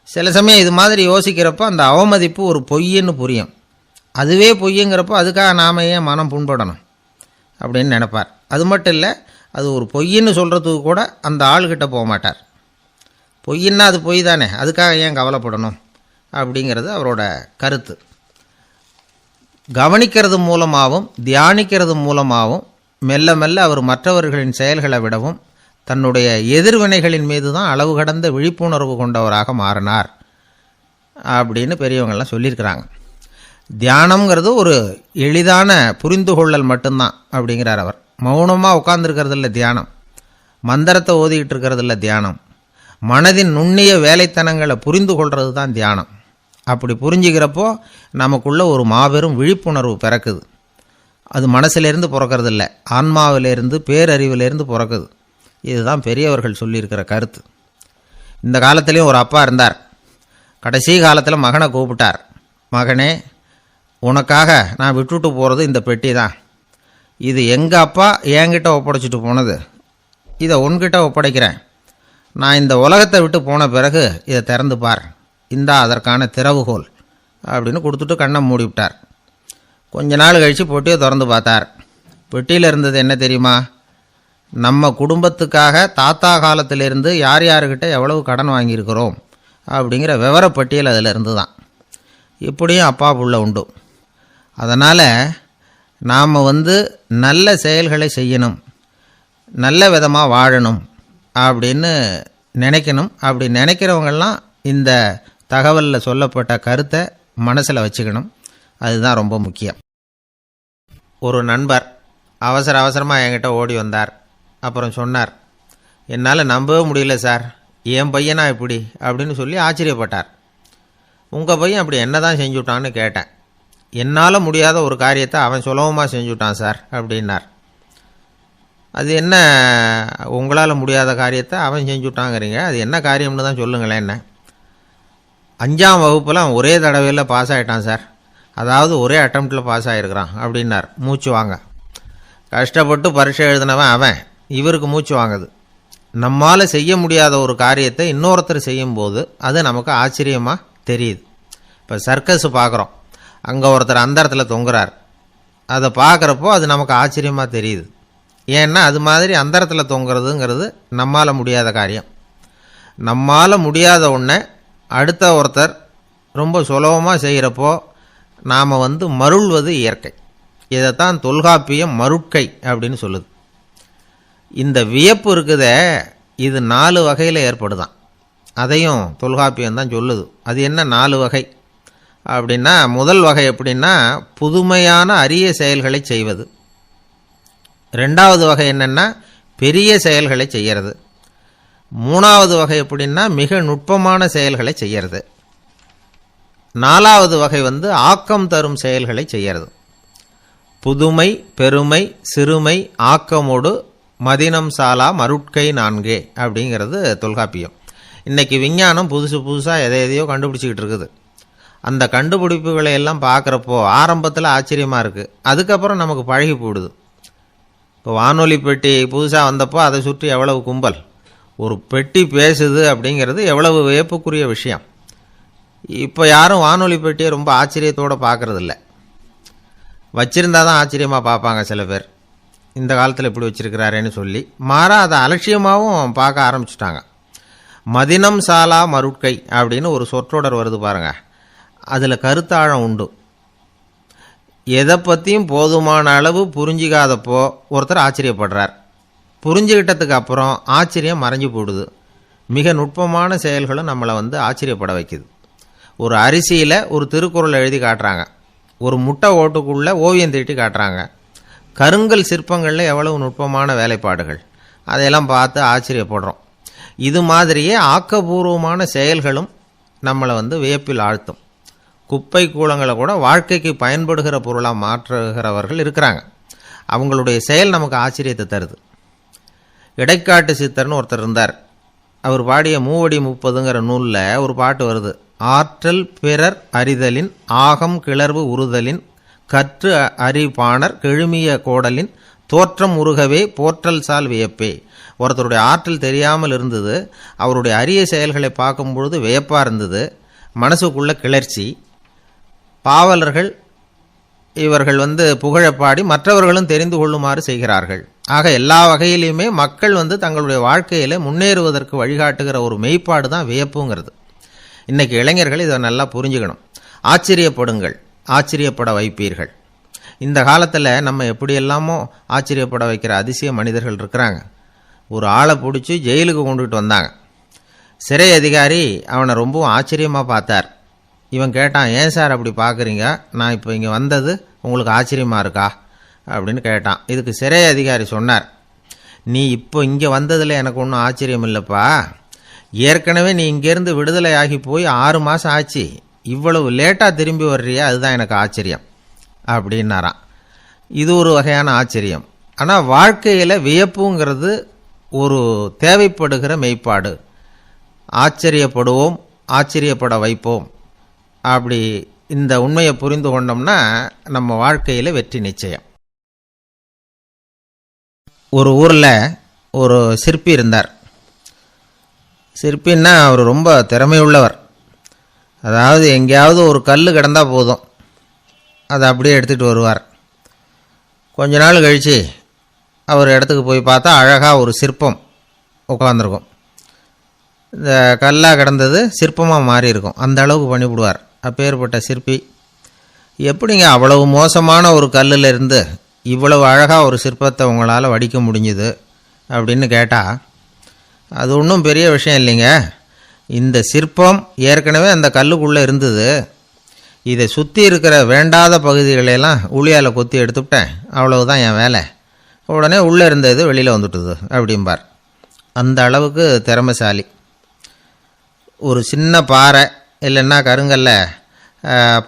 சில சமயம் இது மாதிரி யோசிக்கிறப்போ அந்த அவமதிப்பு ஒரு பொய்ன்னு புரியும். அதுவே பொய்யுங்கிறப்போ அதுக்காக நாம் ஏன் மனம் புண்படணும் அப்படின்னு நினைப்பார். அது மட்டும் இல்லை, அது ஒரு பொய்ன்னு சொல்கிறதுக்கு கூட அந்த ஆள்கிட்ட போக மாட்டார். பொய்ன்னா அது பொய் தானே, அதுக்காக ஏன் கவலைப்படணும் அப்படிங்கிறது அவரோட கருத்து. கவனிக்கிறது மூலமாகவும் தியானிக்கிறது மூலமாகவும் மெல்ல மெல்ல அவர் மற்றவர்களின் செயல்களை விடவும் தன்னுடைய எதிர்வினைகளின் மீது தான் அளவு கடந்த விழிப்புணர்வு கொண்டவராக மாறினார் அப்படின்னு பெரியவங்கள்லாம் சொல்லியிருக்கிறாங்க. தியானம்ங்கிறது ஒரு எளிதான புரிந்து கொள்ளல் மட்டும்தான் அப்படிங்கிறார் அவர். மௌனமாக உட்கார்ந்துருக்கிறது இல்லை தியானம், மந்திரத்தை ஓதிக்கிட்டு இருக்கிறது இல்லை தியானம், மனதின் நுண்ணிய வேலைத்தனங்களை புரிந்து கொள்வது தான் தியானம். அப்படி புரிஞ்சுக்கிறப்போ நமக்குள்ள ஒரு மாபெரும் விழிப்புணர்வு பிறக்குது. அது மனசிலேருந்து பிறக்கிறது இல்லை, ஆன்மாவிலேருந்து பேரறிவிலேருந்து பிறக்குது. இதுதான் பெரியவர்கள் சொல்லியிருக்கிற கருத்து. இந்த காலத்துலேயும் ஒரு அப்பா இருந்தார். கடைசி காலத்தில் மகனை கூப்பிட்டார். மகனே, உனக்காக நான் விட்டுட்டு போகிறது இந்த பெட்டி தான். இது எங்கள் அப்பா என்கிட்ட ஒப்படைச்சிட்டு போனது, இதை உன்கிட்ட ஒப்படைக்கிறேன். நான் இந்த உலகத்தை விட்டு போன பிறகு இதை திறந்து பார், இந்தா அதற்கான திறவுகோல் அப்படின்னு கொடுத்துட்டு கண்ணை மூடிவிட்டார். கொஞ்ச நாள் கழித்து பொட்டியை திறந்து பார்த்தார். பெட்டியில் இருந்தது என்ன தெரியுமா? நம்ம குடும்பத்துக்காக தாத்தா காலத்திலிருந்து யார் யாருக்கிட்ட எவ்வளவு கடன் வாங்கியிருக்கிறோம் அப்படிங்கிற விவரப்பட்டியல் அதில் இருந்து தான். இப்படியும் அப்பா புள்ள உண்டு. அதனால் நாம் நல்ல செயல்களை செய்யணும், நல்ல விதமாக வாழணும் அப்படின்னு நினைக்கணும். அப்படி நினைக்கிறவங்கெல்லாம் இந்த தகவலில் சொல்லப்பட்ட கருத்தை மனசில் வச்சுக்கணும். அதுதான் ரொம்ப முக்கியம். ஒரு நண்பர் அவசரமாக என்கிட்ட ஓடி வந்தார். அப்புறம் சொன்னார், என்னால் நம்பவே முடியல சார், என் பையனா இப்படி அப்படின்னு சொல்லி ஆச்சரியப்பட்டார். உங்கள் பையன் அப்படி என்ன தான் செஞ்சுட்டான்னு கேட்டேன். என்னால் முடியாத ஒரு காரியத்தை அவன் சுலபமாக செஞ்சுட்டான் சார் அப்படின்னார். அது என்ன, உங்களால் முடியாத காரியத்தை அவன் செஞ்சுட்டாங்கிறீங்க, அது என்ன காரியம்னு தான் சொல்லுங்களேன். என்ன 5ஆம் வகுப்பில் அவன் ஒரே தடவையில் பாஸ் ஆகிட்டான் சார், அதாவது ஒரே அட்டம்ப்டில் பாஸ் ஆகிருக்கிறான் அப்படின்னார். மூச்சு வாங்க. கஷ்டப்பட்டு பரீட்சை எழுதினவன் அவன், இவருக்கு மூச்சு வாங்குது. நம்மால் செய்ய முடியாத ஒரு காரியத்தை இன்னொருத்தர் செய்யும்போது அது நமக்கு ஆச்சரியமாக தெரியுது. இப்போ சர்க்கஸ் பார்க்குறோம், அங்கே ஒருத்தர் அந்த இடத்துல தொங்குறார். அதை பார்க்குறப்போ அது நமக்கு ஆச்சரியமாக தெரியுது. ஏன்னா அது மாதிரி அந்த இடத்துல தொங்குறதுங்கிறது நம்மால் முடியாத காரியம். நம்மால் முடியாத ஒன்றை அடுத்த ஒருத்தர் ரொம்ப சுலபமாக செய்கிறப்போ நாம் மருள்வது இயற்கை. இதைத்தான் தொல்காப்பியம் மருட்கை அப்படின்னு சொல்லுது. இந்த வியப்பு இருக்குதே, இது 4 வகையில் ஏற்படுதான். அதையும் தொல்காப்பியம் தான் சொல்லுது. அது என்ன 4 வகை அப்படின்னா, முதல் வகை எப்படின்னா புதுமையான அரிய செயல்களை செய்வது. 2வது வகை என்னென்னா பெரிய செயல்களை செய்கிறது. 3வது வகை எப்படின்னா மிக நுட்பமான செயல்களை செய்கிறது. 4வது வகை ஆக்கம் தரும் செயல்களை செய்கிறது. புதுமை, பெருமை, சிறுமை, ஆக்கமோடு மதினம் சாலா மருட்கை 4 அப்படிங்கிறது தொல்காப்பியம். இன்றைக்கி விஞ்ஞானம் புதுசாக எதையோ கண்டுபிடிச்சிக்கிட்டு இருக்குது. அந்த கண்டுபிடிப்புகளை எல்லாம் பார்க்குறப்போ ஆரம்பத்தில் ஆச்சரியமாக இருக்குது, அதுக்கப்புறம் நமக்கு பழகி போடுது. இப்போ வானொலி பெட்டி புதுசாக வந்தப்போ அதை சுற்றி எவ்வளவு கும்பல், ஒரு பெட்டி பேசுது அப்படிங்கிறது எவ்வளவு வியப்புக்குரிய விஷயம். இப்போ யாரும் வானொலி பெட்டியை ரொம்ப ஆச்சரியத்தோடு பார்க்குறதில்ல. வச்சுருந்தா தான் ஆச்சரியமாக பார்ப்பாங்க சில பேர், இந்த காலத்தில் இப்படி வச்சுருக்கிறாரேன்னு சொல்லி. மாறா அதை அலட்சியமாகவும் பார்க்க ஆரம்பிச்சுட்டாங்க. மதினம் சாலா மருட்கை அப்படின்னு ஒரு சொற்றொடர் வருது பாருங்கள், அதில் கருத்தாழம் உண்டு. எதை பற்றியும் போதுமான அளவு புரிஞ்சிக்காதப்போ ஒருத்தர் ஆச்சரியப்படுறார். புரிஞ்சுக்கிட்டதுக்கு அப்புறம் ஆச்சரியம் மறைஞ்சு போடுது. மிக நுட்பமான செயல்களும் நம்மளை ஆச்சரியப்பட வைக்குது. ஒரு அரிசியில் ஒரு திருக்குறள் எழுதி காட்டுறாங்க, ஒரு முட்டை ஓட்டுக்குள்ளே ஓவியம் தீட்டி காட்டுறாங்க. கருங்கல் சிற்பங்களில் எவ்வளவு நுட்பமான வேலைப்பாடுகள், அதையெல்லாம் பார்த்து ஆச்சரியப்படுறோம். இது மாதிரியே ஆக்கபூர்வமான செயல்களும் நம்மளை வியப்பில் ஆழ்த்தும். குப்பை கூளங்களை கூட வாழ்க்கைக்கு பயன்படுகிற பொருளாக மாற்றுகிறவர்கள் இருக்கிறாங்க. அவங்களுடைய செயல் நமக்கு ஆச்சரியத்தை தருது. இடைக்காட்டு சித்தர்னு ஒருத்தர் இருந்தார். அவர் பாடிய மூவடி 30ங்கிற நூலில் ஒரு பாட்டு வருது. ஆற்றல் பிறர் அறிதலின் ஆகம் கிளர்வு உறுதலின் கற்று அறிபாணர் கெழுமிய கோடலின் தோற்றம் உருகவே போற்றல் சால் வியப்பே. ஒருத்தருடைய ஆற்றல் தெரியாமல் இருந்தது, அவருடைய அரிய செயல்களை பார்க்கும்பொழுது வியப்பாக இருந்தது, மனசுக்குள்ள கிளர்ச்சி. பாவலர்கள் இவர்கள் புகழப்பாடி மற்றவர்களும் தெரிந்து கொள்ளுமாறு செய்கிறார்கள். ஆக எல்லா வகையிலையுமே மக்கள் தங்களுடைய வாழ்க்கையில் முன்னேறுவதற்கு வழிகாட்டுகிற ஒரு மெய்ப்பாடு தான் வியப்புங்கிறது. இன்றைக்கி இளைஞர்கள் இதை நல்லா புரிஞ்சுக்கணும். ஆச்சரியப்படுங்கள், ஆச்சரியப்பட வைப்பீர்கள். இந்த காலத்தில் நம்ம எப்படியெல்லாமோ ஆச்சரியப்பட வைக்கிற அதிசய மனிதர்கள் இருக்கிறாங்க. ஒரு ஆளை பிடிச்சி ஜெயிலுக்கு கொண்டுகிட்டு வந்தாங்க. சிறை அதிகாரி அவனை ரொம்பவும் ஆச்சரியமாக பார்த்தார். இவன் கேட்டான், ஏன் சார் அப்படி பார்க்குறீங்க, நான் இப்போ இங்கே வந்தது உங்களுக்கு ஆச்சரியமாக இருக்கா அப்படின்னு கேட்டான். இதுக்கு சிறை அதிகாரி சொன்னார், நீ இப்போ இங்கே வந்ததில் எனக்கு ஒன்றும் ஆச்சரியம் இல்லைப்பா, ஏற்கனவே நீ இங்கேருந்து விடுதலை ஆகி போய் 6 மாதம் ஆச்சு, இவ்வளவு லேட்டாக திரும்பி வர்றியா, அதுதான் எனக்கு ஆச்சரியம் அப்படின்னாரான். இது ஒரு வகையான ஆச்சரியம். ஆனால் வாழ்க்கையில் வியப்புங்கிறது ஒரு தேவைப்படுகிற மெய்ப்பாடு. ஆச்சரியப்படுவோம், ஆச்சரியப்பட வைப்போம். அப்படி இந்த உண்மையை புரிந்து கொண்டோம்னா நம்ம வாழ்க்கையில் வெற்றி நிச்சயம். ஒரு ஊரில் ஒரு சிற்பி இருந்தார். சிற்பின்னா அவர் ரொம்ப திறமையுள்ளவர். அதாவது எங்கேயாவது ஒரு கல் கிடந்தால் போதும், அதை அப்படியே எடுத்துகிட்டு வருவார். கொஞ்ச நாள் கழித்து அவர் இடத்துக்கு போய் பார்த்தா அழகாக ஒரு சிற்பம் உட்காந்துருக்கும். இந்த கல்லாக கிடந்தது சிற்பமாக மாறி இருக்கும். அந்த அளவுக்கு பண்ணிவிடுவார். அப்பேற்பட்ட சிற்பி. எப்படிங்க அவ்வளவு மோசமான ஒரு கல்லில் இருந்து இவ்வளவு அழகாக ஒரு சிற்பத்தை உங்களால் வடிக்க முடிஞ்சுது அப்படின்னு கேட்டால், அது ஒன்றும் பெரிய விஷயம் இல்லைங்க. இந்த சிற்பம் ஏற்கனவே அந்த கல்லுக்குள்ளே இருந்தது, இதை சுற்றி இருக்கிற வேண்டாத பகுதிகளெல்லாம் ஊழியால் கொத்தி எடுத்துவிட்டேன், அவ்வளவுதான் என் வேலை. உடனே உள்ளே இருந்தது வெளியில் வந்துட்டுது அப்படிம்பார். அந்த அளவுக்கு திறமைசாலி. ஒரு சின்ன பாறை இல்லைன்னா கருங்கல்ல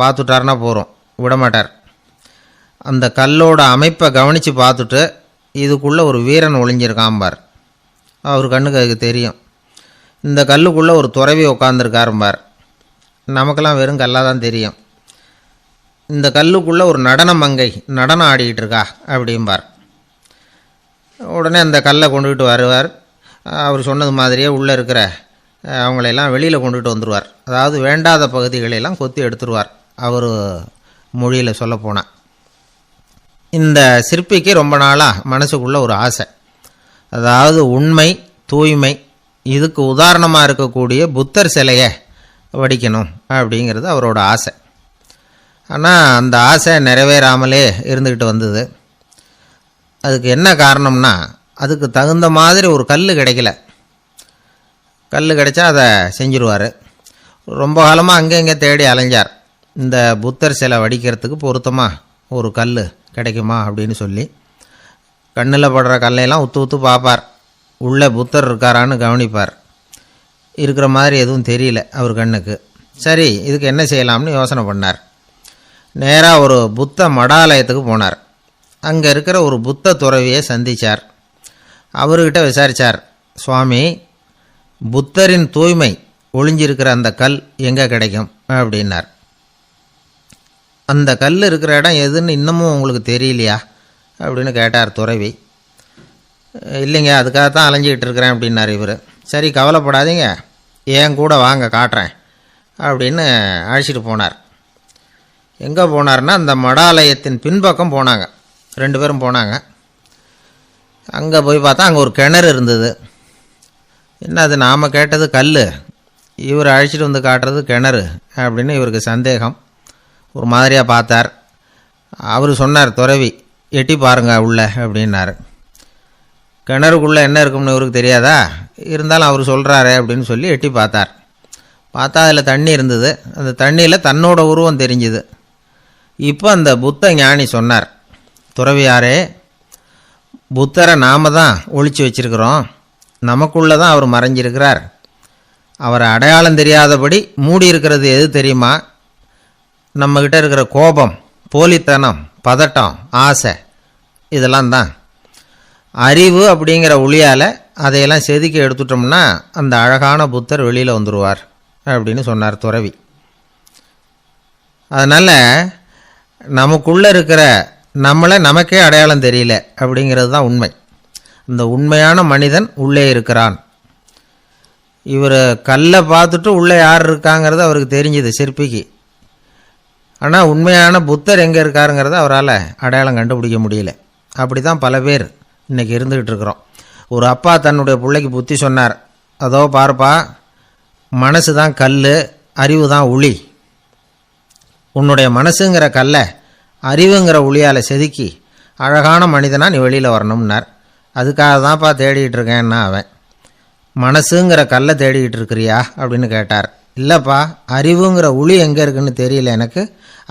பார்த்துட்டாருன்னா போகிறோம், விடமாட்டார். அந்த கல்லோட அமைப்பை கவனித்து பார்த்துட்டு இதுக்குள்ளே ஒரு வீரன் ஒளிஞ்சிருக்காம்பார். அவர் கண்ணுக்கு அதுக்கு தெரியும். இந்த கல்லுக்குள்ளே ஒரு துறவி உட்காந்துருக்காரும்பார். நமக்கெல்லாம் வெறும் கல்லாக தான் தெரியும். இந்த கல்லுக்குள்ளே ஒரு நடன மங்கை நடனம் ஆடிக்கிட்டு இருக்கா அப்படிம்பார். உடனே அந்த கல்லை கொண்டுகிட்டு வருவார். அவர் சொன்னது மாதிரியே உள்ளே இருக்கிற அவங்களையெல்லாம் வெளியில் கொண்டுகிட்டு வந்துடுவார். அதாவது வேண்டாத பகுதிகளெல்லாம் கொத்தி எடுத்துருவார், அவர் மொழியில் சொல்லப்போனால். இந்த சிற்பிக்கு ரொம்ப நாளாக மனசுக்குள்ளே ஒரு ஆசை. அதாவது உண்மை, தூய்மை, இதுக்கு உதாரணமாக இருக்கக்கூடிய புத்தர் சிலையை வடிக்கணும் அப்படிங்கிறது அவரோட ஆசை. ஆனால் அந்த ஆசை நிறைவேறாமலே இருந்துக்கிட்டு வந்தது. அதுக்கு என்ன காரணம்னா, அதுக்கு தகுந்த மாதிரி ஒரு கல் கிடைக்கல. கல் கிடைச்சா அதை செஞ்சுருவார். ரொம்ப காலமாக அங்கே இங்கே தேடி அலைஞ்சார். இந்த புத்தர் சிலை வடிக்கிறதுக்கு பொருத்தமாக ஒரு கல் கிடைக்குமா அப்படின்னு சொல்லி கண்ணில் படுற கல்லையெல்லாம் உத்து உத்து பார்ப்பார். உள்ளே புத்தர் இருக்காரான்னு கவனிப்பார். இருக்கிற மாதிரி எதுவும் தெரியல அவர் கண்ணுக்கு. சரி, இதுக்கு என்ன செய்யலாம்னு யோசனை பண்ணார். நேராக ஒரு புத்த மடாலயத்துக்கு போனார். அங்கே இருக்கிற ஒரு புத்த துறவியை சந்தித்தார். அவர்கிட்ட விசாரித்தார், சுவாமி, புத்தரின் தூய்மை ஒளிஞ்சிருக்கிற அந்த கல் எங்கே கிடைக்கும் அப்படின்னார். அந்த கல் இருக்கிற இடம் எதுன்னு இன்னமும் உங்களுக்கு தெரியலையா அப்படின்னு கேட்டார் துறவி. இல்லைங்க, அதுக்காகத்தான் அலைஞ்சிக்கிட்டு இருக்கிறேன் அப்படின்னார் இவர். சரி, கவலைப்படாதீங்க, ஏன் கூட வாங்க காட்டுறேன் அப்படின்னு அழைச்சிட்டு போனார். எங்கே போனார்னா, அந்த மடாலயத்தின் பின்பக்கம் போனாங்க. 2 பேரும் போனாங்க. அங்கே போய் பார்த்தா அங்கே ஒரு கிணறு இருந்தது. என்ன அது, நாம் கேட்டது கல், இவர் அழைச்சிட்டு வந்து காட்டுறது கிணறு அப்படின்னு இவருக்கு சந்தேகம். ஒரு மாதிரியாக பார்த்தார். அவர் சொன்னார், துறவி, எட்டி பாருங்க உள்ள அப்படின்னாரு. கிணறுக்குள்ளே என்ன இருக்கும்னு இவருக்கு தெரியாதா, இருந்தாலும் அவர் சொல்கிறாரே அப்படின்னு சொல்லி எட்டி பார்த்தார். பார்த்தா அதில் தண்ணி இருந்தது. அந்த தண்ணியில் தன்னோட உருவம் தெரிஞ்சுது. இப்போ அந்த புத்த ஞானி சொன்னார், துறவியாரே, புத்தரை நாம் தான் ஒழிச்சு வச்சிருக்கிறோம், நமக்குள்ளே தான் அவர் மறைஞ்சிருக்கிறார். அவரை அடையாளம் தெரியாதபடி மூடி இருக்கிறது எது தெரியுமா? நம்மக்கிட்ட இருக்கிற கோபம், போலித்தனம், பதட்டம், ஆசை, இதெல்லாம் தான். அறிவு அப்படிங்கிற ஒளியால் அதையெல்லாம் செதுக்கி எடுத்துட்டோம்னா அந்த அழகான புத்தர் வெளியில் வந்துடுவார் அப்படின்னு சொன்னார் துறவி. அதனால் நமக்குள்ளே இருக்கிற நம்மளை நமக்கே அடையாளம் தெரியல அப்படிங்கிறது தான் உண்மை. இந்த உண்மையான மனிதன் உள்ளே இருக்கிறான். இவர் கல்லை பார்த்துட்டு உள்ளே யார் இருக்காங்கிறது அவருக்கு தெரிஞ்சுது சிற்பிக்கு. ஆனால் உண்மையான புத்தர் எங்கே இருக்காருங்கிறத அவரால் அடையாளம் கண்டுபிடிக்க முடியல. அப்படி தான் பல பேர் இன்றைக்கி இருந்துக்கிட்டு இருக்கிறோம். ஒரு அப்பா தன்னுடைய பிள்ளைக்கு புத்தி சொன்னார், அதோ பார்ப்பா, மனசு தான் கல், அறிவு தான் உளி. உன்னுடைய மனசுங்கிற கல்லை அறிவுங்கிற ஒளியால் செதுக்கி அழகான மனிதனாக நீ வெளியில் வரணும்னார். அதுக்காக தான்ப்பா தேடிகிட்டு இருக்கேன்னா அவன். மனசுங்கிற கல்லை தேடிக்கிட்டு இருக்கிறியா அப்படின்னு கேட்டார். இல்லைப்பா, அறிவுங்கிற ஒளி எங்கே இருக்குன்னு தெரியல எனக்கு,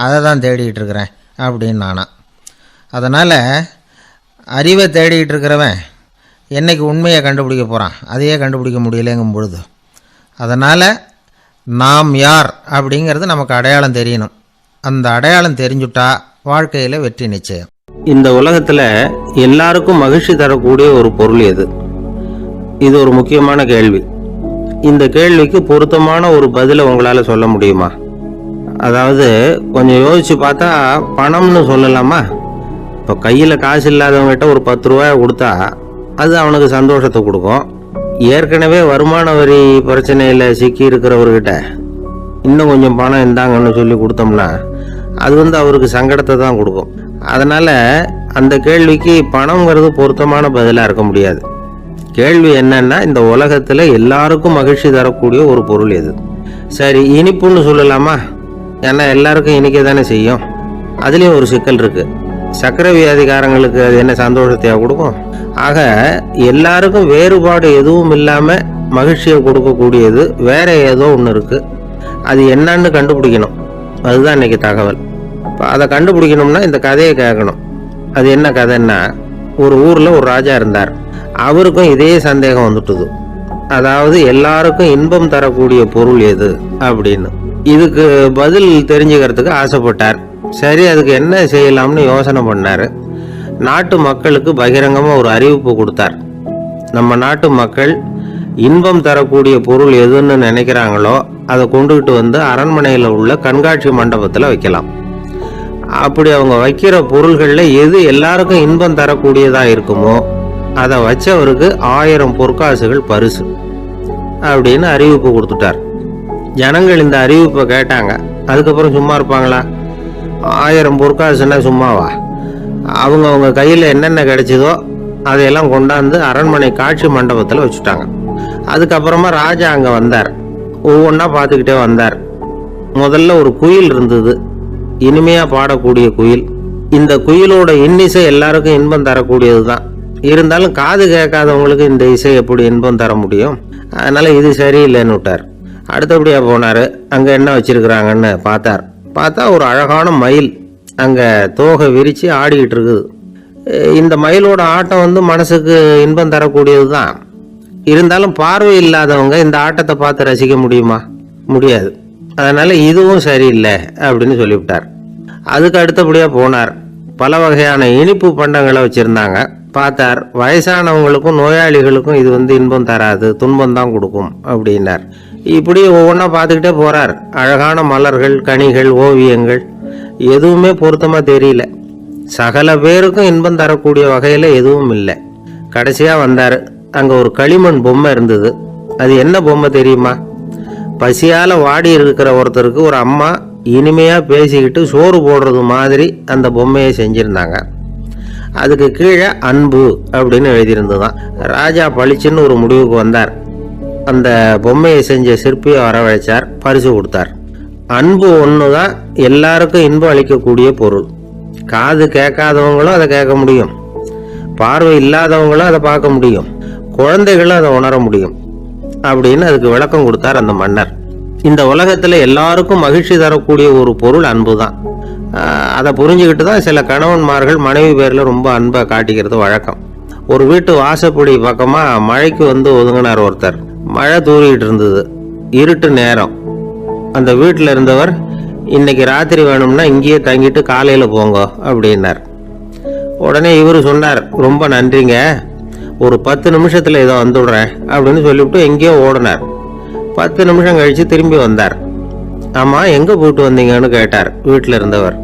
அதை தான் தேடிக்கிட்டு இருக்கிறேன் அப்படின்னு நானா. அதனால் அறிவை தேடிக்கிட்டு இருக்கிறவன் என்னைக்கு உண்மையை கண்டுபிடிக்க போகிறான்? அதையே கண்டுபிடிக்க முடியலைங்கும் பொழுது. அதனால் நாம் யார் அப்படிங்கிறது நமக்கு அடையாளம் தெரியணும். அந்த அடையாளம் தெரிஞ்சுட்டா வாழ்க்கையில் வெற்றி நிச்சயம். இந்த உலகத்தில் எல்லாருக்கும் மகிழ்ச்சி தரக்கூடிய ஒரு பொருள் எது? இது ஒரு முக்கியமான கேள்வி. இந்த கேள்விக்கு பொருத்தமான ஒரு பதிலை உங்களால் சொல்ல முடியுமா? அதாவது கொஞ்சம் யோசித்து பார்த்தா பணம்னு சொல்லலாமா? இப்போ கையில் காசு இல்லாதவங்ககிட்ட ஒரு 10 ரூபாய் கொடுத்தா அது அவனுக்கு சந்தோஷத்தை கொடுக்கும். ஏற்கனவே வருமான வரி பிரச்சனையில் சிக்கி இருக்கிறவர்கிட்ட இன்னும் கொஞ்சம் பணம் இருந்தாங்கன்னு சொல்லி கொடுத்தோம்னா அது அவருக்கு சங்கடத்தை தான் கொடுக்கும். அதனால் அந்த கேள்விக்கு பணங்கிறது பொருத்தமான பதிலாக இருக்க முடியாது. கேள்வி என்னன்னா, இந்த உலகத்தில் எல்லாருக்கும் மகிழ்ச்சி தரக்கூடிய ஒரு பொருள் எது? சரி, இனிப்புன்னு சொல்லலாமா? ஏன்னா எல்லாருக்கும் இனிக்க தானே செய்யும். அதுலேயும் ஒரு சிக்கல் இருக்குது. சர்க்கரை வியாதிகாரங்களுக்கு அது என்ன சந்தோஷத்தையாக கொடுக்கும்? ஆக எல்லாருக்கும் வேறுபாடு எதுவும் இல்லாமல் மகிழ்ச்சியை கொடுக்கக்கூடியது வேற ஏதோ ஒன்று இருக்குது. அது என்னன்னு கண்டுபிடிக்கணும். அதுதான் இன்னைக்கு தகவல். இப்போ அதை கண்டுபிடிக்கணும்னா இந்த கதையை கேட்கணும். அது என்ன கதைன்னா, ஒரு ஊரில் ஒரு ராஜா இருந்தார். அவருக்கும் இதே சந்தேகம் வந்துட்டுது. அதாவது எல்லாருக்கும் இன்பம் தரக்கூடிய பொருள் எது அப்படின்னு. இதுக்கு பதில் தெரிஞ்சுக்கிறதுக்கு ஆசைப்பட்டார். சரி, அதுக்கு என்ன செய்யலாம்னு யோசனை பண்ணார். நாட்டு மக்களுக்கு பகிரங்கமாக ஒரு அறிவிப்பு கொடுத்தார். நம்ம நாட்டு மக்கள் இன்பம் தரக்கூடிய பொருள் எதுன்னு நினைக்கிறாங்களோ அதை கொண்டுகிட்டு வந்து அரண்மனையில் உள்ள கண்காட்சி மண்டபத்தில் வைக்கலாம். அப்படி அவங்க வைக்கிற பொருள்களில் எது எல்லாருக்கும் இன்பம் தரக்கூடியதாக இருக்குமோ அதை வச்சவருக்கு 1000 பொற்காசுகள் பரிசு அப்படின்னு அறிவிப்பு கொடுத்துட்டார். ஜனங்கள் இந்த அறிவிப்பை கேட்டாங்க. அதுக்கப்புறம் சும்மா இருப்பாங்களா? 1000 பொற்காசுன்னா சும்மாவா? அவங்க கையில் என்னென்ன கிடைச்சதோ அதையெல்லாம் கொண்டாந்து அரண்மனை காட்சி மண்டபத்தில் வச்சுட்டாங்க. அதுக்கப்புறமா ராஜா அங்கே வந்தார். ஒவ்வொன்றா பார்த்துக்கிட்டே வந்தார். முதல்ல ஒரு குயில் இருந்தது, இனிமையாக பாடக்கூடிய குயில். இந்த குயிலோட இன்னிசை எல்லாருக்கும் இன்பம் தரக்கூடியது தான். இருந்தாலும் காது கேட்காதவங்களுக்கு இந்த இசை எப்படி இன்பம் தர முடியும்? அதனால் இது சரியில்லைன்னு விட்டார். அடுத்தபடியாக போனார். அங்கே என்ன வச்சுருக்குறாங்கன்னு பார்த்தா ஒரு அழகான மயில் அங்கே தோகை விரித்து ஆடிக்கிட்டு இருக்குது. இந்த மயிலோட ஆட்டம் மனசுக்கு இன்பம் தரக்கூடியது தான். இருந்தாலும் பார்வை இல்லாதவங்க இந்த ஆட்டத்தை பார்த்து ரசிக்க முடியுமா? முடியாது. அதனால் இதுவும் சரியில்லை அப்படின்னு சொல்லிவிட்டார். அதுக்கு அடுத்தபடியாக போனார். பல வகையான இனிப்பு பண்டங்களை வச்சுருந்தாங்க. பார்த்தார், வயசானவங்களுக்கும் நோயாளிகளுக்கும் இது இன்பம் தராது, துன்பம் தான் கொடுக்கும் அப்படின்னார். இப்படி ஒவ்வொன்றா பார்த்துக்கிட்டே போகிறார். அழகான மலர்கள், கனிகள், ஓவியங்கள் எதுவுமே பொருத்தமாக தெரியல. சகல பேருக்கும் இன்பம் தரக்கூடிய வகையில் எதுவும் இல்லை. கடைசியாக வந்தார். அங்கே ஒரு களிமண் பொம்மை இருந்தது. அது என்ன பொம்மை தெரியுமா? பசியால் வாடி இருக்கிற ஒருத்தருக்கு ஒரு அம்மா இனிமையாக பேசிக்கிட்டு சோறு போடுறது மாதிரி அந்த பொம்மையை செஞ்சுருந்தாங்க. அதுக்கு கீழே அன்பு அப்படின்னு எழுதியிருந்ததுதான். ராஜா பளிச்சுன்னு ஒரு முடிவுக்கு வந்தார். அந்த பொம்மையை செஞ்ச சிற்பியை வரவழைச்சார், பரிசு கொடுத்தார். அன்பு ஒன்று தான் எல்லாருக்கும் இன்பம் அளிக்கக்கூடிய பொருள். காது கேட்காதவங்களும் அதை கேட்க முடியும், பார்வை இல்லாதவங்களும் அதை பார்க்க முடியும், குழந்தைகளும் அதை உணர முடியும் அப்படின்னு அதுக்கு விளக்கம் கொடுத்தார் அந்த மன்னர். இந்த உலகத்தில் எல்லாருக்கும் மகிழ்ச்சி தரக்கூடிய ஒரு பொருள் அன்பு தான். அதை புரிஞ்சுக்கிட்டு தான் சில கணவன்மார்கள் மனைவி பேரில் ரொம்ப அன்பை காட்டிக்கிறது வழக்கம். ஒரு வீட்டு வாசப்படி பக்கமா மழைக்கு வந்து ஒதுங்கினார் ஒருத்தர். மழை தூரிட்டு இருந்தது, இருட்டு நேரம். அந்த வீட்டில் இருந்தவர், இன்னைக்கு ராத்திரி வேணும்னா இங்கேயே தங்கிட்டு காலையில போங்க அப்படின்னார். உடனே இவர் சொன்னார், ரொம்ப நன்றிங்க, ஒரு 10 நிமிஷத்துல இதை வந்துடுறேன் அப்படின்னு சொல்லிவிட்டு எங்கேயோ ஓடினார். 10 நிமிஷம் கழிச்சு திரும்பி வந்தார். ஆமா, எங்க போயிட்டு வந்தீங்கன்னு கேட்டார் வீட்டில் இருந்தவர்.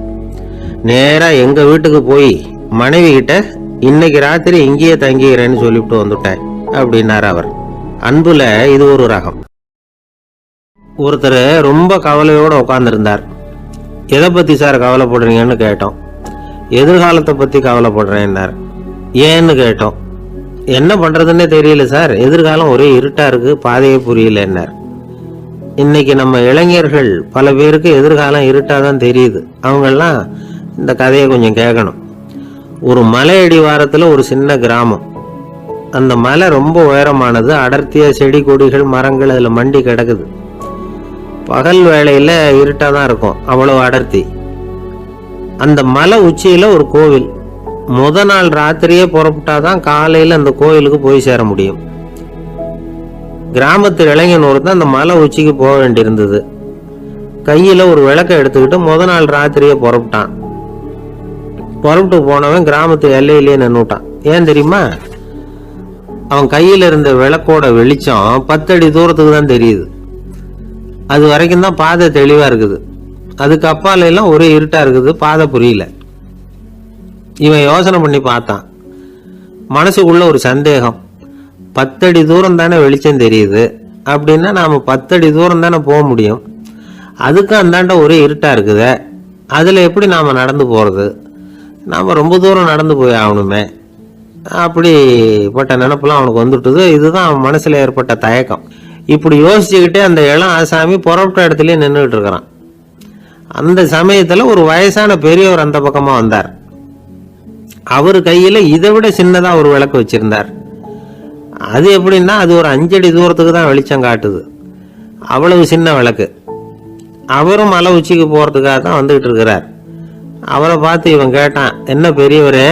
நேரா எங்க வீட்டுக்கு போய் மனைவி கிட்ட இன்னைக்கு ராத்திரி இங்கேயே தங்கிக்கிறேன்னு சொல்லிவிட்டு வந்துட்டேன் அப்படின்னார் அவர். அன்புல இது ஒரு ரகம். ஒருத்தர் ரொம்ப கவலையோட உட்காந்துருந்தார். எதை பத்தி சார் கவலைப்படுறீங்கன்னு கேட்டோம். எதிர்காலத்தை பத்தி கவலைப்படுறேன்னார். ஏன்னு கேட்டோம். என்ன பண்றதுன்னே தெரியல சார், எதிர்காலம் ஒரே இருட்டா இருக்கு, பாதையே புரியலன்னார். இன்னைக்கு நம்ம இளைஞர்கள் பல பேருக்கு எதிர்காலம் இருட்டாதான் தெரியுது. அவங்கெல்லாம் இந்த கதையை கொஞ்சம் கேட்கணும். ஒரு மலை அடிவாரத்துல ஒரு சின்ன கிராமம். அந்த மலை ரொம்ப உயரமானது, அடர்த்தியா செடி கொடிகள் மரங்கள் அதுல மண்டி கிடக்குது. பகல் வேளையில இருட்டா தான் இருக்கும், அவ்வளவு அடர்த்தி. அந்த மலை உச்சியில ஒரு கோவில். முத நாள் ராத்திரியே புறப்பட்டாதான் காலையில அந்த கோயிலுக்கு போய் சேர முடியும். கிராமத்து இளைஞன் ஒருத்தன் அந்த மலை உச்சிக்கு போக வேண்டியிருந்தது. கையில ஒரு விளக்கை எடுத்துக்கிட்டு முத நாள் ராத்திரியே புறப்பட்டான். புறப்பட்டு போனவன் கிராமத்து எல்லையிலேயே நின்னுட்டான். ஏன் தெரியுமா? அவன் கையில இருந்த விளக்கோட வெளிச்சம் 10 அடி தூரத்துக்கு தான் தெரியுது. அது வரைக்கும் தான் பாதை தெளிவா இருக்குது. அதுக்கு அப்பால எல்லாம் ஒரே இருட்டா இருக்குது, பாதை புரியல. இவன் யோசனை பண்ணி பார்த்தான். மனசுக்குள்ள ஒரு சந்தேகம். 10 அடி தூரம் தானே வெளிச்சம் தெரியுது, அப்படின்னா நாம 10 அடி தூரம் தானே போக முடியும். அதுக்கு அந்தாண்ட ஒரே இருட்டா இருக்குதே, அதுல எப்படி நாம நடந்து போறது? நாம ரொம்ப தூரம் நடந்து போய் ஆகணுமே. அப்படிப்பட்ட நினைப்பெல்லாம் அவனுக்கு வந்துட்டுது. இதுதான் அவன் மனசுல ஏற்பட்ட தயக்கம். இப்படி யோசிச்சுக்கிட்டே அந்த இளம் ஆசாமி புறப்பட்ட இடத்துலயே நின்றுகிட்டு இருக்கிறான். அந்த சமயத்துல ஒரு வயசான பெரியவர் அந்த பக்கமா வந்தார். அவர் கையில இதை விட சின்னதா ஒரு விளக்கு வச்சிருந்தார். அது எப்படின்னா அது ஒரு 5 அடி தூரத்துக்கு தான் வெளிச்சம் காட்டுது. அவ்வளவு சின்ன விளக்கு. அவரும் மலை உச்சிக்கு போறதுக்காக தான் வந்துகிட்டு இருக்கிறார். அவரை பார்த்து இவன் கேட்டான், என்ன பெரியவரே,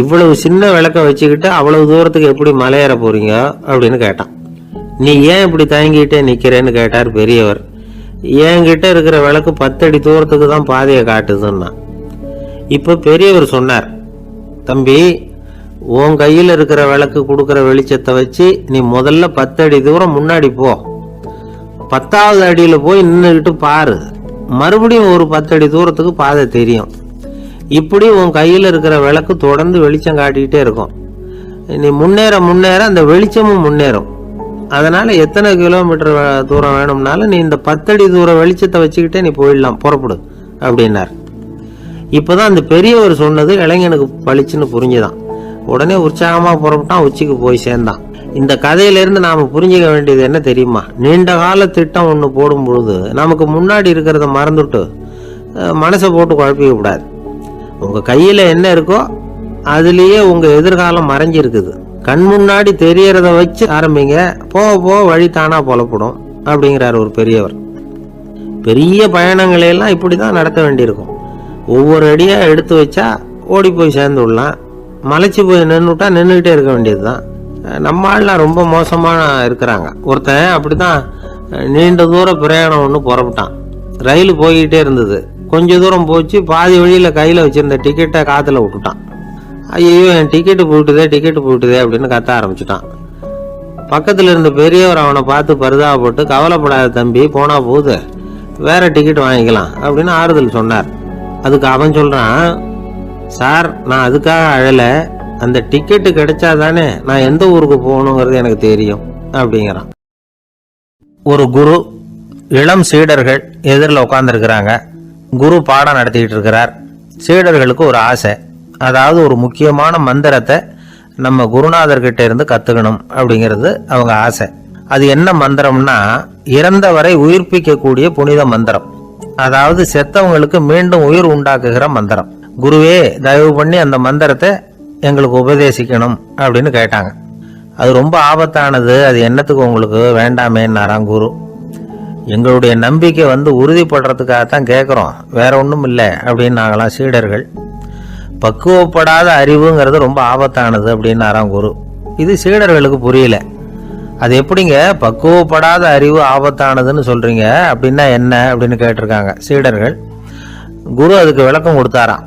இவ்வளவு சின்ன விளக்க வச்சுக்கிட்டு அவ்வளவு தூரத்துக்கு எப்படி மலையேற போறீங்க அப்படின்னு கேட்டான். நீ ஏன் இப்படி தயங்கிட்டே நிக்கிறேன்னு கேட்டார் பெரியவர். என்கிட்ட இருக்கிற விளக்கு 10 அடி தூரத்துக்கு தான் பாதையை காட்டுதுன்னா. இப்ப பெரியவர் சொன்னார், தம்பி, உன் கையில் இருக்கிற விளக்கு கொடுக்கிற வெளிச்சத்தை வச்சு நீ முதல்ல 10 அடி தூரம் முன்னாடி போ. 10வது அடியில போய் நின்றுகிட்டு பாரு, மறுபடியும் ஒரு 10 அடி தூரத்துக்கு பாதை தெரியும். இப்படி உன் கையில் இருக்கிற விளக்கு தொடர்ந்து வெளிச்சம் காட்டிக்கிட்டே இருக்கும். நீ முன்னேற முன்னேற அந்த வெளிச்சமும் முன்னேறும். அதனால எத்தனை கிலோமீட்டர் தூரம் வேணும்னாலும் நீ இந்த 10 அடி தூரம் வெளிச்சத்தை வச்சுக்கிட்டே நீ போயிடலாம், புறப்படு அப்படின்னார். இப்பதான் அந்த பெரியவர் சொன்னது இளைஞனுக்கு பளிச்சுன்னு புரிஞ்சுதான். உடனே உற்சாகமா புறப்பட்டான், உச்சிக்கு போய் சேர்ந்தான். இந்த கதையிலிருந்து நாம புரிஞ்சுக்க வேண்டியது என்ன தெரியுமா? நீண்ட கால திட்டம் ஒன்று போடும் பொழுது நமக்கு முன்னாடி இருக்கிறத மறந்துட்டு மனசை போட்டு குழப்பிக்க கூடாது. உங்க கையில என்ன இருக்கோ அதுலயே உங்க எதிர்காலம் மறைஞ்சிருக்குது. கண் முன்னாடி தெரியறத வச்சு ஆரம்பிங்க, போக போக வழி தானா புலப்படும் அப்படிங்கிறார் ஒரு பெரியவர். பெரிய பயணங்களையெல்லாம் இப்படிதான் நடத்த வேண்டியிருக்கும். ஒவ்வொரு அடியா எடுத்து வச்சா ஓடி போய் சேர்ந்து விடலாம். மலைச்சு போய் நின்றுட்டா நின்றுகிட்டே இருக்க வேண்டியதுதான். நம்ம ஆள்லாம் ரொம்ப மோசமான இருக்கிறாங்க. ஒருத்தன் அப்படிதான் நீண்ட தூர பிரயாணம் ஒன்று புறப்பட்டான். ரயில் போய்கிட்டே இருந்தது. கொஞ்ச தூரம் போச்சு, பாதி வழியில கையில வச்சிருந்த டிக்கெட்டை காத்துல விட்டுட்டான். ஐயோ, என் டிக்கெட்டு போயிட்டுதே அப்படின்னு கத்த ஆரம்பிச்சுட்டான். பக்கத்துல இருந்த பெரியவர் அவனை பார்த்து பரிதாபப்பட்டு, கவலைப்படாத தம்பி, போனா போகுது, வேற டிக்கெட் வாங்கிக்கலாம் அப்படின்னு ஆறுதல் சொன்னார். அதுக்கு அவன் சொல்றான், சார், நான் அதுக்காக அழல, அந்த டிக்கெட்டு கிடைச்சாதானே நான் எந்த ஊருக்கு போகணுங்கிறது எனக்கு தெரியும் அப்படிங்கிறான். ஒரு குரு, இளம் சீடர்கள் எதிரில் உட்காந்துருக்கிறாங்க. குரு பாடம் நடத்திக்கிட்டு இருக்கிறார். சீடர்களுக்கு ஒரு ஆசை, அதாவது ஒரு முக்கியமான மந்திரத்தை நம்ம குருநாதர்கிட்ட இருந்து கத்துக்கணும் அப்படிங்கிறது அவங்க ஆசை. அது என்ன மந்திரம்னா, இறந்தவரை உயிர்ப்பிக்கக்கூடிய புனித மந்திரம். அதாவது செத்தவங்களுக்கு மீண்டும் உயிர் உண்டாக்குகிற மந்திரம். குருவே, தயவு பண்ணி அந்த மந்திரத்தை எங்களுக்கு உபதேசிக்கணும் அப்படின்னு கேட்டாங்க. அது ரொம்ப ஆபத்தானது, அது என்னத்துக்கு உங்களுக்கு வேண்டாமேன்னாராம் குரு. எங்களுடைய நம்பிக்கை உறுதிப்படுறதுக்காகத்தான் கேட்குறோம், வேற ஒன்றும் இல்லை அப்படின்னு நாங்களாம் சீடர்கள். பக்குவப்படாத அறிவுங்கிறது ரொம்ப ஆபத்தானது அப்படின்னாராம் குரு. இது சீடர்களுக்கு புரியல. அது எப்படிங்க பக்குவப்படாத அறிவு ஆபத்தானதுன்னு சொல்றீங்க, அப்படின்னா என்ன அப்படின்னு கேட்டிருக்காங்க சீடர்கள். குரு அதுக்கு விளக்கம் கொடுத்தாராம்.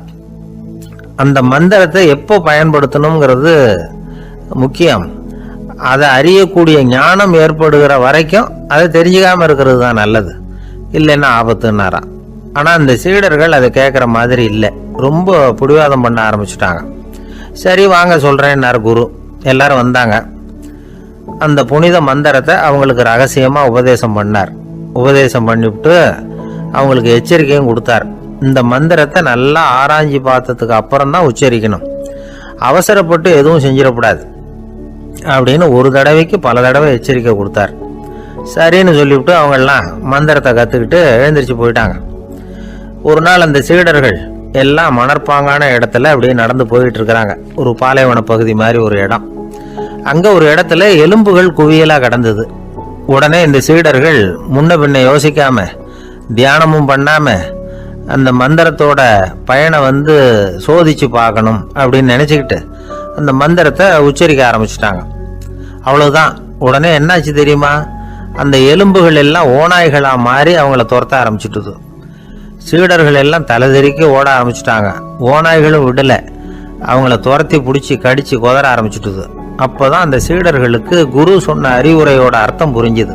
அந்த மந்திரத்தை எப்போ பயன்படுத்தணுங்கிறது முக்கியம். அதை அறியக்கூடிய ஞானம் ஏற்படுகிற வரைக்கும் அதை தெரிஞ்சுக்காம இருக்கிறது தான் நல்லது, இல்லைன்னா ஆபத்துன்னாராம். ஆனால் அந்த சீடர்கள் அதை கேட்குற மாதிரி இல்லை, ரொம்ப பிடிவாதம் பண்ண ஆரம்பிச்சுட்டாங்க. சரி வாங்க சொல்கிறேன்னார் குரு. எல்லாரும் வந்தாங்க. அந்த புனித மந்திரத்தை அவங்களுக்கு ரகசியமாக உபதேசம் பண்ணார். உபதேசம் பண்ணிவிட்டு அவங்களுக்கு எச்சரிக்கையும் கொடுத்தார். இந்த மந்திரத்தை நல்லா ஆராய்ச்சி பார்த்ததுக்கு அப்புறம் தான் உச்சரிக்கணும், அவசரப்பட்டு எதுவும் செஞ்சிடக்கூடாது அப்படின்னு ஒரு தடவைக்கு பல தடவை எச்சரிக்கை கொடுத்தார். சரின்னு சொல்லிவிட்டு அவங்கெல்லாம் மந்திரத்தை கற்றுக்கிட்டு எழுந்திரிச்சு போயிட்டாங்க. ஒரு நாள் அந்த சீடர்கள் எல்லாம் மணற்பாங்கான இடத்துல அப்படியே நடந்து போயிட்டு இருக்கிறாங்க. ஒரு பாலைவன பகுதி மாதிரி ஒரு இடம். அங்கே ஒரு இடத்துல எலும்புகள் குவியலாக கிடந்தது. உடனே இந்த சீடர்கள் முன்ன பின்ன யோசிக்காம தியானமும் பண்ணாம அந்த மந்திரத்தோட பயனை சோதிச்சு பார்க்கணும் அப்படின்னு நினச்சிக்கிட்டு அந்த மந்திரத்தை உச்சரிக்க ஆரம்பிச்சிட்டாங்க. அவ்வளவுதான். உடனே என்னாச்சு தெரியுமா? அந்த எலும்புகள் எல்லாம் ஓநாய்களாக மாறி அவங்கள துரத்த ஆரம்பிச்சுட்டுது. சீடர்கள் எல்லாம் தலைதெறிக்க ஓட ஆரம்பிச்சுட்டாங்க. ஓநாய்களும் விடலை, அவங்கள துரத்தி பிடிச்சி கடிச்சு கொதற ஆரம்பிச்சுட்டுது. அப்போதான் அந்த சீடர்களுக்கு குரு சொன்ன அறிவுரையோட அர்த்தம் புரிஞ்சுது.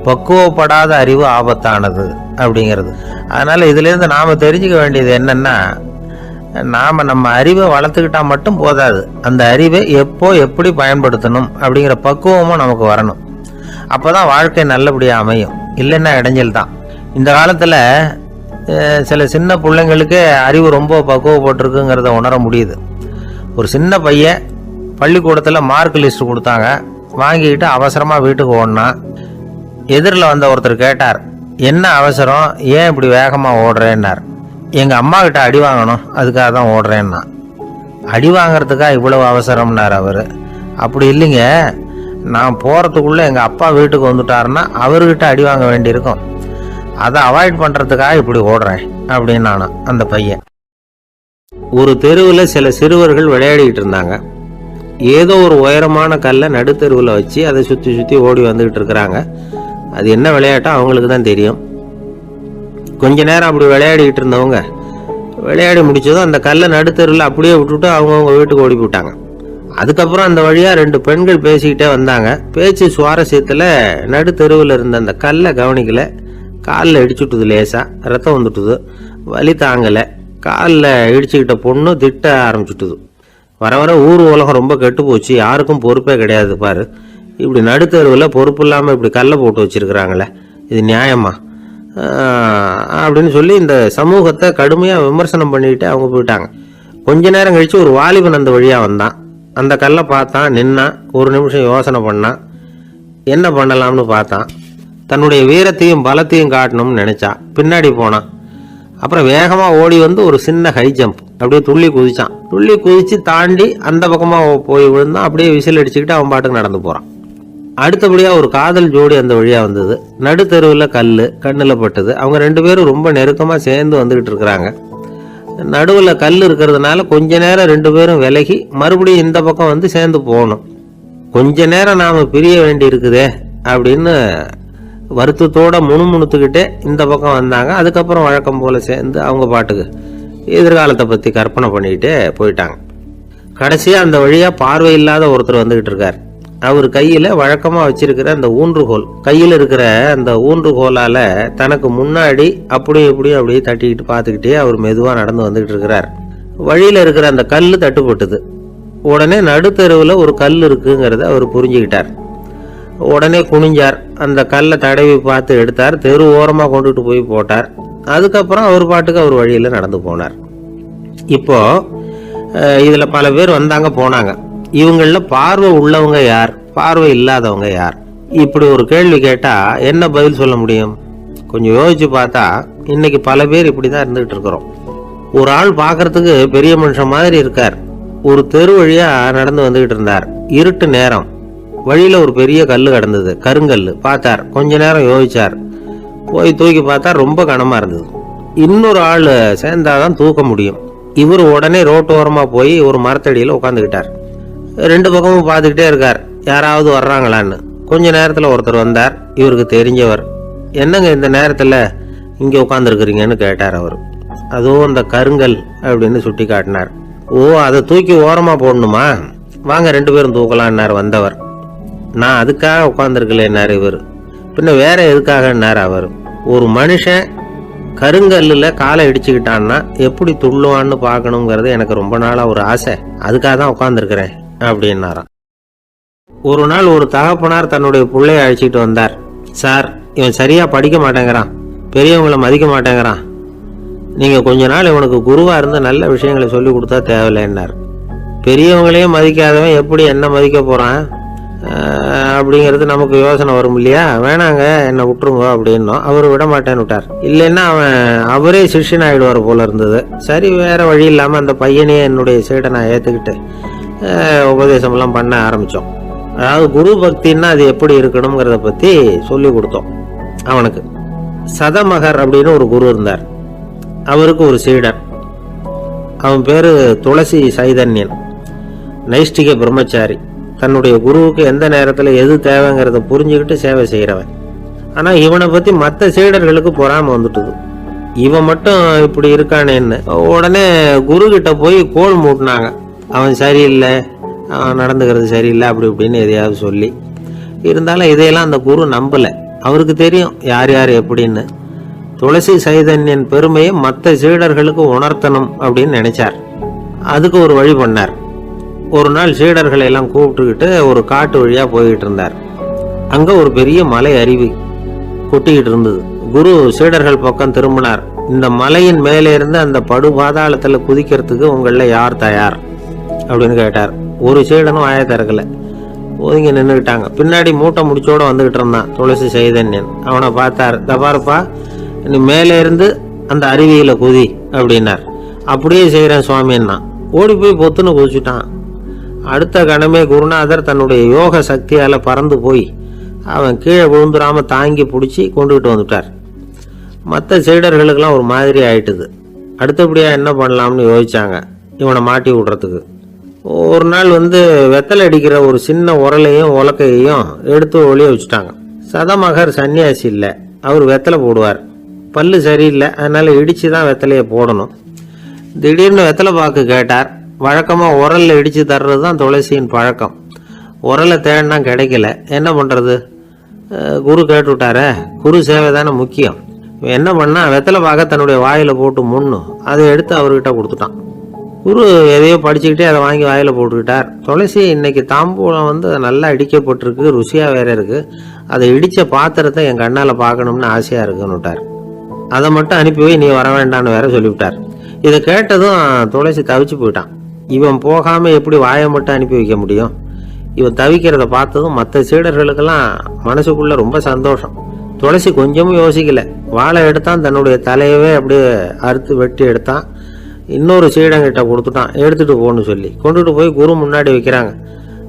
பக்குவப்படாத அறிவு ஆபத்தானது அப்படிங்கிறது. அதனால இதுலேருந்து நாம் தெரிஞ்சுக்க வேண்டியது என்னன்னா, நாம் நம்ம அறிவை வளர்த்துக்கிட்டா மட்டும் போதாது, அந்த அறிவை எப்போ எப்படி பயன்படுத்தணும் அப்படிங்கிற பக்குவமும் நமக்கு வரணும். அப்போ தான் வாழ்க்கை நல்லபடியாக அமையும், இல்லைன்னா இடைஞ்சல் தான். இந்த காலத்தில் சில சின்ன பிள்ளைங்களுக்கே அறிவு ரொம்ப பக்குவப்பட்டிருக்குங்கிறத உணர முடியுது. ஒரு சின்ன பையன் பள்ளிக்கூடத்தில் மார்க் லிஸ்ட் கொடுத்தாங்க, வாங்கிக்கிட்டு அவசரமாக வீட்டுக்கு ஓடினான். எதிரில் வந்த ஒருத்தர் கேட்டார், என்ன அவசரம், ஏன் இப்படி வேகமாக ஓடுறேன்னார். எங்கள் அம்மா கிட்ட அடி வாங்கணும், அதுக்காக தான் ஓடுறேன்னா. அடி வாங்கிறதுக்கா இவ்வளவு அவசரம்னார் அவர். அப்படி இல்லைங்க, நான் போகிறதுக்குள்ளே எங்கள் அப்பா வீட்டுக்கு வந்துட்டாருன்னா அவர்கிட்ட அடி வாங்க வேண்டியிருக்கும், அதை அவாய்ட் பண்ணுறதுக்காக இப்படி ஓடுறேன் அப்படின்னு நானும். அந்த பையன் ஒரு தெருவில் சில சிறுவர்கள் விளையாடிக்கிட்டு இருந்தாங்க. ஏதோ ஒரு உயரமான கல்லை நடுத்தெருவில் வச்சு அதை சுற்றி சுற்றி ஓடி வந்துக்கிட்டு இருக்கிறாங்க. அது என்ன விளையாட்டோ அவங்களுக்கு தான் தெரியும். கொஞ்ச நேரம் அப்படி விளையாடிக்கிட்டு இருந்தவங்க விளையாடி முடிச்சதும் அந்த கல்லை நடுத்தெருவில் அப்படியே விட்டுட்டு அவங்கவுங்க வீட்டுக்கு ஓடி போட்டாங்க. அதுக்கப்புறம் அந்த வழியாக 2 பெண்கள் பேசிக்கிட்டே வந்தாங்க. பேச்சு சுவாரஸ்யத்தில் நடுத்தெருவில் இருந்த அந்த கல்லை கவனிக்கலை, காலில் இடிச்சுட்டுது, லேசாக ரத்தம் வந்துட்டுது, வலி தாங்கலை. காலில் இடிச்சுக்கிட்ட பொண்ணு திட்ட ஆரம்பிச்சுட்டுது. வர வர ஊர் உலகம் ரொம்ப கெட்டு போச்சு, யாருக்கும் பொறுப்பே கிடையாது பாரு, இப்படி நடுத்தெருவில் பொறுப்பு இல்லாமல் இப்படி கல்லை போட்டு வச்சுருக்கிறாங்களே, இது நியாயமா அப்படின்னு சொல்லி இந்த சமூகத்தை கடுமையாக விமர்சனம் பண்ணிக்கிட்டு அவங்க போயிட்டாங்க. கொஞ்ச நேரம் கழித்து ஒரு வாலிபன் அந்த வழியாக வந்தான். அந்த கல்லை பார்த்தான், நின்னான், ஒரு நிமிஷம் யோசனை பண்ணான், என்ன பண்ணலாம்னு பார்த்தான். தன்னுடைய வீரத்தையும் பலத்தையும் காட்டணும்னு நினச்சான். பின்னாடி போனான். அப்புறம் வேகமாக ஓடி ஒரு சின்ன ஹை ஜம்ப் அப்படியே துள்ளி குதிச்சான். துள்ளி குதித்து தாண்டி அந்த பக்கமாக போய் விழுந்தான். அப்படியே விசில் அடிச்சுக்கிட்டு அவன் பாட்டுக்கு நடந்து போகிறான். அடுத்தபடியாக ஒரு காதல் ஜோடி அந்த வழியாக வந்தது. நடுத்தெருவில் கண்ணில் பட்டது. அவங்க 2 பேரும் ரொம்ப நெருக்கமாக சேர்ந்து வந்துக்கிட்டு இருக்கிறாங்க. நடுவில் கல் இருக்கிறதுனால கொஞ்ச நேரம் 2 பேரும் விலகி மறுபடியும் இந்த பக்கம் சேர்ந்து போகணும். கொஞ்ச நேரம் நாம் பிரிய வேண்டி இருக்குதே அப்படின்னு வருத்தத்தோட முணுமுணுத்துக்கிட்டே இந்த பக்கம் வந்தாங்க. அதுக்கப்புறம் வழக்கம் போல் சேர்ந்து அவங்க பாட்டுக்கு எதிர்காலத்தை பற்றி கற்பனை பண்ணிக்கிட்டே போயிட்டாங்க. கடைசியாக அந்த வழியாக பார்வை இல்லாத ஒருத்தர் வந்துக்கிட்டு இருக்கார். அவர் கையில் வழக்கமாக வச்சிருக்கிற அந்த ஊன்றுகோல், கையில் இருக்கிற அந்த ஊன்றுகோலால் தனக்கு முன்னாடி அப்படியே தட்டிக்கிட்டு பார்த்துக்கிட்டே அவர் மெதுவாக நடந்து வந்துக்கிட்டு இருக்கிறார். வழியில் இருக்கிற அந்த கல் தட்டுப்பட்டுது. உடனே நடுத்தெருவில் ஒரு கல் இருக்குங்கிறத அவர் புரிஞ்சுக்கிட்டார். உடனே குனிஞ்சார், அந்த கல்லை தடவி பார்த்து எடுத்தார், தெரு ஓரமாக கொண்டுட்டு போய் போட்டார். அதுக்கப்புறம் அவர் பாட்டுக்கு அவர் வழியில் நடந்து போனார். இப்போ இதில் பல பேர் வந்தாங்க போனாங்க. இவங்களில் பார்வை உள்ளவங்க யார், பார்வை இல்லாதவங்க யார்? இப்படி ஒரு கேள்வி கேட்டால் என்ன பதில் சொல்ல முடியும்? கொஞ்சம் யோசிச்சு பார்த்தா இன்னைக்கு பல பேர் இப்படி தான் இருந்துகிட்டு இருக்கிறோம். ஒரு ஆள் பார்க்கறதுக்கு பெரிய மனுஷன் மாதிரி இருக்கார். ஒரு தெரு வழியாக நடந்து வந்துகிட்டு இருந்தார். இருட்டு நேரம். வழியில் ஒரு பெரிய கல் கிடந்தது, கருங்கல். பார்த்தார், கொஞ்ச நேரம் யோசிச்சார். போய் தூக்கி பார்த்தா ரொம்ப கனமாக இருந்தது. இன்னொரு ஆள் சேர்ந்தாதான் தூக்க முடியும். இவர் உடனே ரோட்டு ஓரமாக போய் ஒரு மரத்தடியில் உட்காந்துக்கிட்டார். ரெண்டு பக்கமும் பார்த்துக்கிட்டே இருக்கார், யாராவது வர்றாங்களான்னு. கொஞ்ச நேரத்தில் ஒருத்தர் வந்தார், இவருக்கு தெரிஞ்சவர். என்னங்க இந்த நேரத்தில் இங்கே உட்காந்துருக்குறீங்கன்னு கேட்டார் அவர். அதுவும் அந்த கருங்கல் அப்படின்னு சுட்டி காட்டினார். ஓ, அதை தூக்கி ஓரமாக போடணுமா, வாங்க 2 பேரும் தூக்கலான்னார் வந்தவர். நான் அதுக்காக உட்காந்துருக்கலன்னார் இவர். பின்ன வேற எதுக்காகன்னார் அவர். ஒரு மனுஷன் கருங்கல்லில் காலை இடிச்சுக்கிட்டான்னா எப்படி துள்ளுவான்னு பார்க்கணுங்கிறது எனக்கு ரொம்ப நாளாக ஒரு ஆசை, அதுக்காக தான் உட்காந்துருக்கிறேன் அப்படின்னாராம். ஒரு நாள் ஒரு தகப்பனார் தன்னுடைய பிள்ளைய அழைச்சிட்டு வந்தார். சார், இவன் சரியா படிக்க மாட்டேங்கிறான், பெரியவங்களை மதிக்க மாட்டேங்கிறான், நீங்கள் கொஞ்ச நாள் இவனுக்கு குருவாக இருந்து நல்ல விஷயங்களை சொல்லி கொடுத்தா தேவையில்லைன்னார். பெரியவங்களையும் மதிக்காதவன் எப்படி என்ன மதிக்க போகிறான் அப்படிங்கிறது நமக்கு யோசனை வரும் இல்லையா? வேணாங்க, என்னை விட்டுருங்க அப்படின்னோம். அவர் விட மாட்டேன்னு விட்டார். இல்லைன்னா அவரே சிஷ்யன் ஆகிடுவார் போல இருந்தது. சரி, வேற வழி இல்லாமல் அந்த பையனையே என்னுடைய சீடை நான் ஏற்றுக்கிட்டு உபதேசமெல்லாம் பண்ண ஆரம்பித்தோம். அதாவது குரு பக்தின்னா அது எப்படி இருக்கணுங்கிறத பற்றி சொல்லி கொடுத்தோம் அவனுக்கு. சதமகர் அப்படின்னு ஒரு குரு இருந்தார், அவருக்கு ஒரு சீடன். அவன் பேர் துளசி சைதன்யன், நைஷ்டிக பிரம்மச்சாரி. தன்னுடைய குருவுக்கு எந்த நேரத்தில் எது தேவைங்கிறத புரிஞ்சுக்கிட்டு சேவை செய்கிறவன். ஆனால் இவனை பற்றி மற்ற சீடர்களுக்கு பொறாமை வந்துட்டுது. இவன் மட்டும் இப்படி இருக்கானேன்னு உடனே குரு கிட்ட போய் கோல் மூட்டினாங்க. அவன் சரியில்லை, அவன் நடந்துக்கிறது சரியில்லை, அப்படி இப்படின்னு எதையாவது சொல்லி. இருந்தாலும் இதையெல்லாம் அந்த குரு நம்பலை. அவருக்கு தெரியும் யார் யார் எப்படின்னு. துளசி சைதன்யன் பெருமையை மற்ற சீடர்களுக்கு உணர்த்தணும் அப்படின்னு நினைச்சார். அதுக்கு ஒரு வழி பண்ணார். ஒரு நாள் சீடர்களை எல்லாம் கூப்பிட்டுக்கிட்டு ஒரு காட்டு வழியாக போய்கிட்டு இருந்தார். அங்கே ஒரு பெரிய மலை அருவி கொட்டிக்கிட்டு இருந்தது. குரு சீடர்கள் பக்கம் திரும்பினார். இந்த மலையின் மேலே இருந்து அந்த படுபாதாளத்தில் குதிக்கிறதுக்கு உங்களில் யார் தயார் அப்படின்னு கேட்டார். ஒரு சீடனும் வாயை திறக்கலை, ஒதுங்கி நின்றுக்கிட்டாங்க. பின்னாடி மூட்டை முடிச்சோடு வந்துக்கிட்டு இருந்தான் துளசி சைதன்யன். அவனை பார்த்தார். தபாருப்பா, நீ மேலே இருந்து அந்த அருவியில் குதி அப்படின்னார். அப்படியே செய்கிறேன் சுவாமின்னா ஓடி போய் பொத்துன்னு குதிச்சுட்டான். அடுத்த கணமே குருநாதர் தன்னுடைய யோக சக்தியால் பறந்து போய் அவன் கீழே விழுந்துடாமல் தாங்கி பிடிச்சி கொண்டுகிட்டு வந்துட்டார். மற்ற சீடர்களுக்கெல்லாம் ஒரு மாதிரி ஆயிட்டுது. அடுத்தபடியாக என்ன பண்ணலாம்னு யோசிச்சாங்க இவனை மாட்டி விடுறதுக்கு. ஒரு நாள் வெத்தலை அடிக்கிற ஒரு சின்ன உரலையும் உலக்கையையும் எடுத்து ஒளிய வச்சுட்டாங்க. சதமகர் சன்னியாசி இல்லை, அவர் வெத்தலை போடுவார். பல்லு சரியில்லை, அதனால் இடித்து தான் வெத்தலையை போடணும். திடீர்னு வெத்தலை பாக்கு கேட்டார். வழக்கமாக உரலில் இடித்து தர்றது தான் துளசியின் பழக்கம். உரலை தேடினா கிடைக்கல, என்ன பண்ணுறது? குரு கேட்டுவிட்டாரே, குரு சேவை தானே முக்கியம். என்ன பண்ணா, வெத்தலை பாக்க தன்னுடைய வாயில் போட்டு முன்னும் அதை எடுத்து அவர்கிட்ட கொடுத்துட்டான். குரு எதையோ படிச்சுக்கிட்டே அதை வாங்கி வாயில் போட்டுக்கிட்டார். துளசி இன்னைக்கு தாம்பூலம் நல்லா இடிக்கப்பட்டிருக்கு, ருசியாக வேற இருக்குது, அதை இடித்த பாத்திரத்தை என் கண்ணால் பார்க்கணும்னு ஆசையாக இருக்குன்னு விட்டார். அதை மட்டும் அனுப்பி போய் நீ வர வேண்டான்னு வேற சொல்லிவிட்டார். இதை கேட்டதும் துளசி தவிச்சு போயிட்டான். இவன் போகாமல் எப்படி வாயை மட்டும் அனுப்பி வைக்க முடியும்? இவன் தவிக்கிறத பார்த்ததும் மற்ற சீடர்களுக்கெல்லாம் மனசுக்குள்ள ரொம்ப சந்தோஷம். துளசி கொஞ்சமும் யோசிக்கல, வாழை எடுத்தான், தன்னுடைய தலையவே அப்படியே அறுத்து வெட்டி எடுத்தான். இன்னொரு சீடங்கிட்ட கொடுத்துட்டான், எடுத்துகிட்டு போன்னு சொல்லி. கொண்டுட்டு போய் குரு முன்னாடி வைக்கிறாங்க.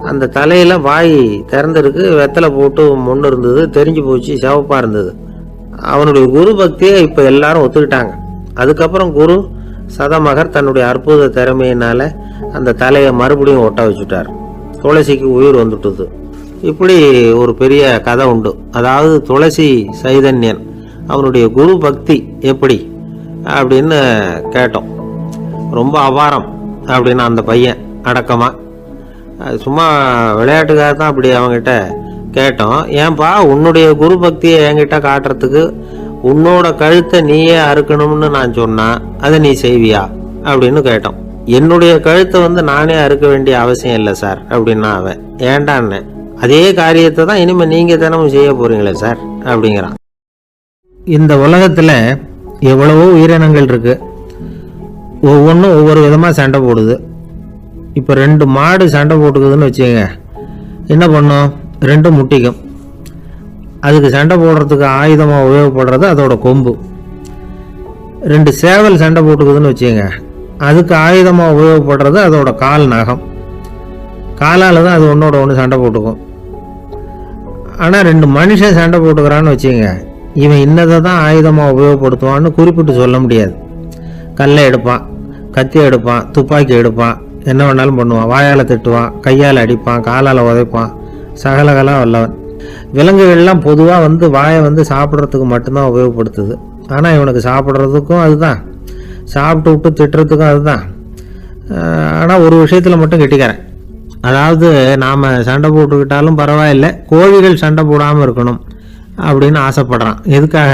அந்த தலையில் வாய் திறந்துருக்கு, வெத்தலை போட்டு முன்னு இருந்தது, தெரிஞ்சு போச்சு, சிவப்பாக இருந்தது. அவனுடைய குரு பக்தியை இப்போ எல்லாரும் ஒத்துக்கிட்டாங்க. அதுக்கப்புறம் குரு சதமகர் தன்னுடைய அற்புத திறமையினால அந்த தலையை மறுபடியும் ஒட்ட வச்சுட்டார். துளசிக்கு உயிர் வந்துட்டுது. இப்படி ஒரு பெரிய கதை உண்டு. அதாவது துளசி சைதன்யன் அவனுடைய குரு பக்தி எப்படி அப்படின்னு கேட்டோம். ரொம்ப அபாரம் அப்படின்னு அந்த பையன் அடக்கமாக, சும்மா விளையாட்டுக்காக தான் அப்படி அவங்ககிட்ட கேட்டோம். ஏன்பா உன்னுடைய குரு பக்தியை என்கிட்ட காட்டுறதுக்கு உன்னோட கழுத்தை நீயே அறுக்கணும்னு நான் சொன்னா அதை நீ செய்வியா அப்படின்னு கேட்டோம். என்னுடைய கழுத்தை நானே அறுக்க வேண்டிய அவசியம் இல்லை சார் அப்படின்னா அவன். ஏண்டான்னு, அதே காரியத்தை தான் இனிமேல் நீங்கள் தினமும் செய்ய போறீங்களே சார் அப்படிங்கிறான். இந்த உலகத்தில் எவ்வளவோ உயிரினங்கள் இருக்கு, ஒவ்வொன்றும் ஒவ்வொரு விதமாக சண்டை போடுது. இப்போ 2 மாடு சண்டை போட்டுக்குதுன்னு வச்சுக்கோங்க, என்ன பண்ணும்? 2 முட்டிக்கும். அதுக்கு சண்டை போடுறதுக்கு ஆயுதமாக உபயோகப்படுறது அதோட கொம்பு. 2 சேவல் சண்டை போட்டுக்குதுன்னு வச்சுக்கோங்க, அதுக்கு ஆயுதமாக உபயோகப்படுறது அதோட கால் நகம். காலால் தான் அது ஒன்றோட ஒன்று சண்டை போட்டுக்கும். ஆனால் 2 மனுஷன் சண்டை போட்டுக்கிறான்னு வச்சுக்கோங்க, இவன் இன்னதை தான் ஆயுதமாக உபயோகப்படுத்துவான்னு குறிப்பிட்டு சொல்ல முடியாது. கல்லை எடுப்பான், கத்தி எடுப்பான், துப்பாக்கி எடுப்பான், என்ன வேணாலும் பண்ணுவான். வாயால் திட்டுவான், கையால் அடிப்பான், காலால் உதைப்பான், சகலகலா வல்லவன். விலங்குகள்லாம் பொதுவாக வாயை சாப்பிட்றதுக்கு மட்டும்தான் உபயோகப்படுத்துது. ஆனால் இவனுக்கு சாப்பிட்றதுக்கும் அதுதான், சாப்பிட்டு விட்டு திட்டுறதுக்கும் அதுதான். ஆனால் ஒரு விஷயத்தில் மட்டும் கெட்டிக்கிறேன். அதாவது நாம் சண்டை போட்டுக்கிட்டாலும் பரவாயில்லை, கோழிகள் சண்டை போடாமல் இருக்கணும் அப்படின்னு ஆசைப்படுறான். எதுக்காக?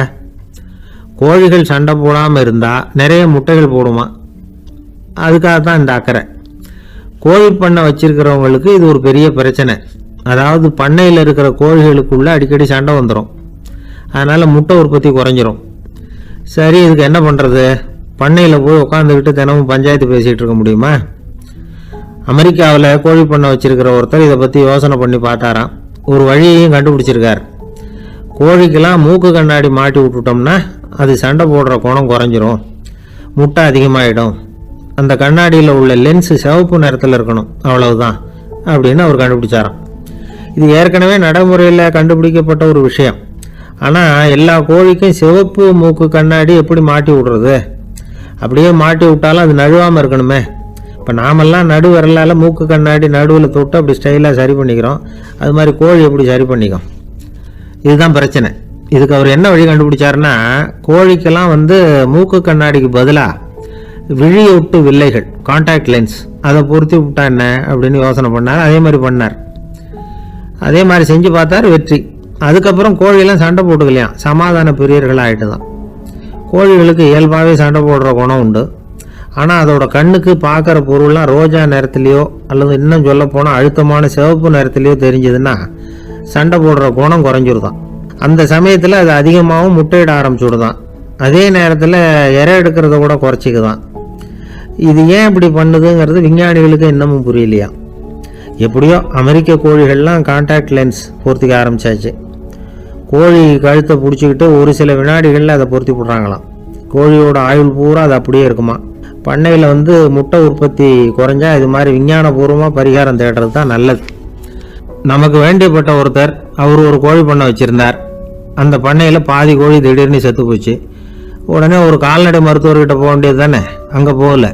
கோழிகள் சண்டை போடாமல் இருந்தால் நிறைய முட்டைகள் போடுமா, அதுக்காக தான் இந்த அக்கறை. கோழி பண்ணை வச்சிருக்கிறவங்களுக்கு இது ஒரு பெரிய பிரச்சனை. அதாவது பண்ணையில் இருக்கிற கோழிகளுக்குள்ளே அடிக்கடி சண்டை வந்துடும், அதனால் முட்டை உற்பத்தி குறைஞ்சிரும். சரி, இதுக்கு என்ன பண்ணுறது? பண்ணையில் போய் உட்காந்துக்கிட்டு தினமும் பஞ்சாயத்து பேசிகிட்டு இருக்க முடியுமா? அமெரிக்காவில் கோழி பண்ணை வச்சிருக்கிற ஒருத்தர் இதை பற்றி யோசனை பண்ணி பார்த்தாராம். ஒரு வழியையும் கண்டுபிடிச்சிருக்கார். கோழிக்கெல்லாம் மூக்கு கண்ணாடி மாட்டி விட்டுட்டோம்னா அது சண்டை போடுற குணம் குறைஞ்சிரும், முட்டை அதிகமாகிடும். அந்த கண்ணாடியில் உள்ள லென்ஸு சிவப்பு நிறத்தில் இருக்கணும், அவ்வளவுதான் அப்படின்னு அவர் கண்டுபிடிச்சாராம். இது ஏற்கனவே நடைமுறையில் கண்டுபிடிக்கப்பட்ட ஒரு விஷயம். ஆனால் எல்லா கோழிக்கும் சிவப்பு மூக்கு கண்ணாடி எப்படி மாட்டி விடுறது? அப்படியே மாட்டி விட்டாலும் அது நழுவாமல் இருக்கணுமே. இப்போ நாமெல்லாம் நடு விரலால் மூக்கு கண்ணாடி நடுவில் தொட்டு அப்படி ஸ்டைலாக சரி பண்ணிக்கிறோம், அது மாதிரி கோழி எப்படி சரி பண்ணிக்கும்? இதுதான் பிரச்சனை. இதுக்கு அவர் என்ன வழி கண்டுபிடிச்சாருன்னா, கோழிக்கெல்லாம் மூக்கு கண்ணாடிக்கு பதிலாக விழியொட்டு வில்லைகள், கான்டாக்ட் லென்ஸ், அதை பொருத்தி விட்டா என்ன அப்படின்னு யோசனை பண்ணார். அதே மாதிரி பண்ணார். அதே மாதிரி செஞ்சு பார்த்தார், வெற்றி. அதுக்கப்புறம் கோழியெல்லாம் சண்டை போட்டுக்கலையாம், சமாதான பிரியர்கள் ஆகிட்டு தான். கோழிகளுக்கு இயல்பாகவே சண்டை போடுற குணம் உண்டு. ஆனால் அதோட கண்ணுக்கு பார்க்குற பொருள்லாம் ரோஜா நிறத்துலையோ அல்லது இன்னும் சொல்ல போனால் அழுத்தமான சிவப்பு நிறத்துலையோ தெரிஞ்சதுன்னா சண்டை போடுற குணம் குறைஞ்சிருதான். அந்த சமயத்தில் அது அதிகமாகவும் முட்டையிட ஆரம்பிச்சுடுதான். அதே நேரத்தில் இறை எடுக்கிறத கூட குறைச்சிக்குதான். இது ஏன் இப்படி பண்ணுதுங்கிறது விஞ்ஞானிகளுக்கு இன்னமும் புரியலையா. எப்படியோ அமெரிக்க கோழிகள்லாம் கான்டாக்ட் லென்ஸ் பொருத்திக்க ஆரம்பித்தாச்சு. கோழி கழுத்தை பிடிச்சிக்கிட்டு ஒரு சில வினாடிகளில் அதை பொருத்தி போடுறாங்களாம். கோழியோட ஆயுள் பூரா அது அப்படியே இருக்குமா. பண்ணையில் முட்டை உற்பத்தி குறைஞ்சா இது மாதிரி விஞ்ஞானபூர்வமாக பரிகாரம் தேடுறது தான் நல்லது. நமக்கு வேண்டியப்பட்ட ஒருத்தர், அவர் ஒரு கோழி பண்ணை வச்சுருந்தார். அந்த பண்ணையில் பாதி கோழி திடீர்னு செத்து போச்சு. உடனே ஒரு கால்நடை மருத்துவர்கிட்ட போக வேண்டியது தானே, அங்கே போகல.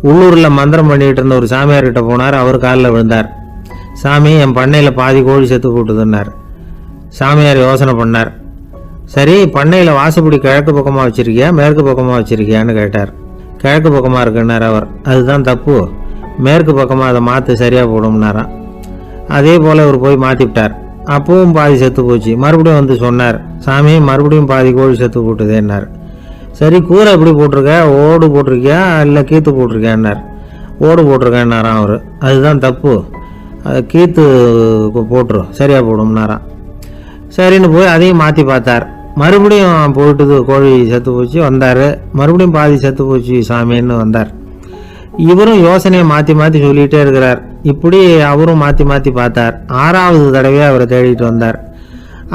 உள்ளூரில் மந்திரம் பண்ணிகிட்டு இருந்த ஒரு சாமியார்கிட்ட போனார். அவர் காலில் விழுந்தார். சாமி, என் பண்ணையில் பாதி கோழி செத்து போட்டுதுன்னார். சாமியார் யோசனை பண்ணார். சரி, பண்ணையில் வாசப்படி கிழக்கு பக்கமாக வச்சுருக்கியா மேற்கு பக்கமாக வச்சுருக்கியான்னு கேட்டார். கிழக்கு பக்கமாக இருக்குன்னார் அவர். அதுதான் தப்பு, மேற்கு பக்கமாக அதை மாற்று, சரியாக போடும்னாராம். அதே போல் அவர் போய் மாற்றிவிட்டார். அப்பவும் பாதி செத்து போச்சு. மறுபடியும் சொன்னார், சாமி மறுபடியும் பாதி கோழி செத்து போட்டுதேன்னார். சரி, கூரை எப்படி போட்டிருக்க, ஓடு போட்டிருக்கியா இல்லை கீத்து போட்டிருக்கியான்னார். ஓடு போட்டிருக்கேன்னாராம் அவர். அதுதான் தப்பு, கீத்து போட்டுரும், சரியாக போடும்னாராம். சரின்னு போய் அதையும் மாற்றி பார்த்தார். மறுபடியும் போயிட்டுது, கோழி செத்து போச்சு. வந்தார், மறுபடியும் பாதி செத்து போச்சு சாமின்னு வந்தார். இவரும் யோசனையை மாற்றி மாற்றி சொல்லிகிட்டே இருக்கிறார். இப்படி அவரும் மாற்றி மாற்றி பார்த்தார். 6வது தடவையாக அவரை தேடிட்டு வந்தார்.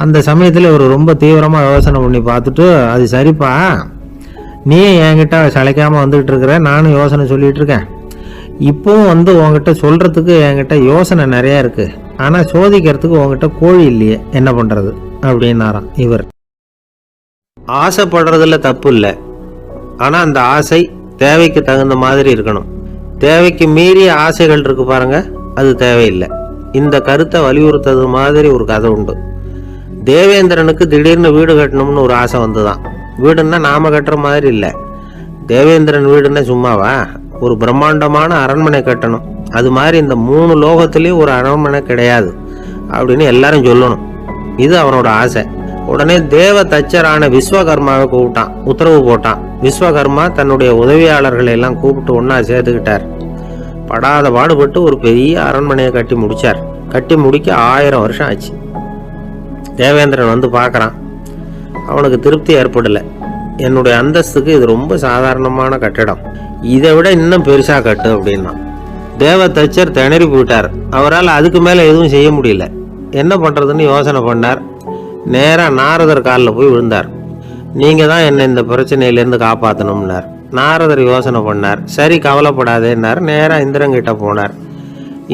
அந்த சமயத்தில் இவர் ரொம்ப தீவிரமாக யோசனை பண்ணி பார்த்துட்டு, அது சரிப்பா, நீ என்கிட்ட சளைக்காமல் வந்துக்கிட்டு இருக்கிற, நானும் யோசனை சொல்லிகிட்டு இருக்கேன். இப்போவும் உங்ககிட்ட சொல்கிறதுக்கு என்கிட்ட யோசனை நிறையா இருக்குது, ஆனால் சோதிக்கிறதுக்கு உங்ககிட்ட கோழி இல்லையே, என்ன பண்ணுறது அப்படின்னாராம் இவர். ஆசைப்படுறதுல தப்பு இல்லை, ஆனால் அந்த ஆசை தேவைக்கு தகுந்த மாதிரி இருக்கணும். தேவைக்கு மீறிய ஆசைகள் இருக்கு பாருங்க, அது தேவையில்லை. இந்த கருத்தை வலியுறுத்தது மாதிரி ஒரு கதை உண்டு. தேவேந்திரனுக்கு திடீர்னு வீடு கட்டணும்னு ஒரு ஆசை வந்துதான். வீடுன்னா நாம கட்டுற மாதிரி இல்லை. தேவேந்திரன் வீடுன்னா சும்மாவா, ஒரு பிரம்மாண்டமான அரண்மனை கட்டணும். அது மாதிரி இந்த 3 லோகத்திலையும் ஒரு அரண்மனை கிடையாது அப்படின்னு எல்லாரும் சொல்லணும். இது அவனோட ஆசை. உடனே தேவ தச்சரான விஸ்வகர்மாவை கூப்பிட்டான், உத்தரவு போட்டான். விஸ்வகர்மா தன்னுடைய உதவியாளர்களை எல்லாம் கூப்பிட்டு ஒன்னா சேர்த்துக்கிட்டார். படாத பாடுபட்டு ஒரு பெரிய அரண்மனையை கட்டி முடிச்சார். கட்டி முடிக்க 1000 வருஷம் ஆச்சு. தேவேந்திரன் பார்க்கறான். அவனுக்கு திருப்தி ஏற்படலை. என்னுடைய அந்தஸ்துக்கு இது ரொம்ப சாதாரணமான கட்டிடம், இதை விட இன்னும் பெருசா கட்டு அப்படின்னா. தேவ தச்சர் திணறி போயிட்டார். அவரால் அதுக்கு மேலே எதுவும் செய்ய முடியல. என்ன பண்ணுறதுன்னு யோசனை பண்ணார். நேராக நாரதர் காலில் போய் விழுந்தார். நீங்கள் தான் என்னை இந்த பிரச்சனையிலேருந்து காப்பாற்றணும்னார். நாரதர் யோசனை பண்ணார். சரி, கவலைப்படாதேன்னார். நேராக இந்திரன்கிட்ட போனார்.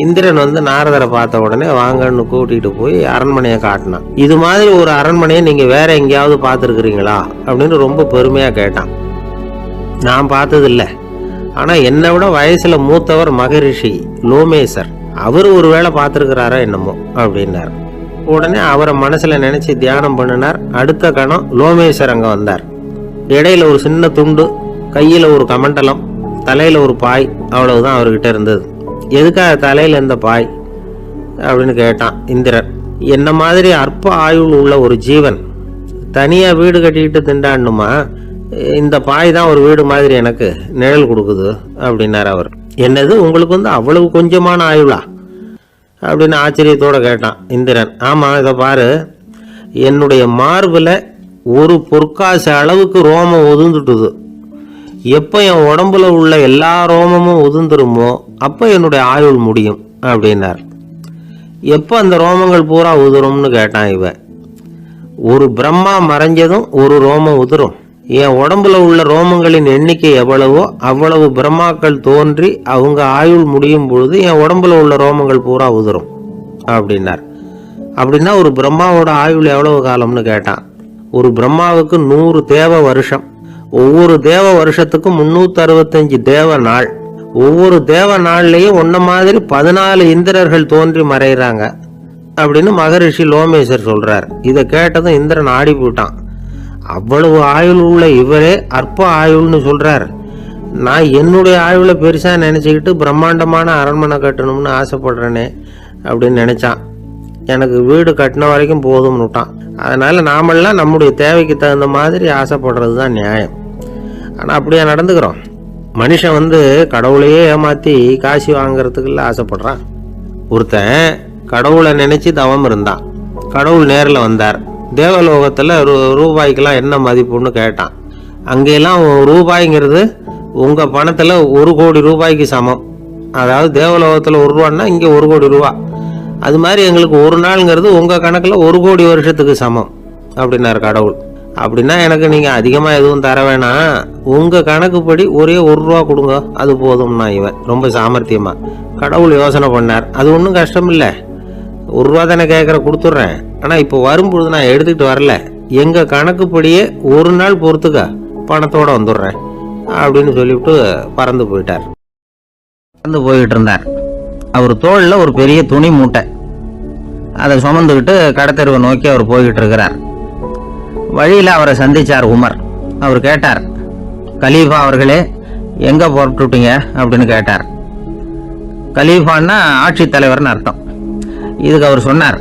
இந்திரன் நாரதரை பார்த்த உடனே வாங்கன்னு கூட்டிகிட்டு போய் அரண்மனையை காட்டினான். இது மாதிரி ஒரு அரண்மனையை நீங்கள் வேற எங்கேயாவது பார்த்துருக்குறீங்களா அப்படின்னு ரொம்ப பெருமையாக கேட்டான். நான் பார்த்ததில்லை, ஆனால் என்னை விட வயசில் மூத்தவர் மகரிஷி லோமேசர், அவர் ஒரு வேளை பார்த்துருக்கிறாரா என்னமோ அப்படின்னார். உடனே அவரை மனசில் நினச்சி தியானம் பண்ணினார். அடுத்த கணம் லோமேசர் அங்கே வந்தார். இடையில ஒரு சின்ன துண்டு, கையில் ஒரு கமண்டலம், தலையில் ஒரு பாய், அவ்வளவுதான் அவர்கிட்ட இருந்தது. எதுக்காக தலையில் இந்த பாய் அப்படின்னு கேட்டான் இந்திரன். என்ன மாதிரி அற்ப ஆயுள் உள்ள ஒரு ஜீவன் தனியாக வீடு கட்டிக்கிட்டு திண்டாடணுமா? இந்த பாய் தான் ஒரு வீடு மாதிரி எனக்கு நிழல் கொடுக்குது அப்படின்னார் அவர். என்னது, உங்களுக்கு அவ்வளவு கொஞ்சமான ஆயுளா அப்படின்னு ஆச்சரியத்தோடு கேட்டான் இந்திரன். ஆமாம், இதை பாரு, என்னுடைய மார்பில் ஒரு பொற்காசு அளவுக்கு ரோமம் உதிர்ந்துட்டுது. எப்போ என் உடம்புல உள்ள எல்லா ரோமமும் உதிர்ந்துருமோ அப்போ என்னுடைய ஆயுள் முடியும் அப்படின்னார். எப்போ அந்த ரோமங்கள் பூரா உதிரும்னு கேட்டான் இவன். ஒரு பிரம்மா மறைஞ்சதும் ஒரு ரோமம் உதிரும். என் உடம்புல உள்ள ரோமங்களின் எண்ணிக்கை எவ்வளவோ அவ்வளவு பிரம்மாக்கள் தோன்றி அவங்க ஆயுள் முடியும் பொழுது என் உடம்புல உள்ள ரோமங்கள் பூரா உதிரும் அப்படின்னார். அப்படின்னா ஒரு பிரம்மாவோட ஆயுள் எவ்வளவு காலம்னு கேட்டான். ஒரு பிரம்மாவுக்கு 100 தேவ வருஷம். ஒவ்வொரு தேவ வருஷத்துக்கும் 365 தேவ நாள். ஒவ்வொரு தேவ நாள்லையும் ஒன்ன மாதிரி 14 இந்திரர்கள் தோன்றி மறைகிறாங்க அப்படின்னு மகரிஷி லோமேசர் சொல்றார். இதை கேட்டதும் இந்திரன் ஆடி போட்டான். அவ்வளவு ஆயுள் உள்ள இவரே அற்ப ஆயுள்னு சொல்றார். நான் என்னுடைய ஆயுளை பெருசா நினைச்சுக்கிட்டு பிரம்மாண்டமான அரண்மனை கட்டணும்னு ஆசைப்படுறேனே அப்படின்னு நினைச்சான். எனக்கு வீடு கட்டின வரைக்கும் போதும்னு விட்டான். அதனால நாமெல்லாம் நம்முடைய தேவைக்கு தகுந்த மாதிரி ஆசைப்படுறது தான் நியாயம். ஆனால் அப்படியே நடந்துக்கிறோம். மனுஷன் கடவுளையே ஏமாற்றி காசு வாங்கிறதுக்குள்ள ஆசைப்படுறான். ஒருத்தன் கடவுளை நினைச்சு தவம் இருந்தான். கடவுள் நேரில் வந்தார். தேவலோகத்தில் ரூபாய்க்கெல்லாம் என்ன மதிப்புன்னு கேட்டான். அங்கெல்லாம் ரூபாய்ங்கிறது உங்கள் பணத்தில் 1 கோடி ரூபாய்க்கு சமம். அதாவது தேவலோகத்தில் 1 ரூபான்னா இங்கே 1 கோடி ரூபா. அது மாதிரி எங்களுக்கு ஒரு நாளுங்கிறது உங்கள் கணக்கில் 1 கோடி வருஷத்துக்கு சமம் அப்படின்னார் கடவுள். அப்படின்னா எனக்கு நீங்கள் அதிகமாக எதுவும் தர வேணாம், உங்கள் கணக்குப்படி ஒரே 1 ரூபா கொடுங்க, அது போதும்னா இவன் ரொம்ப சாமர்த்தியமா. கடவுள் யோசனை பண்ணார். அது ஒன்றும் கஷ்டம் இல்லை, 1 ரூபா தானே கேட்குற, கொடுத்துட்றேன். ஆனால் இப்போ வரும்பொழுது நான் எடுத்துக்கிட்டு வரல, எங்கள் கணக்குப்படியே 1 நாள் பொறுத்துக்க பணத்தோடு வந்துடுறேன் அப்படின்னு சொல்லிவிட்டு பறந்து போயிட்டார். பறந்து போய்கிட்டு இருந்தார். அவர் தோளில் ஒரு பெரிய துணி மூட்டை, அதை சுமந்துக்கிட்டு கடத்தெருவை நோக்கி அவர் போய்கிட்டு இருக்கிறார். வழியில் அவரை சந்திச்சார் உமர். அவர் கேட்டார், கலீஃபா அவர்களே, எங்கே புறப்பட்டுட்டீங்க அப்படின்னு கேட்டார். கலீஃபான்னா ஆட்சித்தலைவர்னு அர்த்தம். இதுக்கு அவர் சொன்னார்,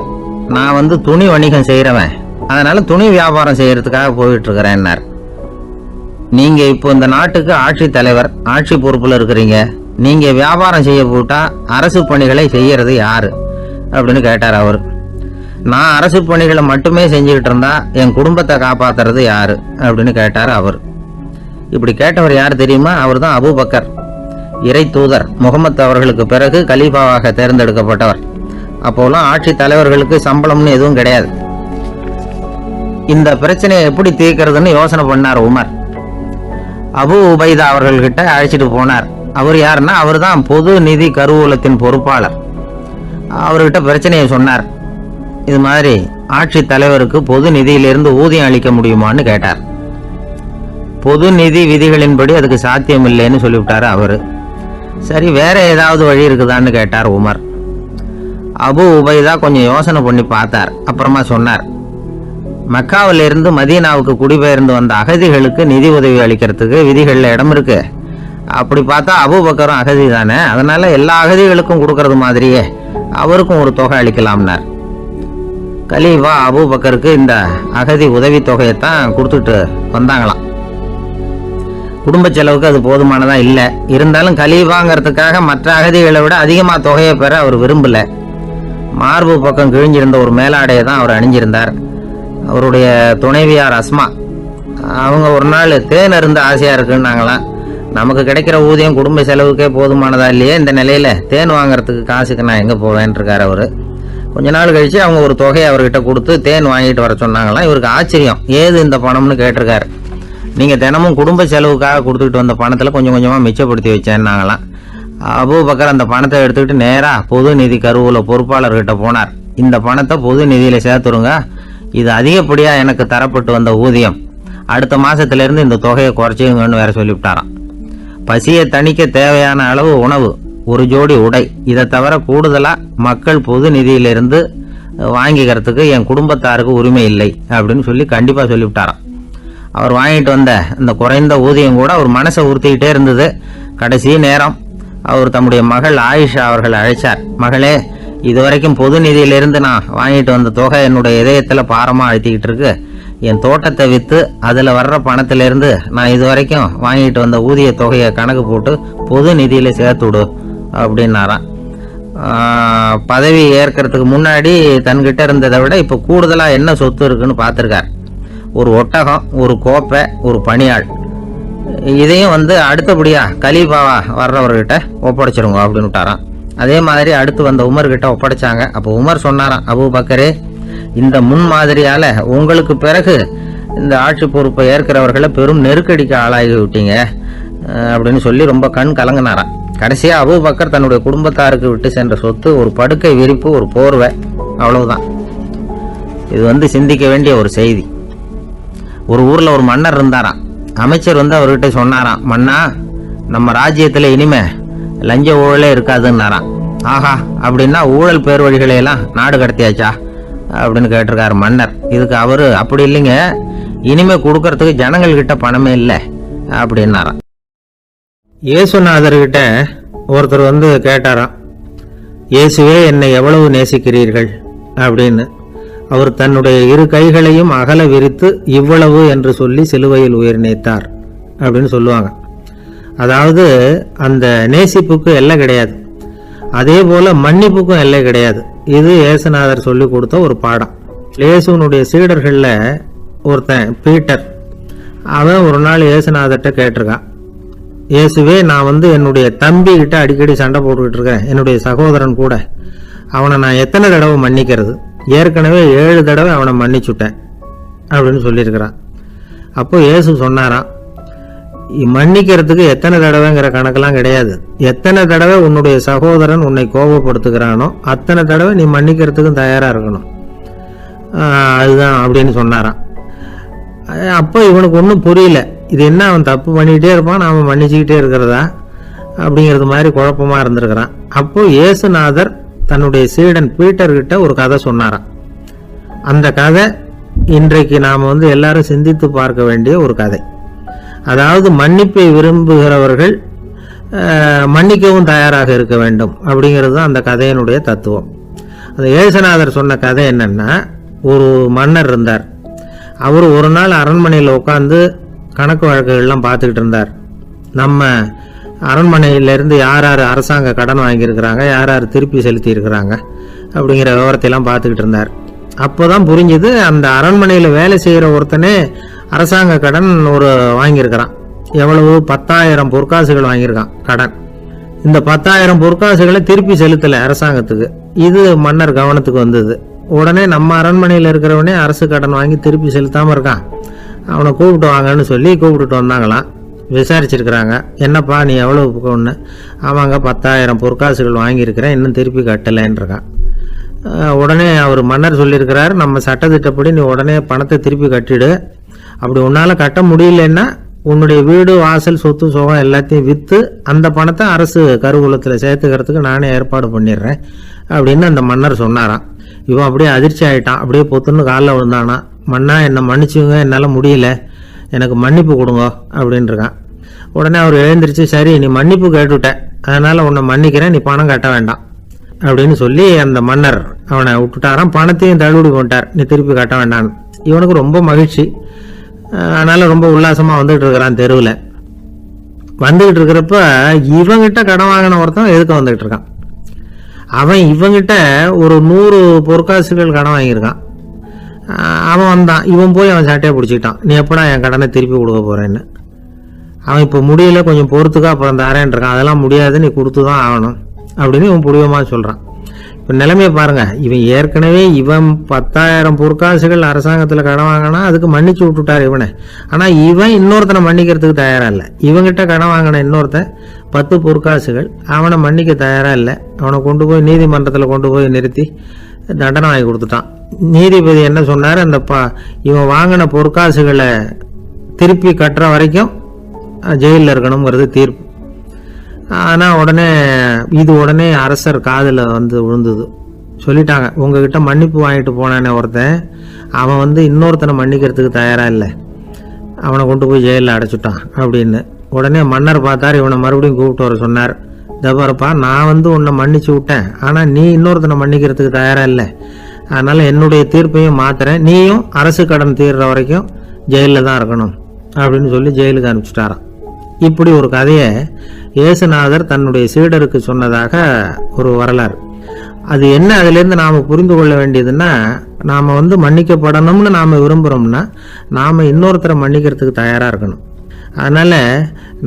நான் துணி வணிகம் செய்கிறவன், அதனால துணி வியாபாரம் செய்யறதுக்காக போயிட்டு இருக்கிறேன்னார். நீங்க இப்போ இந்த நாட்டுக்கு ஆட்சித்தலைவர், ஆட்சி பொறுப்புல இருக்கிறீங்க, நீங்க வியாபாரம் செய்ய போட்டா அரசு பணிகளை செய்யறது யாரு அப்படின்னு கேட்டார் அவர். நான் அரசு பணிகளை மட்டுமே செஞ்சுக்கிட்டு இருந்தா என் குடும்பத்தை காப்பாத்துறது யாரு அப்படின்னு கேட்டார் அவர். இப்படி கேட்டவர் யார் தெரியுமா? அவர் தான் அபூபக்கர், இறை தூதர் முகமது அவர்களுக்கு பிறகு கலீஃபாவாக தேர்ந்தெடுக்கப்பட்டவர். அப்போலாம் ஆட்சி தலைவர்களுக்கு சம்பளம்னு எதுவும் கிடையாது. இந்த பிரச்சனையை எப்படி தீர்க்கிறதுன்னு யோசனை பண்ணார் உமர். அபு உபைதா அவர்கள்கிட்ட அழைச்சிட்டு போனார். அவர் யாருன்னா, அவர் தான் பொது நிதி கருவூலத்தின் பொறுப்பாளர். அவர்கிட்ட பிரச்சனையை சொன்னார். இது மாதிரி ஆட்சி தலைவருக்கு பொது நிதியிலிருந்து ஊதியம் அளிக்க முடியுமான்னு கேட்டார். பொது நிதி விதிகளின்படி அதுக்கு சாத்தியம் இல்லைன்னு சொல்லிவிட்டாரு அவரு. சரி, வேற ஏதாவது வழி இருக்குதான்னு கேட்டார் உமர். அபு உபைதா கொஞ்சம் யோசனை பண்ணி பார்த்தார். அப்புறமா சொன்னார், மக்காவிலிருந்து மதீனாவுக்கு குடிபெயர்ந்து வந்த அகதிகளுக்கு நிதி உதவி அளிக்கிறதுக்கு விதிகளில் இடம் இருக்கு. அப்படி பார்த்தா அபூபக்கரும் அகதி தானே, அதனால எல்லா அகதிகளுக்கும் கொடுக்கறது மாதிரியே அவருக்கும் ஒரு தொகை அளிக்கலாம்னார். கலீஃபா அபூபக்கருக்கு இந்த அகதி உதவி தொகையைத்தான் கொடுத்துட்டு வந்தாங்களாம். குடும்ப செலவுக்கு அது போதுமானதா இல்லை. இருந்தாலும் கலீஃபாங்கிறதுக்காக மற்ற அகதிகளை விட அதிகமாக தொகையை பெற அவர் விரும்பல. மார்பு பக்கம் கிழிஞ்சிருந்த ஒரு மேலாடையை தான் அவர் அணிஞ்சிருந்தார். அவருடைய துணைவியார் அஸ்மா, அவங்க ஒரு நாள் தேன் அருந்த ஆசையா இருக்குன்னாங்களாம். நமக்கு கிடைக்கிற ஊதியம் குடும்ப செலவுக்கே போதுமானதா இல்லையே, இந்த நிலையில தேன் வாங்கறதுக்கு காசுக்கு நான் எங்க போவேன்னு இருக்காரு அவரு. கொஞ்ச நாள் கழிச்சு அவங்க ஒரு தொகையை அவர்கிட்ட கொடுத்து தேன் வாங்கிட்டு வர சொன்னாங்களாம். இவருக்கு ஆச்சரியம், ஏது இந்த பணம்னு கேட்டிருக்காரு. நீங்க தினமும் குடும்ப செலவுக்காக கொடுத்துக்கிட்டு வந்த பணத்துல கொஞ்சம் கொஞ்சமா மிச்சப்படுத்தி வச்சேன்னாங்களாம். அபூபக்கர் அந்த பணத்தை எடுத்துக்கிட்டு நேரா பொது நிதி கருவூல பொறுப்பாளர்கிட்ட போனார். இந்த பணத்தை பொது நிதியில சேர்த்துருங்க, இது அதிகப்படியா எனக்கு தரப்பட்டு வந்த ஊதியம், அடுத்த மாசத்துல இருந்து இந்த தொகையை குறைச்சிங்கன்னு வேற சொல்லிவிட்டாராம். பசியை தணிக்க தேவையான அளவு உணவு, ஒரு ஜோடி உடை, இதை தவிர கூடுதலாக மக்கள் பொது நிதியிலிருந்து வாங்கிக்கிறதுக்கு என் குடும்பத்தாருக்கு உரிமை இல்லை அப்படின்னு சொல்லி கண்டிப்பாக சொல்லிவிட்டாராம். அவர் வாங்கிட்டு வந்த இந்த குறைந்த ஊதியம் கூட அவர் மனசை உறுத்திக்கிட்டே இருந்தது. கடைசி நேரம் அவர் தம்முடைய மகள் ஆயிஷா அவர்களை அழைச்சார். மகளே, இதுவரைக்கும் பொது நிதியிலிருந்து நான் வாங்கிட்டு வந்த தொகை என்னுடைய இதயத்தில் பாரமாக அழுத்திக்கிட்டு இருக்கு. என் தோட்டத்தை விற்று அதில் வர்ற பணத்திலிருந்து நான் இதுவரைக்கும் வாங்கிட்டு வந்த ஊதிய தொகையை கணக்கு போட்டு பொது நிதியில் சேர்த்துடு அப்படின்னாராம். பதவி ஏற்கிறதுக்கு முன்னாடி தன்கிட்ட இருந்ததை விட இப்போ கூடுதலாக என்ன சொத்து இருக்குன்னு பார்த்துருக்கார். ஒரு ஒட்டகம், ஒரு கோப்பை, ஒரு பணியாள். இதையும் அடுத்தபடியாக கலீஃபாவா வர்றவர்கிட்ட ஒப்படைச்சிருங்க அப்படின்னு விட்டாராம். அதே மாதிரி அடுத்து வந்த உமர்கிட்ட ஒப்படைச்சாங்க. அப்போ உமர் சொன்னாராம், அபூபக்கரே, இந்த முன்மாதிரியால் உங்களுக்கு பிறகு இந்த ஆட்சி பொறுப்பை ஏற்கிறவர்களை பெரும் நெருக்கடிக்கு ஆளாகி விட்டீங்க அப்படின்னு சொல்லி ரொம்ப கண் கலங்கினாராம். கடைசியாக அபூபக்கர் தன்னுடைய குடும்பத்தாருக்கு விட்டு சென்ற சொத்து ஒரு படுக்கை விரிப்பு, ஒரு போர்வை, அவ்வளவுதான். இது சிந்திக்க வேண்டிய ஒரு செய்தி. ஒரு ஊரில் ஒரு மன்னர் இருந்தாராம். அமைச்சர் அவர்கிட்ட சொன்னாராம், மன்னா, நம்ம ராஜ்யத்தில் இனிமே லஞ்ச ஊழலே இருக்காதுன்னாராம். ஆஹா, அப்படின்னா ஊழல் பேர் வழிகளையெல்லாம் நாடு கடத்தியாச்சா அப்படின்னு கேட்டிருக்காரு மன்னர். இதுக்கு அவர், அப்படி இல்லைங்க, இனிமே கொடுக்கறதுக்கு ஜனங்கள்கிட்ட பணமே இல்லை அப்படின்னாராம். இயேசுநாதர்கிட்ட ஒருத்தர் கேட்டாராம், இயேசுவே, என்னை எவ்வளவு நேசிக்கிறீர்கள் அப்படின்னு. அவர் தன்னுடைய இரு கைகளையும் அகல விரித்து இவ்வளவு என்று சொல்லி சிலுவையில் உயிர் நீத்தார் அப்படின்னு சொல்லுவாங்க. அதாவது அந்த நேசிப்புக்கு எல்லை கிடையாது, அதே போல மன்னிப்புக்கும் எல்லை கிடையாது. இது இயேசுநாதர் சொல்லி கொடுத்த ஒரு பாடம். இயேசுனுடைய சீடர்களில் ஒருத்தன் பீட்டர், அவன் ஒரு நாள் இயேசுநாதர்கிட்ட கேட்டிருக்கான், இயேசுவே, நான் என்னுடைய தம்பி கிட்ட அடிக்கடி சண்டை போட்டுக்கிட்டு இருக்கேன், என்னுடைய சகோதரன் கூட. அவனை நான் எத்தனை தடவை மன்னிக்கிறது? ஏற்கனவே 7 தடவை அவனை மன்னிச்சுட்டேன் அப்படின்னு சொல்லியிருக்கிறான். அப்போ இயேசு சொன்னாராம், மன்னிக்கிறதுக்கு எத்தனை தடவைங்கிற கணக்கெல்லாம் கிடையாது. எத்தனை தடவை உன்னுடைய சகோதரன் உன்னை கோபப்படுத்துகிறானோ அத்தனை தடவை நீ மன்னிக்கிறதுக்கும் தயாராக இருக்கணும், அதுதான் அப்படின்னு சொன்னாராம். அப்போ இவனுக்கு ஒன்றும் புரியல, இது என்ன அவன் தப்பு பண்ணிக்கிட்டே இருப்பான், நாம மன்னிச்சுக்கிட்டே இருக்கிறதா அப்படிங்கிறது மாதிரி குழப்பமாக இருந்திருக்கிறான். அப்போ இயேசுநாதர் தன்னுடைய சீடன் பீட்டர்கிட்ட ஒரு கதை சொன்னாராம். அந்த கதை இன்றைக்கு நாம் எல்லாரும் சிந்தித்து பார்க்க வேண்டிய ஒரு கதை. அதாவது மன்னிப்பை விரும்புகிறவர்கள் மன்னிக்கவும் தயாராக இருக்க வேண்டும் அப்படிங்கிறது தான் அந்த கதையினுடைய தத்துவம். அந்த இயேசுநாதர் சொன்ன கதை என்னன்னா, ஒரு மன்னர் இருந்தார். அவர் ஒரு நாள் அரண்மனையில் உட்காந்து கணக்கு வழக்குகள்லாம் பார்த்துக்கிட்டு இருந்தார். நம்ம அரண்மனையிலேருந்து யார் யார் அரசாங்க கடன் வாங்கியிருக்கிறாங்க, யார் யார் திருப்பி செலுத்தி இருக்கிறாங்க அப்படிங்கிற விவரத்தையெல்லாம் பார்த்துக்கிட்டு இருந்தார். அப்போ தான் புரிஞ்சுது, அந்த அரண்மனையில் வேலை செய்கிற ஒருத்தனே அரசாங்க கடன் வாங்கியிருக்கிறான். எவ்வளவு? 10,000 பொற்காசுகள் வாங்கியிருக்கான் கடன். இந்த 10,000 பொற்காசுகளை திருப்பி செலுத்தலை அரசாங்கத்துக்கு. இது மன்னர் கவனத்துக்கு வந்தது. உடனே நம்ம அரண்மனையில் இருக்கிறவனே அரசு கடன் வாங்கி திருப்பி செலுத்தாமல் இருக்கான், அவனை கூப்பிட்டு வாங்கன்னு சொல்லி கூப்பிட்டுட்டு வந்தாங்களாம். விசாரிச்சிருக்கிறாங்க, என்னப்பா நீ எவ்வளவு ஒன்று? ஆமாங்க, 10,000 பொற்காசுகள் வாங்கியிருக்கிறேன், இன்னும் திருப்பி கட்டலைன்றிருக்கான். உடனே அவர் மன்னர் சொல்லியிருக்கிறார், நம்ம சட்டத்திட்டப்படி நீ உடனே பணத்தை திருப்பி கட்டிடு. அப்படி உன்னால் கட்ட முடியலன்னா உன்னுடைய வீடு, வாசல், சொத்து, சுகம் எல்லாத்தையும் விற்று அந்த பணத்தை அரசு கருவூலத்தில் சேர்த்துக்கிறதுக்கு நானே ஏற்பாடு பண்ணிடுறேன் அப்படின்னு அந்த மன்னர் சொன்னாராம். இவன் அப்படியே அதிர்ச்சி ஆகிட்டான், அப்படியே பொத்துன்னு காலில் விழுந்தானா. மன்னா, என்னை மன்னிச்சுங்க, என்னால் முடியல, எனக்கு மன்னிப்பு கொடுங்க அப்படின்ட்டுருக்கான். உடனே அவர் எழுந்திரிச்சு, சரி நீ மன்னிப்பு கேட்டுவிட்ட, அதனால் உன்னை மன்னிக்கிறேன், நீ பணம் கட்ட வேண்டாம் அப்படின்னு சொல்லி அந்த மன்னர் அவனை விட்டுட்டாராம். பணத்தையும் தள்ளுபடி பண்ணிட்டார், நீ திருப்பி கட்ட வேண்டான்னு. இவனுக்கு ரொம்ப மகிழ்ச்சி, அதனால் ரொம்ப உல்லாசமாக வந்துகிட்டு இருக்கிறான். தெருவில் வந்துக்கிட்டு இருக்கிறப்ப இவங்கிட்ட கடன் வாங்கின ஒருத்தன் எதுக்கு வந்துக்கிட்டு இருக்கான். அவன் இவங்கிட்ட ஒரு 100 பொற்காசுகள் கடன் வாங்கியிருக்கான். அவன் வந்தான், இவன் போய் அவன் சட்டையை பிடிச்சிக்கிட்டான், நீ எப்படா என் கடனை திருப்பி கொடுக்க போறேன்னு. அவன் இப்போ முடியல, கொஞ்சம் பொறுத்துக்கா, அப்புறம் தரேன் இருக்கான். அதெல்லாம் முடியாது, நீ கொடுத்து தான் ஆகணும் அப்படின்னு இவன் புடிவமாக சொல்கிறான். இப்போ நிலைமையை பாருங்க, இவன் ஏற்கனவே 10,000 பொற்காசுகள் அரசாங்கத்தில் கடன் வாங்கினா அதுக்கு மன்னிச்சு விட்டுட்டார் இவனை. ஆனால் இவன் இன்னொருத்தனை மன்னிக்கிறதுக்கு தயாராக இல்லை. இவங்கிட்ட கடன் வாங்கின இன்னொருத்தன் 10 பொற்காசுகள், அவனை மன்னிக்க தயாராக இல்லை. அவனை கொண்டு போய் நீதிமன்றத்தில் கொண்டு போய் நிறுத்தி தண்டனை வாங்கி கொடுத்துட்டான். நீதிபதி என்ன சொன்னார், அந்த இவன் வாங்கின பொற்காசுகளை திருப்பி கட்டுற வரைக்கும் ஜெயிலில் இருக்கணுங்கிறது தீர்ப்பு. ஆனால் உடனே அரசர் காதில் வந்து விழுந்தது. சொல்லிட்டாங்க, உங்ககிட்ட மன்னிப்பு வாங்கிட்டு போனானே ஒருத்தன், அவன் இன்னொருத்தனை மன்னிக்கிறதுக்கு தயாராக இல்லை, அவனை கொண்டு போய் ஜெயிலில் அடைச்சிட்டான் அப்படின்னு. உடனே மன்னர் பார்த்தார், இவனை மறுபடியும் கூப்பிட்டு வர சொன்னார். தபாரப்பா, நான் உன்னை மன்னிச்சு விட்டேன், ஆனால் நீ இன்னொருத்தனை மன்னிக்கிறதுக்கு தயாராக இல்லை, அதனால் என்னுடைய தீர்ப்பையும் மாத்துறேன், நீயும் அரசு கடன் தீர்ற வரைக்கும் ஜெயிலில் தான் இருக்கணும் அப்படின்னு சொல்லி ஜெயிலுக்கு அனுப்பிச்சிட்டாராம். இப்படி ஒரு கதையை இயேசுநாதர் தன்னுடைய சீடருக்கு சொன்னதாக ஒரு வரலாறு. அது என்ன, அதுலேருந்து நாம் புரிந்து கொள்ள வேண்டியதுன்னா, நாம் மன்னிக்கப்படணும்னு நாம் விரும்புகிறோம்னா நாம் இன்னொருத்தரை மன்னிக்கிறதுக்கு தயாராக இருக்கணும். அதனால்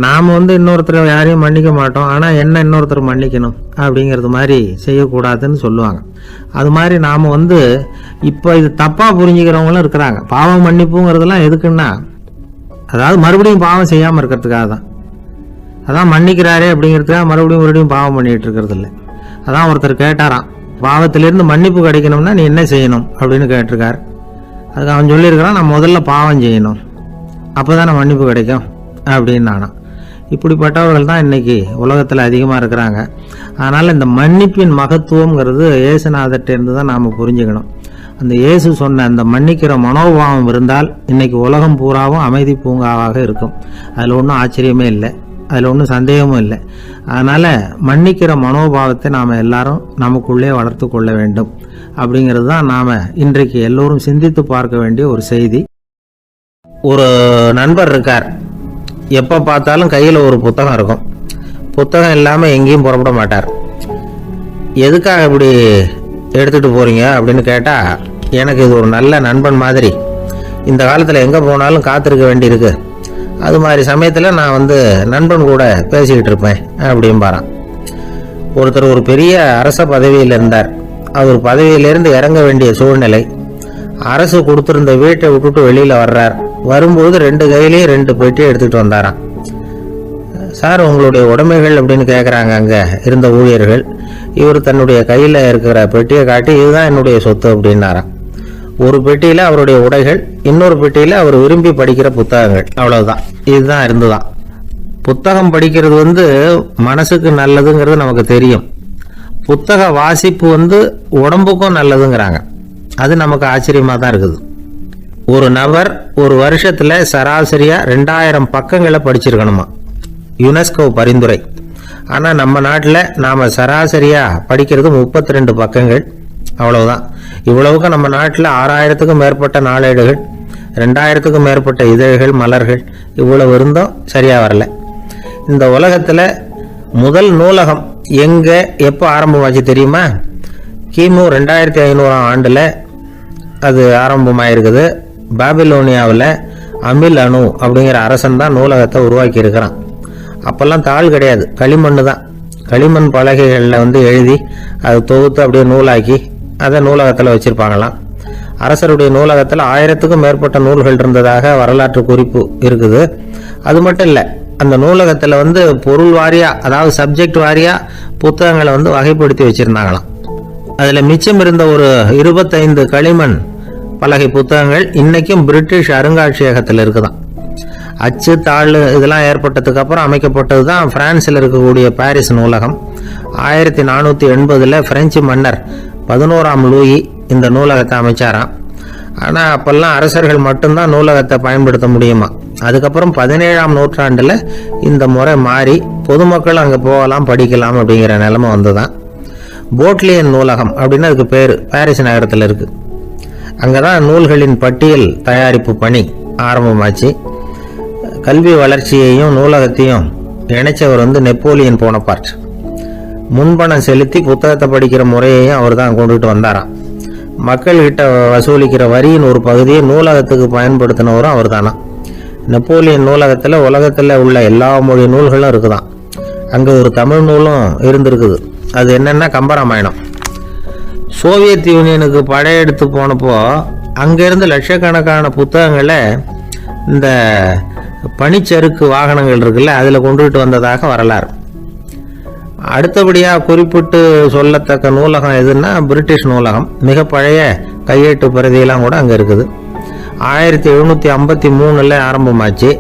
நாம் இன்னொருத்தரை யாரையும் மன்னிக்க மாட்டோம், ஆனால் என்ன இன்னொருத்தர் மன்னிக்கணும் அப்படிங்கிறது மாதிரி செய்யக்கூடாதுன்னு சொல்லுவாங்க. அது மாதிரி நாம் இப்போ இது தப்பாக புரிஞ்சுக்கிறவங்களும் இருக்கிறாங்க. பாவம் மன்னிப்புங்கிறதுலாம் எதுக்குன்னா, அதாவது மறுபடியும் பாவம் செய்யாமல் இருக்கிறதுக்காக தான். அதான் மன்னிக்கிறாரே அப்படிங்கிறதுக்காக மறுபடியும் பாவம் பண்ணிகிட்டு இருக்கிறது இல்லை. அதான் ஒருத்தர் கேட்டாராம், பாவத்திலிருந்து மன்னிப்பு கிடைக்கணும்னா நீ என்ன செய்யணும் அப்படின்னு கேட்டிருக்கார். அதுக்கு அவன் சொல்லியிருக்கிறான், நான் முதல்ல பாவம் செய்யணும், அப்போ தானே மன்னிப்பு கிடைக்கும் அப்படின்னு நானாம். இப்படிப்பட்டவர்கள் தான் இன்றைக்கி உலகத்தில் அதிகமாக இருக்கிறாங்க. அதனால் இந்த மன்னிப்பின் மகத்துவங்கிறது இயேசுநாதர்கிட்டேருந்து தான் நாம் புரிஞ்சுக்கணும். அந்த இயேசு சொன்ன அந்த மன்னிக்கிற மனோபாவம் இருந்தால் இன்றைக்கி உலகம் பூராவும் அமைதி பூங்காவாக இருக்கும். அதில் ஒன்றும் ஆச்சரியமே இல்லை, அதில் ஒன்றும் சந்தேகமும் இல்லை. அதனால் மன்னிக்கிற மனோபாவத்தை நாம் எல்லாரும் நமக்குள்ளே வளர்த்து கொள்ள வேண்டும் அப்படிங்கிறது தான் நாம் இன்றைக்கு எல்லோரும் சிந்தித்து பார்க்க வேண்டிய ஒரு செய்தி. ஒரு நண்பர் இருக்கார், எப்போ பார்த்தாலும் கையில் ஒரு புத்தகம் இருக்கும், புத்தகம் இல்லாமல் எங்கேயும் புறப்பட மாட்டார். எதுக்காக இப்படி எடுத்துகிட்டு போகிறீங்க அப்படின்னு கேட்டால், எனக்கு இது ஒரு நல்ல நண்பன் மாதிரி, இந்த காலத்தில் எங்கே போனாலும் காத்திருக்க வேண்டியிருக்கு, அது மாதிரி சமயத்தில் நான் நண்பன் கூட பேசிக்கிட்டு இருப்பேன் அப்படின்பாரான். ஒருத்தர் ஒரு பெரிய அரச பதவியில் இருந்தார். அவர் பதவியிலிருந்து இறங்க வேண்டிய சூழ்நிலை. அரசு கொடுத்துருந்த வீட்டை விட்டுட்டு வெளியில் வர்றார். வரும்போது 2 கையிலையும் 2 பெட்டியை எடுத்துகிட்டு வந்தாராம். சார், உங்களுடைய உடைமைகள் அப்படின்னு கேட்குறாங்க அங்கே இருந்த ஊழியர்கள். இவர் தன்னுடைய கையில் இருக்கிற பெட்டியை காட்டி, இதுதான் என்னுடைய சொத்து அப்படின்னாராம். ஒரு பெட்டியில் அவருடைய உடைகள், இன்னொரு பெட்டியில் அவர் விரும்பி படிக்கிற புத்தகங்கள், அவ்வளவுதான். இதுதான் இருந்துதான். புத்தகம் படிக்கிறது மனசுக்கு நல்லதுங்கிறது நமக்கு தெரியும். புத்தக வாசிப்பு உடம்புக்கும் நல்லதுங்கிறாங்க. அது நமக்கு ஆச்சரியமாக தான் இருக்குது. ஒரு நபர் ஒரு வருஷத்தில் சராசரியாக 2000 பக்கங்களை படிச்சிருக்கணுமா, யுனெஸ்கோ பரிந்துரை. ஆனால் நம்ம நாட்டில் நாம் சராசரியாக படிக்கிறது 32 பக்கங்கள், அவ்வளவுதான். இவ்வளவுக்கு நம்ம நாட்டில் 6000த்துக்கும் மேற்பட்ட நாளேடுகள், 2000த்துக்கும் மேற்பட்ட இதழ்கள், மலர்கள், இவ்வளவு இருந்தும் சரியாக வரல. இந்த உலகத்தில் முதல் நூலகம் எங்கே எப்போ ஆரம்பமாச்சு தெரியுமா? கிமு 2500 ஆண்டில் அது ஆரம்பமாயிருக்குது. பாபிலோனியாவில் அமில் அணு அப்படிங்கிற அரசன் தான் நூலகத்தை உருவாக்கி இருக்கிறான். அப்போல்லாம் தாள் கிடையாது, களிமண் தான். களிமண் பலகைகளில் எழுதி அதை தொகுத்து அப்படியே நூலாக்கி அதை நூலகத்தில் வச்சுருப்பாங்களாம். அரசருடைய நூலகத்தில் 1000த்துக்கும் மேற்பட்ட நூல்கள் இருந்ததாக வரலாற்று குறிப்பு இருக்குது. அது மட்டும் இல்லை, அந்த நூலகத்தில் பொருள் வாரியாக, அதாவது சப்ஜெக்ட் வாரியாக புத்தகங்களை வகைப்படுத்தி வச்சுருந்தாங்களாம். அதில் மிச்சம் இருந்த ஒரு 25 களிமண் பலகை புத்தகங்கள் இன்றைக்கும் பிரிட்டிஷ் அருங்காட்சியகத்தில் இருக்குதான். அச்சு தாள் இதெல்லாம் ஏற்பட்டதுக்கு அப்புறம் அமைக்கப்பட்டது தான் பிரான்சில் இருக்கக்கூடிய பாரிஸ் நூலகம். 1480 பிரெஞ்சு மன்னர் 11ஆம் லூயி இந்த நூலகத்தை அமைச்சாராம். ஆனால் அப்போல்லாம் அரசர்கள் மட்டும்தான் நூலகத்தை பயன்படுத்த முடியுமா. அதுக்கப்புறம் 17ஆம் நூற்றாண்டில் இந்த முறை மாறி பொதுமக்கள் அங்கே போகலாம், படிக்கலாம் அப்படிங்கிற நிலைமை வந்துதான். போட்லியன் நூலகம் அப்படின்னு அதுக்கு பேர், பாரிஸ் நகரத்தில் இருக்குது. அங்கே தான் நூல்களின் பட்டியல் தயாரிப்பு பணி ஆரம்பமாச்சு. கல்வி வளர்ச்சியையும் நூலகத்தையும் இணைச்சவர் நெப்போலியன் போனபார்ட். முன்பணம் செலுத்தி புத்தகத்தை படிக்கிற முறையையும் அவர் தான் கொண்டுகிட்டு வந்தாராம். மக்கள்கிட்ட வசூலிக்கிற வரியின் ஒரு பகுதியை நூலகத்துக்கு பயன்படுத்தினவரும் அவர் தானா. நெப்போலியன் நூலகத்தில் உலகத்தில் உள்ள எல்லா மொழி நூல்களும் இருக்குதான். அங்கே ஒரு தமிழ் நூலும் இருந்திருக்குது. அது என்னென்னா கம்பராமாயணம். சோவியத் யூனியனுக்கு படையெடுத்து போனப்போ அங்கேருந்து லட்சக்கணக்கான புத்தகங்களை இந்த பனிச்சறுக்கு வாகனங்கள் இருக்குல்ல, அதில் கொண்டுகிட்டு வந்ததாக வரலாறு. அடுத்தபடியாக குறிப்பிட்டு சொல்லத்தக்க நூலகம் எதுன்னா பிரிட்டிஷ் நூலகம். மிக பழைய கையெழுத்து பிரதியெல்லாம் கூட அங்கே இருக்குது. 1753 ஆரம்பமாச்சு.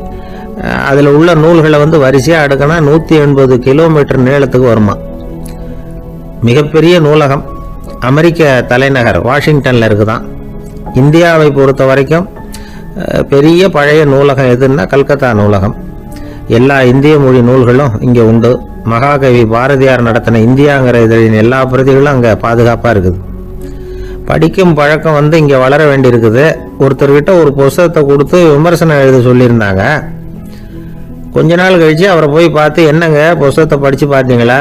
அதில் உள்ள நூல்களை வந்து வரிசையாக அடுக்கினா 180 கிலோமீட்டர் நீளத்துக்கு வருமா. மிகப்பெரிய நூலகம் அமெரிக்க தலைநகர் வாஷிங்டனில் இருக்குதான். இந்தியாவை பொறுத்த வரைக்கும் பெரிய பழைய நூலகம் எதுன்னா கல்கத்தா நூலகம். எல்லா இந்திய மொழி நூல்களும் இங்கே உண்டு. மகாகவி பாரதியார் நடத்தின இந்தியாங்கிற இதழின் எல்லா பிரதிகளும் அங்கே பாதுகாப்பாக இருக்குது. படிக்கும் பழக்கம் வந்து இங்கே வளர வேண்டியிருக்குது. ஒருத்தர்கிட்ட ஒரு புஸ்தகத்தை கொடுத்து விமர்சனம் எழுத சொல்லியிருந்தாங்க. கொஞ்ச நாள் கழித்து அவரை போய் பார்த்து, என்னங்க புஸ்தகத்தை படித்து பார்த்தீங்களா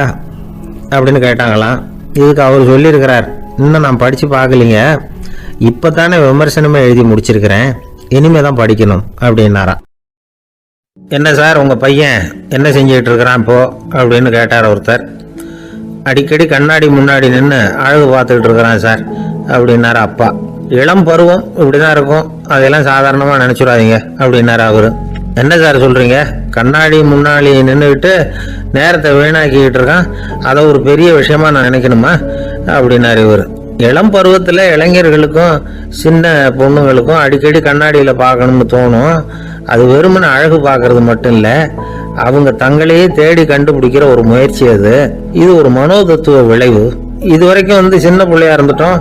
அப்படின்னு கேட்டாங்களாம். இதுக்கு அவர் சொல்லியிருக்கிறார், இன்னும் நான் படித்து பார்க்கலிங்க, இப்போ தானே விமர்சனமே எழுதி முடிச்சிருக்கிறேன், இனிமே தான் படிக்கணும் அப்படின்னாராம். என்ன சார் உங்கள் பையன் என்ன செஞ்சுக்கிட்டு இருக்கிறான் இப்போ அப்படின்னு கேட்டார் ஒருத்தர். அடிக்கடி கண்ணாடி முன்னாடி நின்று அழகு பார்த்துக்கிட்டு இருக்கிறான் சார் அப்படின்னாரு அப்பா. இளம் பருவம் இப்படி தான் இருக்கும், அதெல்லாம் சாதாரணமாக நினச்சிடாதீங்க அப்படின்னாரு அவர். என்ன சார் சொல்கிறீங்க, கண்ணாடி முன்னாடி நின்றுக்கிட்டு நேரத்தை வீணாக்கிக்கிட்டு இருக்கான், அதை ஒரு பெரிய விஷயமா நான் நினைக்கணுமா அப்படின்னாரு இவர். இளம் பருவத்தில் இளைஞர்களுக்கும் சின்ன பொண்ணுங்களுக்கும் அடிக்கடி கண்ணாடியில் பார்க்கணும்னு தோணும். அது வெறுமனே அழகு பார்க்கறது மட்டும் இல்லை, அவங்க தங்களையே தேடி கண்டுபிடிக்கிற ஒரு முயற்சி அது. இது ஒரு மனோதத்துவ விளைவு. இது வரைக்கும் வந்து சின்ன பிள்ளையா இருந்துட்டோம்,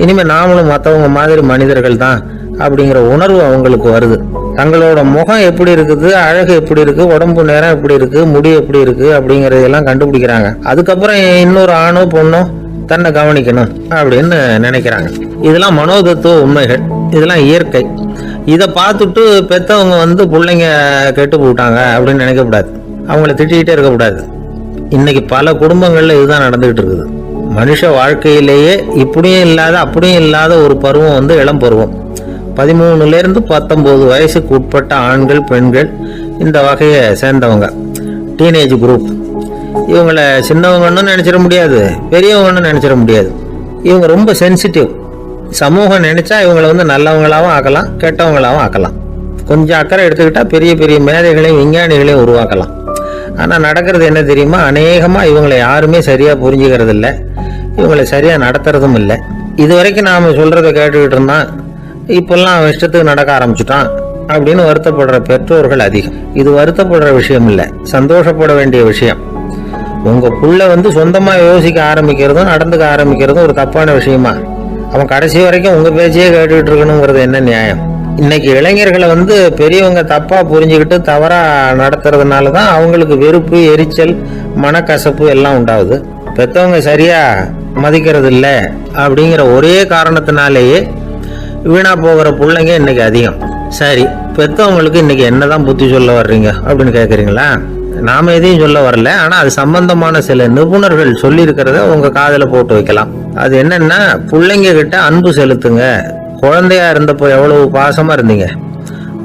இனிமேல் நாமளும் மற்றவங்க மாதிரி மனிதர்கள் தான் அப்படிங்கிற உணர்வு அவங்களுக்கு வருது. தங்களோட முகம் எப்படி இருக்குது, அழகு எப்படி இருக்கு, உடம்பு நேரம் எப்படி இருக்கு, முடி எப்படி இருக்கு அப்படிங்கறதெல்லாம் கண்டுபிடிக்கிறாங்க. அதுக்கப்புறம் இன்னொரு ஆணோ பொண்ணோ தன்னை கவனிக்கணும் அப்படின்னு நினைக்கிறாங்க. இதெல்லாம் மனோதத்துவ உண்மைகள், இதெல்லாம் இயற்கை. இதை பார்த்துட்டு பெற்றவங்க வந்து பிள்ளைங்க கெட்டு போட்டாங்க அப்படின்னு நினைக்கக்கூடாது, அவங்கள திட்டிகிட்டே இருக்கக்கூடாது. இன்னைக்கு பல குடும்பங்கள்ல இதுதான் நடந்துகிட்டு இருக்குது. மனுஷ வாழ்க்கையிலேயே இப்படியும் இல்லாத அப்படியும் இல்லாத ஒரு பருவம் வந்து இளம் பருவம். 13லேருந்து 19 வயசுக்கு உட்பட்ட ஆண்கள் பெண்கள் இந்த வகையை சேர்ந்தவங்க, டீனேஜ் குரூப். இவங்களை சின்னவங்கன்னு நினைச்சிட முடியாது, பெரியவங்கன்னு நினைச்சிட முடியாது. இவங்க ரொம்ப சென்சிட்டிவ். சமூகம் நினைச்சா இவங்களை வந்து நல்லவங்களாகவும் ஆக்கலாம், கெட்டவங்களாகவும் ஆக்கலாம். கொஞ்சம் அக்கறை எடுத்துக்கிட்டா பெரிய பெரிய மேதைகளையும் விஞ்ஞானிகளையும் உருவாக்கலாம். ஆனால் நடக்கிறது என்ன தெரியுமா, அநேகமாக இவங்களை யாருமே சரியாக புரிஞ்சுக்கிறது இல்லை, இவங்களை சரியாக நடத்துறதும் இல்லை. இது வரைக்கும் நாம் சொல்கிறத கேட்டுக்கிட்டு இருந்தான், இப்பெல்லாம் அவன் இஷ்டத்துக்கு நடக்க ஆரம்பிச்சுட்டான் அப்படின்னு வருத்தப்படுற பெற்றோர்கள் அதிகம். இது வருத்தப்படுற விஷயம் இல்லை, சந்தோஷப்பட வேண்டிய விஷயம். உங்கள் புள்ள வந்து சொந்தமாக யோசிக்க ஆரம்பிக்கிறதும் நடந்துக்க ஆரம்பிக்கிறதும் ஒரு தப்பான விஷயமா? அவன் கடைசி வரைக்கும் உங்கள் பேச்சையே கேட்டுக்கிட்டு இருக்கணுங்கிறது என்ன நியாயம்? இன்னைக்கு இளைஞர்களை வந்து பெரியவங்க தப்பாக புரிஞ்சுக்கிட்டு தவறாக நடத்துறதுனால தான் அவங்களுக்கு வெறுப்பு, எரிச்சல், மனக்கசப்பு எல்லாம் உண்டாகுது. பெற்றவங்க சரியாக மதிக்கிறது இல்லை அப்படிங்கிற ஒரே காரணத்தினாலேயே வீணா போகிற பிள்ளைங்க இன்னைக்கு அதிகம். சரி, பெற்றவங்களுக்கு இன்னைக்கு என்னதான் புத்தி சொல்ல வர்றீங்க அப்படின்னு கேட்குறீங்களா? நாம எதையும் சொல்ல வரல, ஆனால் அது சம்பந்தமான சில நிபுணர்கள் சொல்லியிருக்கிறத உங்கள் காதில் போட்டு வைக்கலாம். அது என்னன்னா, பிள்ளைங்க கிட்ட அன்பு செலுத்துங்க. குழந்தையா இருந்தப்போ எவ்வளவு பாசமாக இருந்தீங்க,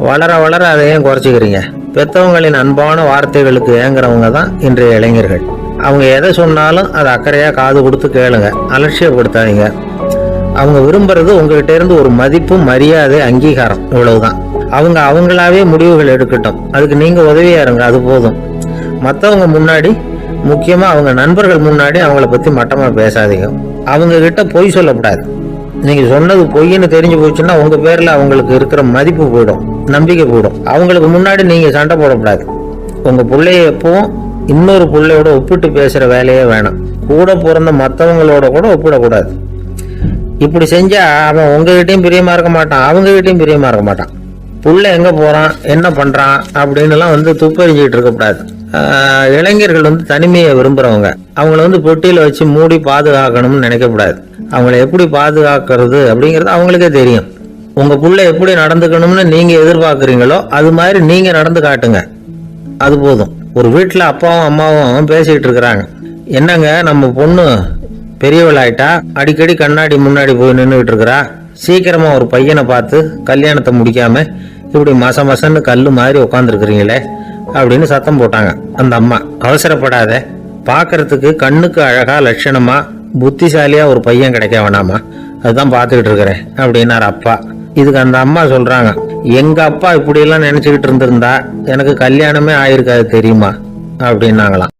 வளர வளர அதையும் குறைச்சிக்கிறீங்க. பெற்றவங்களின் அன்பான வார்த்தைகளுக்கு ஏங்குறவங்க தான் இன்றைய இளைஞர்கள். அவங்க எதை சொன்னாலும் அதை அக்கறையாக காது கொடுத்து கேளுங்க, அலட்சியப்படுத்தாதீங்க. அவங்க விரும்புறது உங்ககிட்ட இருந்து ஒரு மதிப்பு, மரியாதை, அங்கீகாரம், இவ்வளவுதான். அவங்க அவங்களாவே முடிவுகள் எடுக்கட்டும், அதுக்கு நீங்க உதவியா இருங்க, அது போதும். மற்றவங்க முன்னாடி, முக்கியமா அவங்க நண்பர்கள் முன்னாடி அவங்கள பத்தி மட்டமா பேசாதீங்க. அவங்க கிட்ட பொய் சொல்லக்கூடாது. நீங்க சொன்னது பொய்ன்னு தெரிஞ்சு போச்சுன்னா உங்க பேர்ல அவங்களுக்கு இருக்கிற மதிப்பு போயிடும், நம்பிக்கை போயிடும். அவங்களுக்கு முன்னாடி நீங்க சண்டை போடக்கூடாது. உங்க பிள்ளைய எப்பவும் இன்னொரு பிள்ளையோட ஒப்பிட்டு பேசுற வேலையே வேணாம். கூட பிறந்த மற்றவங்களோட கூட ஒப்பிடக்கூடாது. இப்படி செஞ்சா அவன் உங்ககிட்டயும் பிரியமா இருக்க மாட்டான், அவங்க கிட்டையும் பிரியமா இருக்க மாட்டான். புள்ள எங்க போறான், என்ன பண்றான் அப்படின்னு எல்லாம் வந்து துப்பறிஞ்சிக்கிட்டு இருக்கக்கூடாது. இளைஞர்கள் வந்து தனிமையை விரும்புறவங்க. அவங்கள வந்து பொட்டியில வச்சு மூடி பாதுகாக்கணும்னு நினைக்கக்கூடாது. அவங்கள எப்படி பாதுகாக்கிறது அப்படிங்கிறது அவங்களுக்கே தெரியும். உங்க புள்ள எப்படி நடந்துக்கணும்னு நீங்க எதிர்பார்க்குறீங்களோ அது மாதிரி நீங்க நடந்து காட்டுங்க, அது போதும். ஒரு வீட்டுல அப்பாவும் அம்மாவும் பேசிக்கிட்டு இருக்கிறாங்க, என்னங்க நம்ம பொண்ணு பெரியவளாயிட்டா, அடிக்கடி கண்ணாடி முன்னாடி போய் நின்றுகிட்டு இருக்கிறா, சீக்கிரமா ஒரு பையனை பார்த்து கல்யாணத்தை முடிக்காம இப்படி மசன்னு கல்லு மாதிரி உட்காந்துருக்குறீங்களே அப்படின்னு சத்தம் போட்டாங்க. அந்த அம்மா, அவசரப்படாத, பார்க்கறதுக்கு கண்ணுக்கு அழகா லட்சணமா புத்திசாலியா ஒரு பையன் கிடைக்க வேணாமா, அதுதான் பார்த்துக்கிட்டு இருக்கிறேன் அப்படின்னாரு அப்பா. இதுக்கு அந்த அம்மா சொல்றாங்க, எங்க அப்பா இப்படி எல்லாம் நினைச்சுக்கிட்டு இருந்திருந்தா எனக்கு கல்யாணமே ஆயிருக்காது தெரியுமா அப்படின்னாங்களாம்.